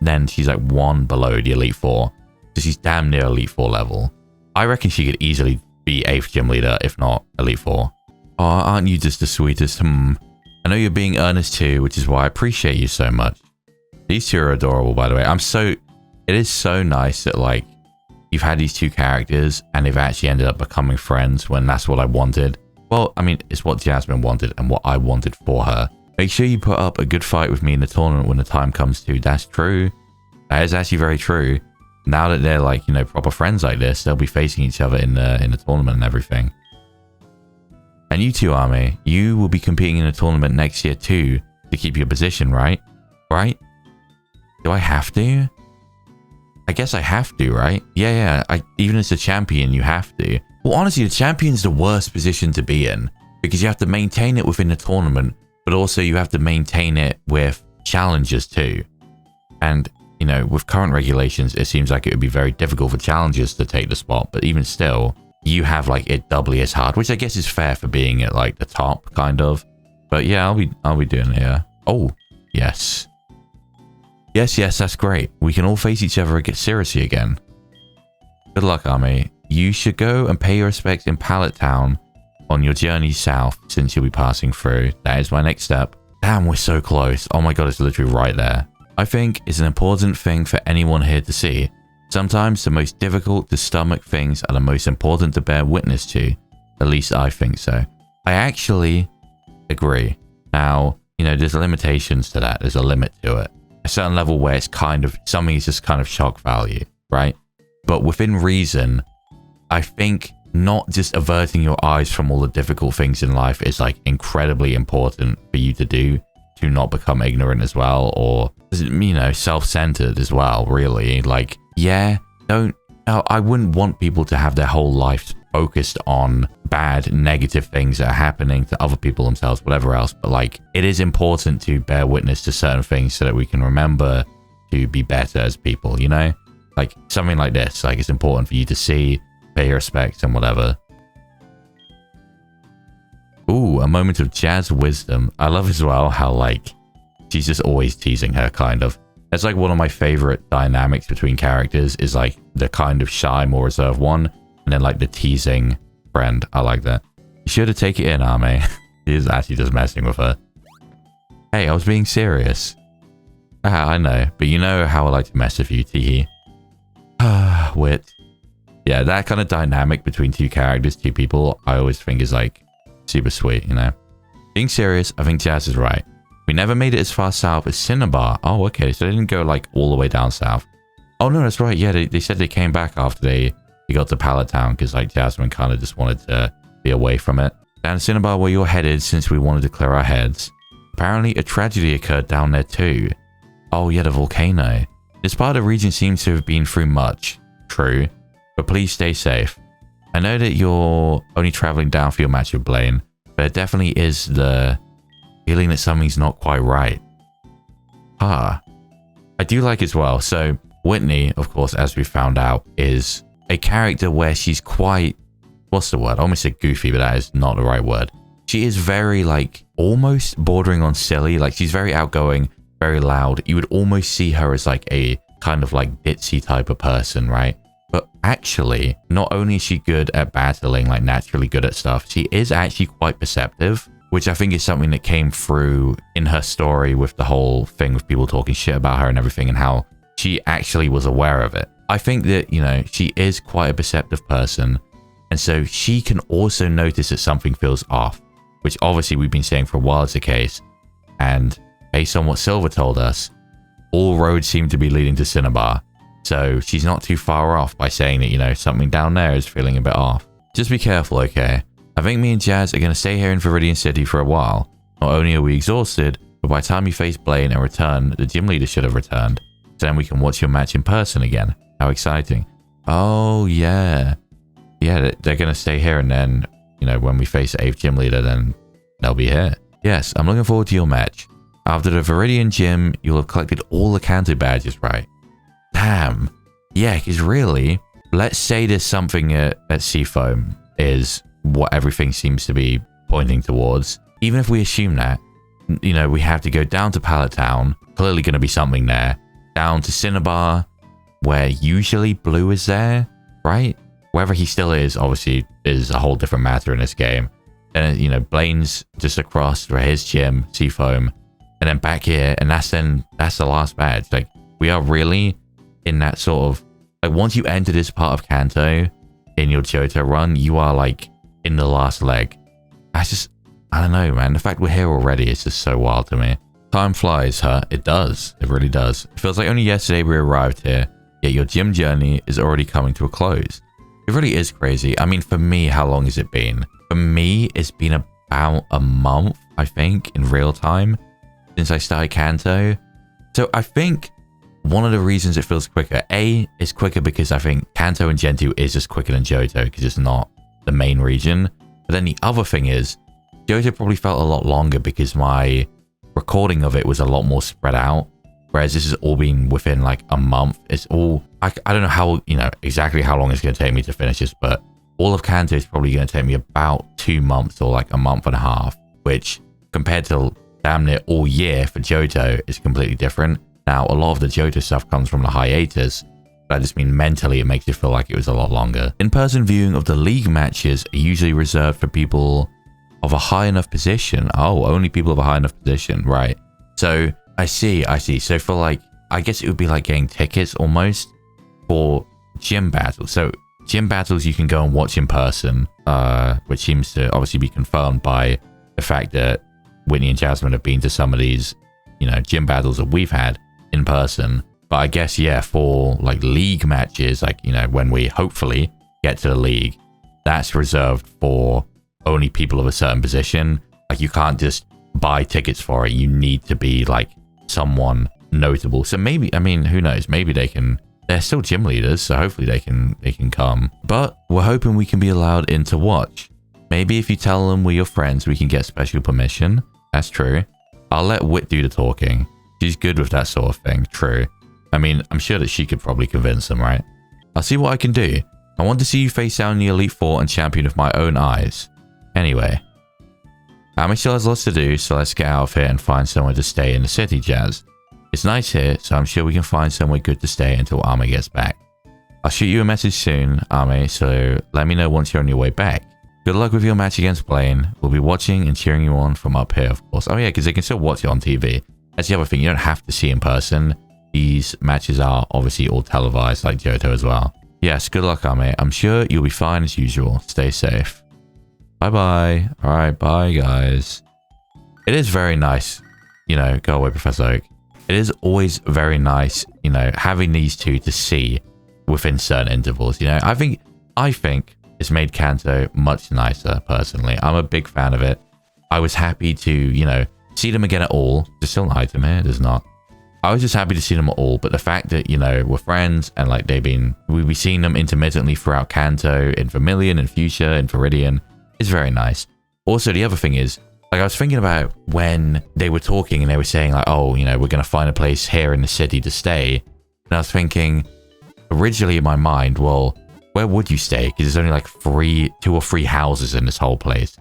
then she's like 1 below the Elite 4. So she's damn near Elite 4 level. I reckon she could easily be 8th gym leader, if not Elite 4. Oh, aren't you just the sweetest? I know you're being earnest too, which is why I appreciate you so much. These two are adorable, by the way. It is so nice that like you've had these two characters and they've actually ended up becoming friends when that's what I wanted. Well, I mean, it's what Jasmine wanted and what I wanted for her. Make sure you put up a good fight with me in the tournament when the time comes to. That's true. That is actually very true. Now that they're like, you know, proper friends like this, they'll be facing each other in the tournament and everything. And you too, Army, you will be competing in a tournament next year too to keep your position, right? Right? Do I have to? I guess I have to, right? Yeah. Even as a champion, you have to. Well, honestly, the champion's the worst position to be in because you have to maintain it within the tournament, but also you have to maintain it with challenges too. And, you know, with current regulations, it seems like it would be very difficult for challengers to take the spot, but even still, you have like it doubly as hard, which I guess is fair for being at like the top, kind of. But yeah, I'll be doing it. Yeah. Oh, yes. Yes, that's great. We can all face each other and get seriously again. Good luck, Army. You should go and pay your respects in Pallet Town on your journey south since you'll be passing through. That is my next step. Damn, we're so close. Oh my god, it's literally right there. I think it's an important thing for anyone here to see. Sometimes the most difficult to stomach things are the most important to bear witness to. At least I think so. I actually agree. Now, you know, there's limitations to that. There's a limit to it. A certain level where it's kind of, something is just kind of shock value, right? But within reason, I think not just averting your eyes from all the difficult things in life is like incredibly important for you to do, to not become ignorant as well, or, you know, self-centered as well, really. Like, yeah, I wouldn't want people to have their whole life focused on bad, negative things that are happening to other people, themselves, whatever else. But like, it is important to bear witness to certain things so that we can remember to be better as people, you know? Like something like this, like it's important for you to see, pay your respects and whatever. Ooh, a moment of Jazz wisdom. I love as well how like, she's just always teasing her, kind of. That's like one of my favorite dynamics between characters is like the kind of shy, more reserved one, and then like the teasing friend. I like that. You should have taken it in, Arme. He is actually just messing with her. Hey, I was being serious. I know, but you know how I like to mess with you, teehee. Wit. Yeah, that kind of dynamic between two characters, two people, I always think is like super sweet, you know? Being serious, I think Jazz is right. We never made it as far south as Cinnabar. Oh, okay, so they didn't go like all the way down south. Oh no, that's right. Yeah, they said they came back after they got to Pallet Town because like Jasmine kind of just wanted to be away from it. Down to Cinnabar where you're headed since we wanted to clear our heads. Apparently a tragedy occurred down there too. Oh yeah, the volcano. This part of the region seems to have been through much. True. But please stay safe. I know that you're only traveling down for your match with Blaine, but it definitely is the feeling that something's not quite right. I do like as well. So Whitney, of course, as we found out, is a character where she's quite, what's the word? I almost said goofy, but that is not the right word. She is very like almost bordering on silly. Like she's very outgoing, very loud. You would almost see her as like a kind of like ditzy type of person, right? But actually, not only is she good at battling, like naturally good at stuff, she is actually quite perceptive, which I think is something that came through in her story with the whole thing with people talking shit about her and everything and how she actually was aware of it. I think that, you know, she is quite a perceptive person. And so she can also notice that something feels off, which obviously we've been saying for a while is the case. And based on what Silver told us, all roads seem to be leading to Cinnabar. So she's not too far off by saying that, you know, something down there is feeling a bit off. Just be careful, okay? I think me and Jazz are going to stay here in Viridian City for a while. Not only are we exhausted, but by the time you face Blaine and return, the gym leader should have returned. So then we can watch your match in person again. How exciting. Oh, yeah. Yeah, they're going to stay here and then, you know, when we face the 8th gym leader, then they'll be here. Yes, I'm looking forward to your match. After the Viridian gym, you'll have collected all the Kanto badges, right? Damn. Yeah, because really, let's say there's something at Seafoam is what everything seems to be pointing towards. Even if we assume that, you know, we have to go down to Pallet Town, clearly going to be something there, down to Cinnabar, where usually Blue is there, right? Wherever he still is, obviously, is a whole different matter in this game. And, you know, Blaine's just across for his gym, Seafoam. And then back here, and that's the last badge. Like, we are really in that sort of... Like, once you enter this part of Kanto in your Johto run, you are, like, in the last leg. That's just... I don't know, man. The fact we're here already is just so wild to me. Time flies, huh? It does. It really does. It feels like only yesterday we arrived here, yet your gym journey is already coming to a close. It really is crazy. I mean, for me, how long has it been? For me, it's been about a month, I think, in real time since I started Kanto. So I think one of the reasons it feels quicker, A, it's quicker because I think Kanto and Gen 2 is just quicker than Johto because it's not the main region. But then the other thing is, Johto probably felt a lot longer because my recording of it was a lot more spread out. Whereas this has all been within like a month. It's all, I don't know how, you know, exactly how long it's going to take me to finish this, but all of Kanto is probably going to take me about 2 months or like a month and a half, which compared to damn near all year for Johto is completely different. Now, a lot of the Johto stuff comes from the hiatus, but I just mean mentally it makes it feel like it was a lot longer. In-person viewing of the league matches are usually reserved for people of a high enough position. Oh, only people of a high enough position, right. So, I see. So for like, I guess it would be like getting tickets almost for gym battles. So gym battles you can go and watch in person, which seems to obviously be confirmed by the fact that Whitney and Jasmine have been to some of these, you know, gym battles that we've had in person. But I guess, yeah, for like league matches, like, you know, when we hopefully get to the league, that's reserved for only people of a certain position. Like, you can't just buy tickets for it. You need to be like someone notable. So maybe, I mean, who knows, maybe they're still gym leaders, so hopefully they can come. But we're hoping we can be allowed in to watch. Maybe if you tell them we're your friends, we can get special permission. That's true. I'll let Wit do the talking. She's good with that sort of thing. True. I mean, I'm sure that she could probably convince them, right? I'll see what I can do. I want to see you face down the Elite Four and champion with my own eyes. Anyway, Ami still has lots to do, so let's get out of here and find somewhere to stay in the city, Jazz. It's nice here, so I'm sure we can find somewhere good to stay until Ame gets back. I'll shoot you a message soon, Ame, so let me know once you're on your way back. Good luck with your match against Blaine. We'll be watching and cheering you on from up here, of course. Oh yeah, because they can still watch it on TV. That's the other thing, you don't have to see in person. These matches are obviously all televised, like Johto as well. Yes, good luck, Ame. I'm sure you'll be fine as usual. Stay safe. Bye-bye. Alright, bye, guys. It is very nice, you know, go away, Professor Oak. It is always very nice, you know, having these two to see within certain intervals, you know. I think it's made Kanto much nicer, personally. I'm a big fan of it. I was happy to, you know, see them again at all. There's still an item here, there's not. I was just happy to see them at all, but the fact that, you know, we're friends and like we've been seeing them intermittently throughout Kanto, in Vermilion, in Fuchsia, in Viridian, is very nice. Also, the other thing is, like, I was thinking about when they were talking and they were saying like, oh, you know, we're going to find a place here in the city to stay. And I was thinking, originally in my mind, well, where would you stay? Because there's only like 2 or 3 houses in this whole place.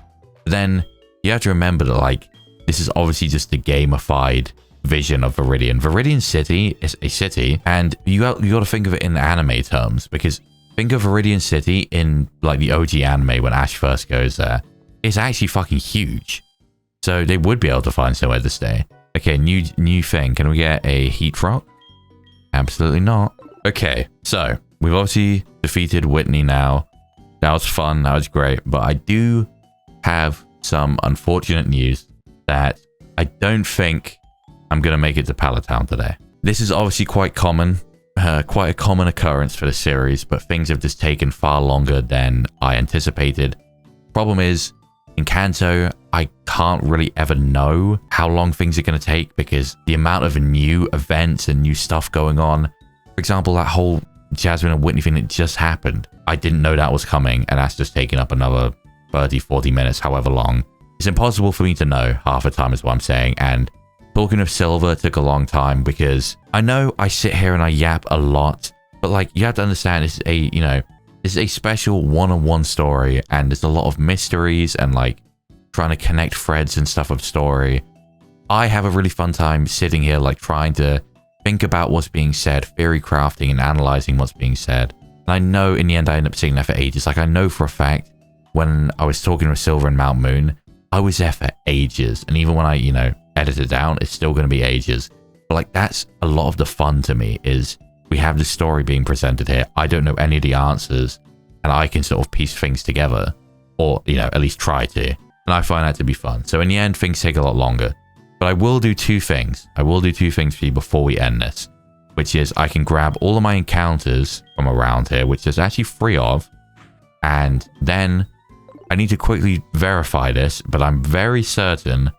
But then you have to remember that, like, this is obviously just the gamified vision of Viridian. Viridian City is a city, and you got to think of it in anime terms, because think of Viridian City in like the OG anime when Ash first goes there. It's actually fucking huge. So they would be able to find somewhere to stay. Okay, new thing. Can we get a heat rock? Absolutely not. Okay, so we've obviously defeated Whitney now. That was fun. That was great. But I do have some unfortunate news that I don't think I'm going to make it to Pallet Town today. This is obviously quite common. Quite a common occurrence for the series, but things have just taken far longer than I anticipated. Problem is, in Kanto, I can't really ever know how long things are going to take because the amount of new events and new stuff going on. For example, that whole Jasmine and Whitney thing that just happened. I didn't know that was coming, and that's just taken up another 30, 40 minutes, however long. It's impossible for me to know half the time is what I'm saying, and talking of Silver took a long time because I know I sit here and I yap a lot, but like, you have to understand this is a, you know, this is a special one-on-one story, and there's a lot of mysteries and like trying to connect threads and stuff of story. I have a really fun time sitting here like trying to think about what's being said, theory crafting and analyzing what's being said. And I know in the end I end up sitting there for ages. Like, I know for a fact when I was talking with Silver and Mount Moon, I was there for ages. And even when I, you know, edit it down, it's still going to be ages. But like, that's a lot of the fun to me, is we have the story being presented here. I don't know any of the answers, and I can sort of piece things together, or, you know, at least try to. And I find that to be fun. So in the end, things take a lot longer. But I will do two things. I will do two things for you before we end this, which is I can grab all of my encounters from around here, which there's actually 3 of. And then I need to quickly verify this, but I'm very certain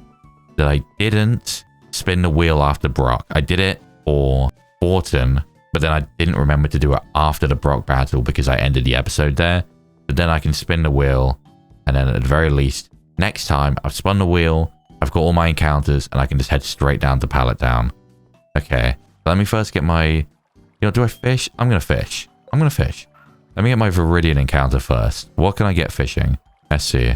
that I didn't spin the wheel after Brock. I did it for Fortin, but then I didn't remember to do it after the Brock battle because I ended the episode there. But then I can spin the wheel, and then at the very least, next time I've spun the wheel, I've got all my encounters, and I can just head straight down to Pallet Down. Okay, let me first get my... You know, do I fish? I'm going to fish. I'm going to fish. Let me get my Viridian encounter first. What can I get fishing? Let's see.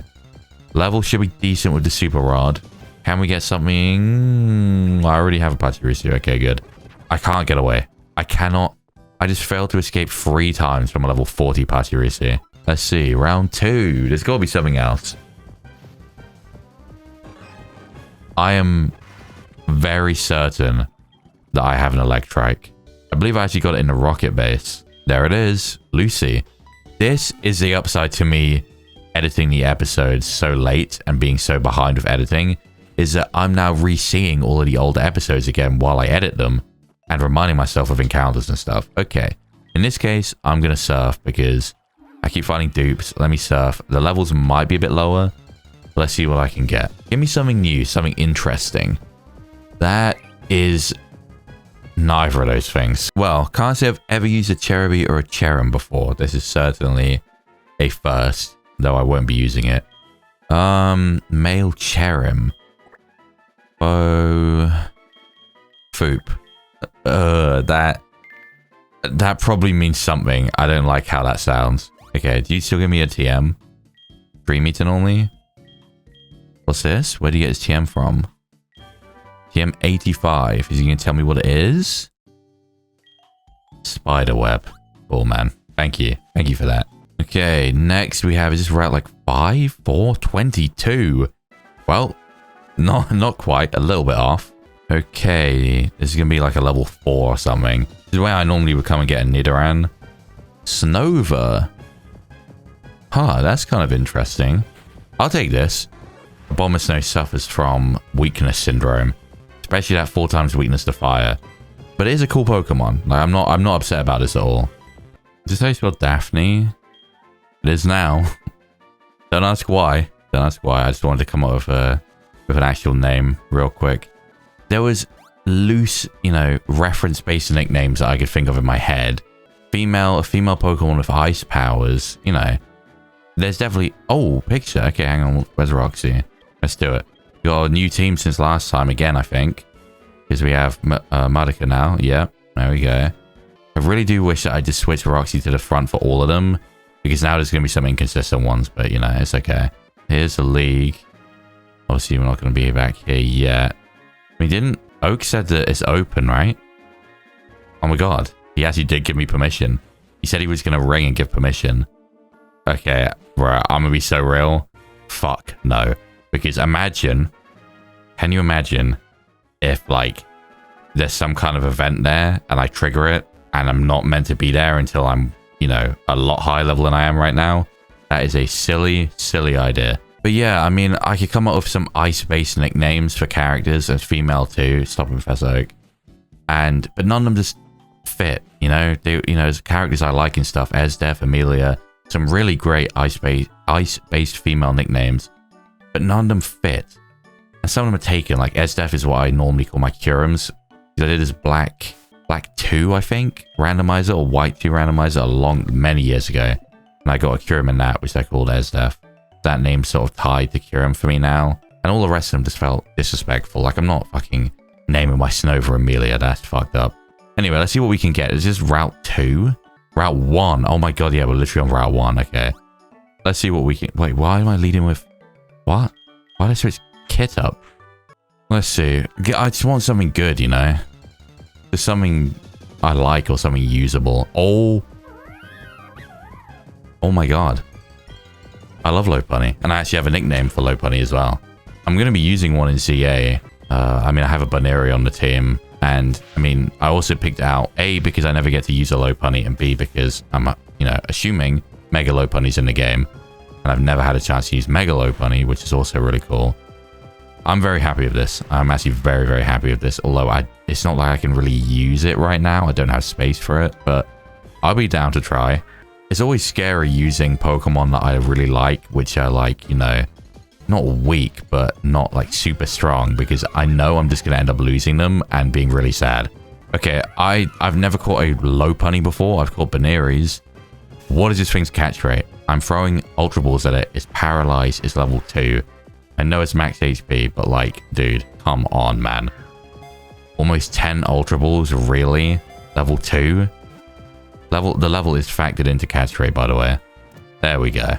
Level should be decent with the Super Rod. Can we get something? I already have a Pachirisu. Okay, good. I can't get away. I cannot. I just failed to escape 3 times from a level 40 Pachirisu. Let's see. Round 2. There's got to be something else. I am very certain that I have an Electrike. I believe I actually got it in the rocket base. There it is. Lucy. This is the upside to me editing the episodes so late and being so behind with editing, is that I'm now re-seeing all of the old episodes again while I edit them and reminding myself of encounters and stuff. Okay. In this case, I'm going to surf because I keep finding dupes. Let me surf. The levels might be a bit lower. Let's see what I can get. Give me something new, something interesting. That is neither of those things. Well, can't say I've ever used a Cherubi or a Cherim before. This is certainly a first, though I won't be using it. Male Cherim. Oh, Foop. That probably means something. I don't like how that sounds. Okay, do you still give me a TM? Dream Eaton only? What's this? Where do you get his TM from? TM 85. Is he going to tell me what it is? Spiderweb. Oh, man. Thank you. Thank you for that. Okay, next we have, is this route like 5, 4, 22? Well, not quite. A little bit off. Okay, this is going to be like a level 4 or something. This is where I normally would come and get a Nidoran. Snova. Huh, that's kind of interesting. I'll take this. Abomasnow suffers from weakness syndrome, especially that 4 times weakness to fire. But it is a cool Pokemon. Like, I'm not upset about this at all. Is this how you spell Daphne? It is now. Don't ask why. Don't ask why. I just wanted to come up with an actual name real quick. There was loose, you know, reference-based nicknames that I could think of in my head. A female Pokemon with ice powers, you know. There's definitely... Oh, picture. Okay, hang on. Where's Roxy? Let's do it. We got a new team since last time again, I think. Because we have Mudika now. Yep. There we go. I really do wish that I just switched Roxy to the front for all of them. Because now there's going to be some inconsistent ones. But, you know, it's okay. Here's the league. Obviously, we're not going to be back here yet. We didn't... Oak said that it's open, right? Oh my god. He actually did give me permission. He said he was going to ring and give permission. Okay, bro, I'm gonna be so real. Fuck, no. Because imagine, can you imagine if, like, there's some kind of event there and I trigger it and I'm not meant to be there until I'm, you know, a lot higher level than I am right now? That is a silly, silly idea. But yeah, I mean, I could come up with some ice-based nicknames for characters as female too. Stop Professor Oak. But none of them just fit, you know? They, you know, as characters I like and stuff, Esdeath, Amelia... Some really great ice-based female nicknames, but none of them fit. And some of them are taken, like Esdeath is what I normally call my Curums. I did this Black 2, I think, randomizer, or White 2 randomizer many years ago. And I got a Curum in that, which I called Esdeath. That name's sort of tied to Curum for me now. And all the rest of them just felt disrespectful. Like, I'm not fucking naming my Snova Amelia, that's fucked up. Anyway, let's see what we can get. Is this Route 2? Route 1. Oh my god, yeah, we're literally on Route 1. Okay. Let's see what we can... Wait, why am I leading with... What? Why did I switch Kit up? Let's see. I just want something good, you know? Just something I like or something usable. Oh. Oh my god. I love Lopunny, and I actually have a nickname for Lopunny as well. I'm going to be using one in CA. I mean, I have a Baneri on the team, and I mean, I also picked out A, because I never get to use a Lopunny, and B, because I'm, you know, assuming Mega Lopunny's in the game, and I've never had a chance to use Mega Lopunny, which is also really cool. I'm very happy with this. I'm actually very, very happy with this, although it's not like I can really use it right now. I don't have space for it, but I'll be down to try. It's always scary using Pokemon that I really like, which are like, you know, not weak, but not like super strong, because I know I'm just going to end up losing them and being really sad. Okay, I've never caught a Lopunny before. I've caught Baneries. What is this thing's catch rate? I'm throwing Ultra Balls at it. It's paralyzed. It's level 2. I know it's max HP, but like, dude, come on, man. Almost 10 Ultra Balls, really? Level 2? The level is factored into catch rate, by the way. There we go.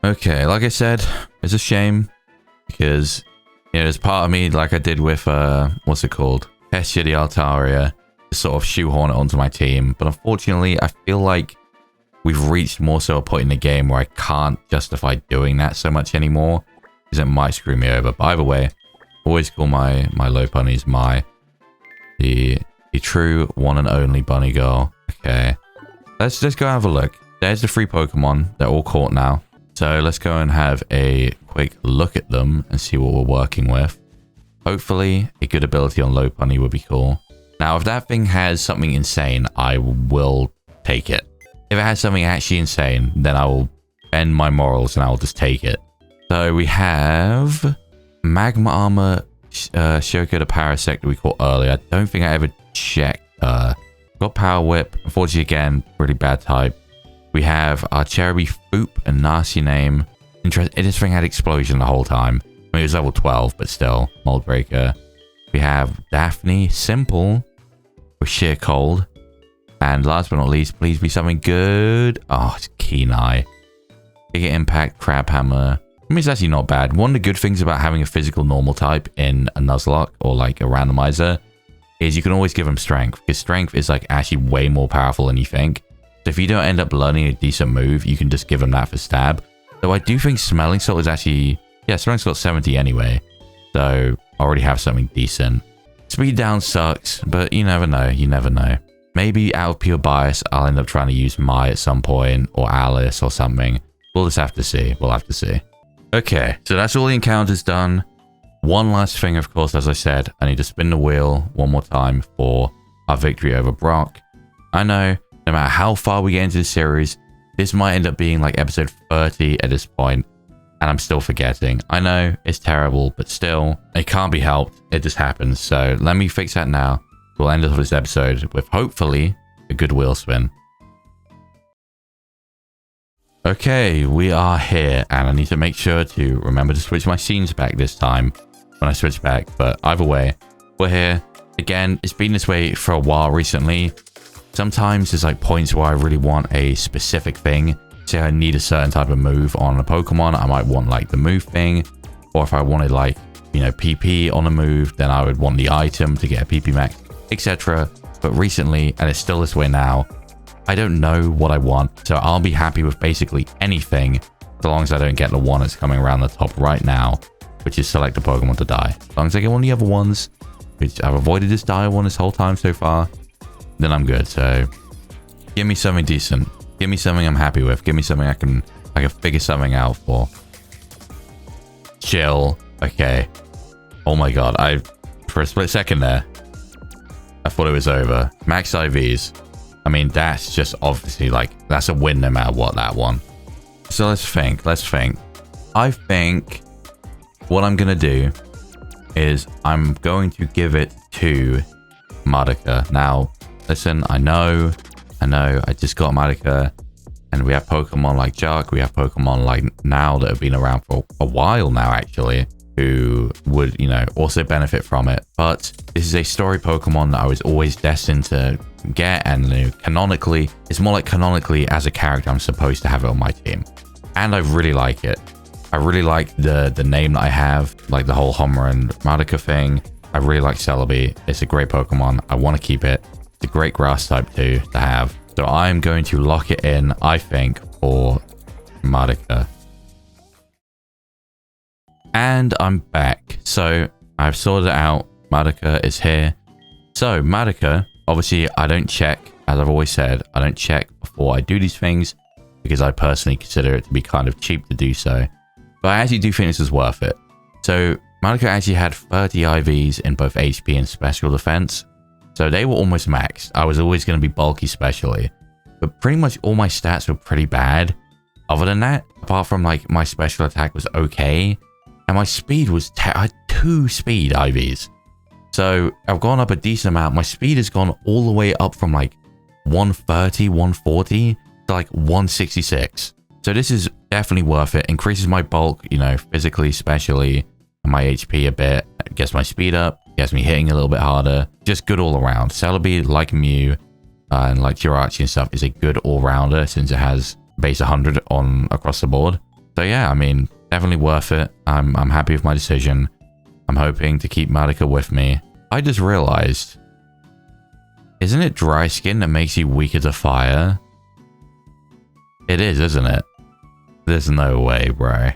Okay, like I said, it's a shame because, you know, there's part of me, like I did with, what's it called? Pestia the Altaria, to sort of shoehorn it onto my team. But unfortunately, I feel like we've reached more so a point in the game where I can't justify doing that so much anymore, because it might screw me over. But either way, always call my Lopunnies the true one and only bunny girl. Okay, let's go have a look. There's the 3 Pokemon. They're all caught now. So let's go and have a quick look at them and see what we're working with. Hopefully, a good ability on Lopunny would be cool. Now, if that thing has something insane, I will take it. If it has something actually insane, then I will bend my morals and I will just take it. So we have Magma Armor, Shoko the Parasect that we caught earlier. I don't think I ever checked. Got Power Whip. Unfortunately, again, pretty bad type. We have our Cherubi Foop, a nasty name. This thing had Explosion the whole time. I mean, it was level 12, but still, Mold Breaker. We have Daphne, Simple, with Sheer Cold. And last but not least, please be something good. Oh, it's Keen Eye. Bigger Impact, Crab Hammer. I mean, it's actually not bad. One of the good things about having a physical normal type in a Nuzlocke or like a randomizer is you can always give them strength, because strength is like actually way more powerful than you think. So if you don't end up learning a decent move, you can just give them that for stab. So I do think Smelling Salt is actually, yeah, Smelling Salt's 70 anyway. So I already have something decent. Speed down sucks, but you never know. You never know. Maybe out of pure bias, I'll end up trying to use Mai at some point, or Alice or something. We'll just have to see. We'll have to see. Okay, so that's all the encounters done. One last thing, of course, as I said, I need to spin the wheel one more time for our victory over Brock. I know, no matter how far we get into the series, this might end up being like episode 30 at this point, and I'm still forgetting. I know, it's terrible, but still, it can't be helped. It just happens. So let me fix that now. We'll end off this episode with hopefully a good wheel spin. Okay, we are here, and I need to make sure to remember to switch my scenes back this time when I switch back. But either way, we're here. Again, it's been this way for a while recently. Sometimes there's like points where I really want a specific thing. Say I need a certain type of move on a Pokemon, I might want like the move thing. Or if I wanted like, you know, PP on a move, then I would want the item to get a PP max, etc. But recently, and it's still this way now, I don't know what I want, so I'll be happy with basically anything, so long as I don't get the one that's coming around the top right now, which is select a Pokemon to die. As long as I get one of the other ones, which I've avoided this die one this whole time so far, then I'm good. So give me something decent. Give me something I'm happy with. Give me something I can figure something out for. Chill. Okay. Oh my god, for a split second there, I thought it was over. Max IVs. I mean, that's just obviously like, that's a win no matter what, that one. So let's think. I think what I'm going to do is I'm going to give it to Madoka. Now, listen, I know, I just got Madoka, and we have Pokemon like Jark, we have Pokemon like Now that have been around for a while now, actually, who would, you know, also benefit from it. But this is a story Pokemon that I was always destined to get, and you know, canonically, it's more like canonically as a character I'm supposed to have it on my team. And I really like it. I really like the name that I have, like the whole Homer and Madoka thing. I really like Celebi. It's a great Pokemon. I want to keep it. It's a great grass type too to have. So I'm going to lock it in, I think, for Madoka. And I'm back. So I've sorted it out. Madoka is here. So Madoka, obviously I don't check, as I've always said, I don't check before I do these things because I personally consider it to be kind of cheap to do so. But I actually do think this is worth it. So Madoka actually had 30 IVs in both HP and special defense. So they were almost maxed. I was always going to be bulky specially. But pretty much all my stats were pretty bad. Other than that, apart from like my special attack was okay. And my speed was, I had 2 speed IVs. So I've gone up a decent amount. My speed has gone all the way up from like 130, 140 to like 166. So this is definitely worth it. Increases my bulk, you know, physically, especially, and my HP a bit. Gets my speed up, gets me hitting a little bit harder. Just good all around. Celebi, like Mew, and like Jirachi and stuff, is a good all-rounder since it has base 100 on across the board. So yeah, I mean, definitely worth it. I'm happy with my decision. I'm hoping to keep Madoka with me. I just realized, isn't it dry skin that makes you weaker to fire? It is, isn't it? There's no way, bro.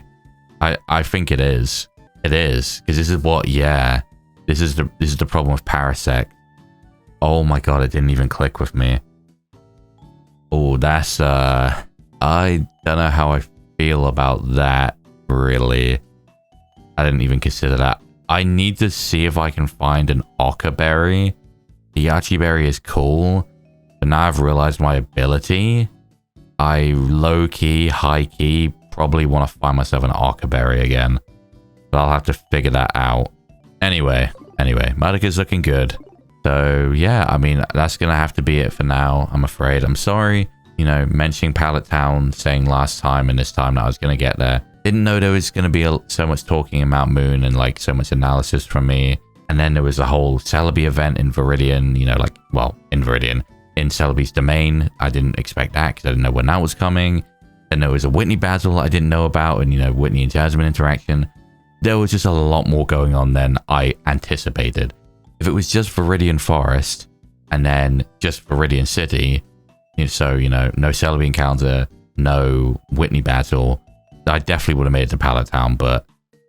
I think it is. It is, because this is what, yeah. This is the problem with Parasect. Oh my god, it didn't even click with me. Oh, that's I don't know how I feel about that, really. I didn't even consider that. I need to see if I can find an Oka Berry. The Yachi Berry is cool, but now I've realized my ability. I low-key, high-key probably want to find myself an Oka Berry again. But I'll have to figure that out. Anyway, Madoka's looking good. So yeah, I mean, that's going to have to be it for now, I'm afraid. I'm sorry, you know, mentioning Pallet Town, saying last time and this time that I was going to get there. Didn't know there was going to be so much talking in Mount Moon and like so much analysis from me. And then there was a whole Celebi event in Viridian, you know, like, well, in Viridian, in Celebi's domain. I didn't expect that because I didn't know when that was coming. Then there was a Whitney battle I didn't know about, and, you know, Whitney and Jasmine interaction. There was just a lot more going on than I anticipated. If it was just Viridian Forest and then just Viridian City, so, you know, no Celebi encounter, no Whitney battle, I definitely would have made it to Pallet Town, but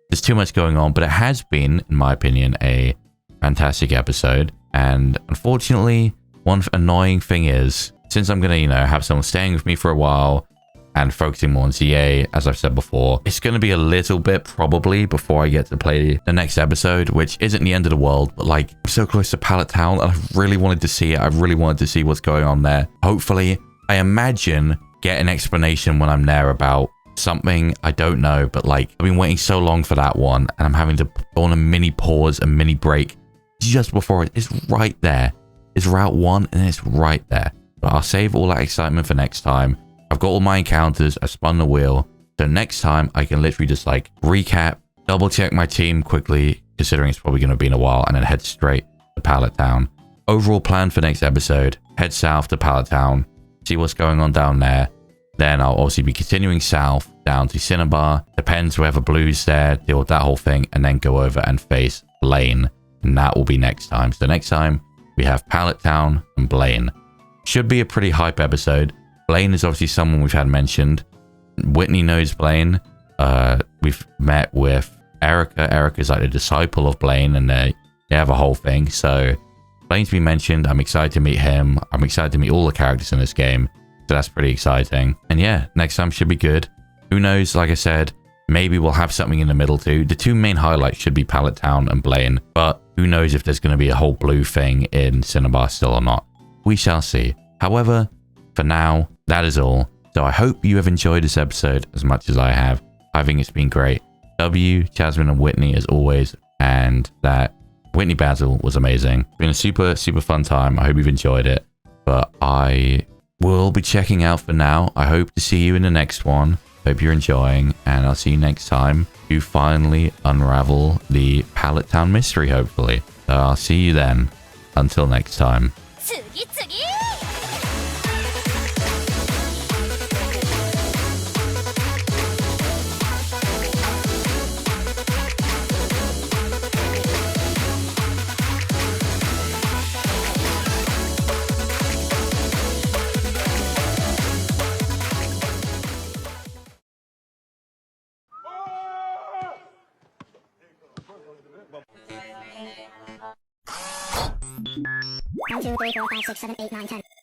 there's too much going on. But it has been, in my opinion, a fantastic episode. And unfortunately, one annoying thing is, since I'm going to, you know, have someone staying with me for a while and focusing more on CA, as I've said before, it's going to be a little bit probably before I get to play the next episode, which isn't the end of the world, but like, I'm so close to Pallet Town and I really wanted to see it. I really wanted to see what's going on there. Hopefully, I imagine, get an explanation when I'm there about something. I don't know, but like, I've been waiting so long for that one and I'm having to go on a mini pause, a mini break just before it. It's right there. It's Route 1 and it's right there. But I'll save all that excitement for next time. I've got all my encounters, I spun the wheel, so next time I can literally just like recap, double check my team quickly, considering it's probably going to be in a while, and then head straight to Pallet Town. Overall plan for next episode, head south to Pallet Town, see what's going on down there. Then I'll obviously be continuing south down to Cinnabar, depends whether Blue's there, deal with that whole thing, and then go over and face Blaine, and that will be next time. So next time we have Pallet Town and Blaine. Should be a pretty hype episode. Blaine is obviously someone we've had mentioned. Whitney knows Blaine. We've met with Erica. Erica's like a disciple of Blaine, and they have a whole thing. So Blaine's been mentioned. I'm excited to meet him. I'm excited to meet all the characters in this game. So that's pretty exciting. And yeah, next time should be good. Who knows? Like I said, maybe we'll have something in the middle too. The two main highlights should be Pallet Town and Blaine. But who knows if there's going to be a whole Blue thing in Cinnabar still or not. We shall see. However, for now, that is all. So I hope you have enjoyed this episode as much as I have. I think it's been great. W, Jasmine, and Whitney as always. And that Whitney battle was amazing. It's been a super, super fun time. I hope you've enjoyed it. But I will be checking out for now. I hope to see you in the next one. Hope you're enjoying. And I'll see you next time to finally unravel the Pallet Town mystery, hopefully. So I'll see you then. Until next time. 1, 2, 3, 4, 5, 6, 7, 8, 9, 10.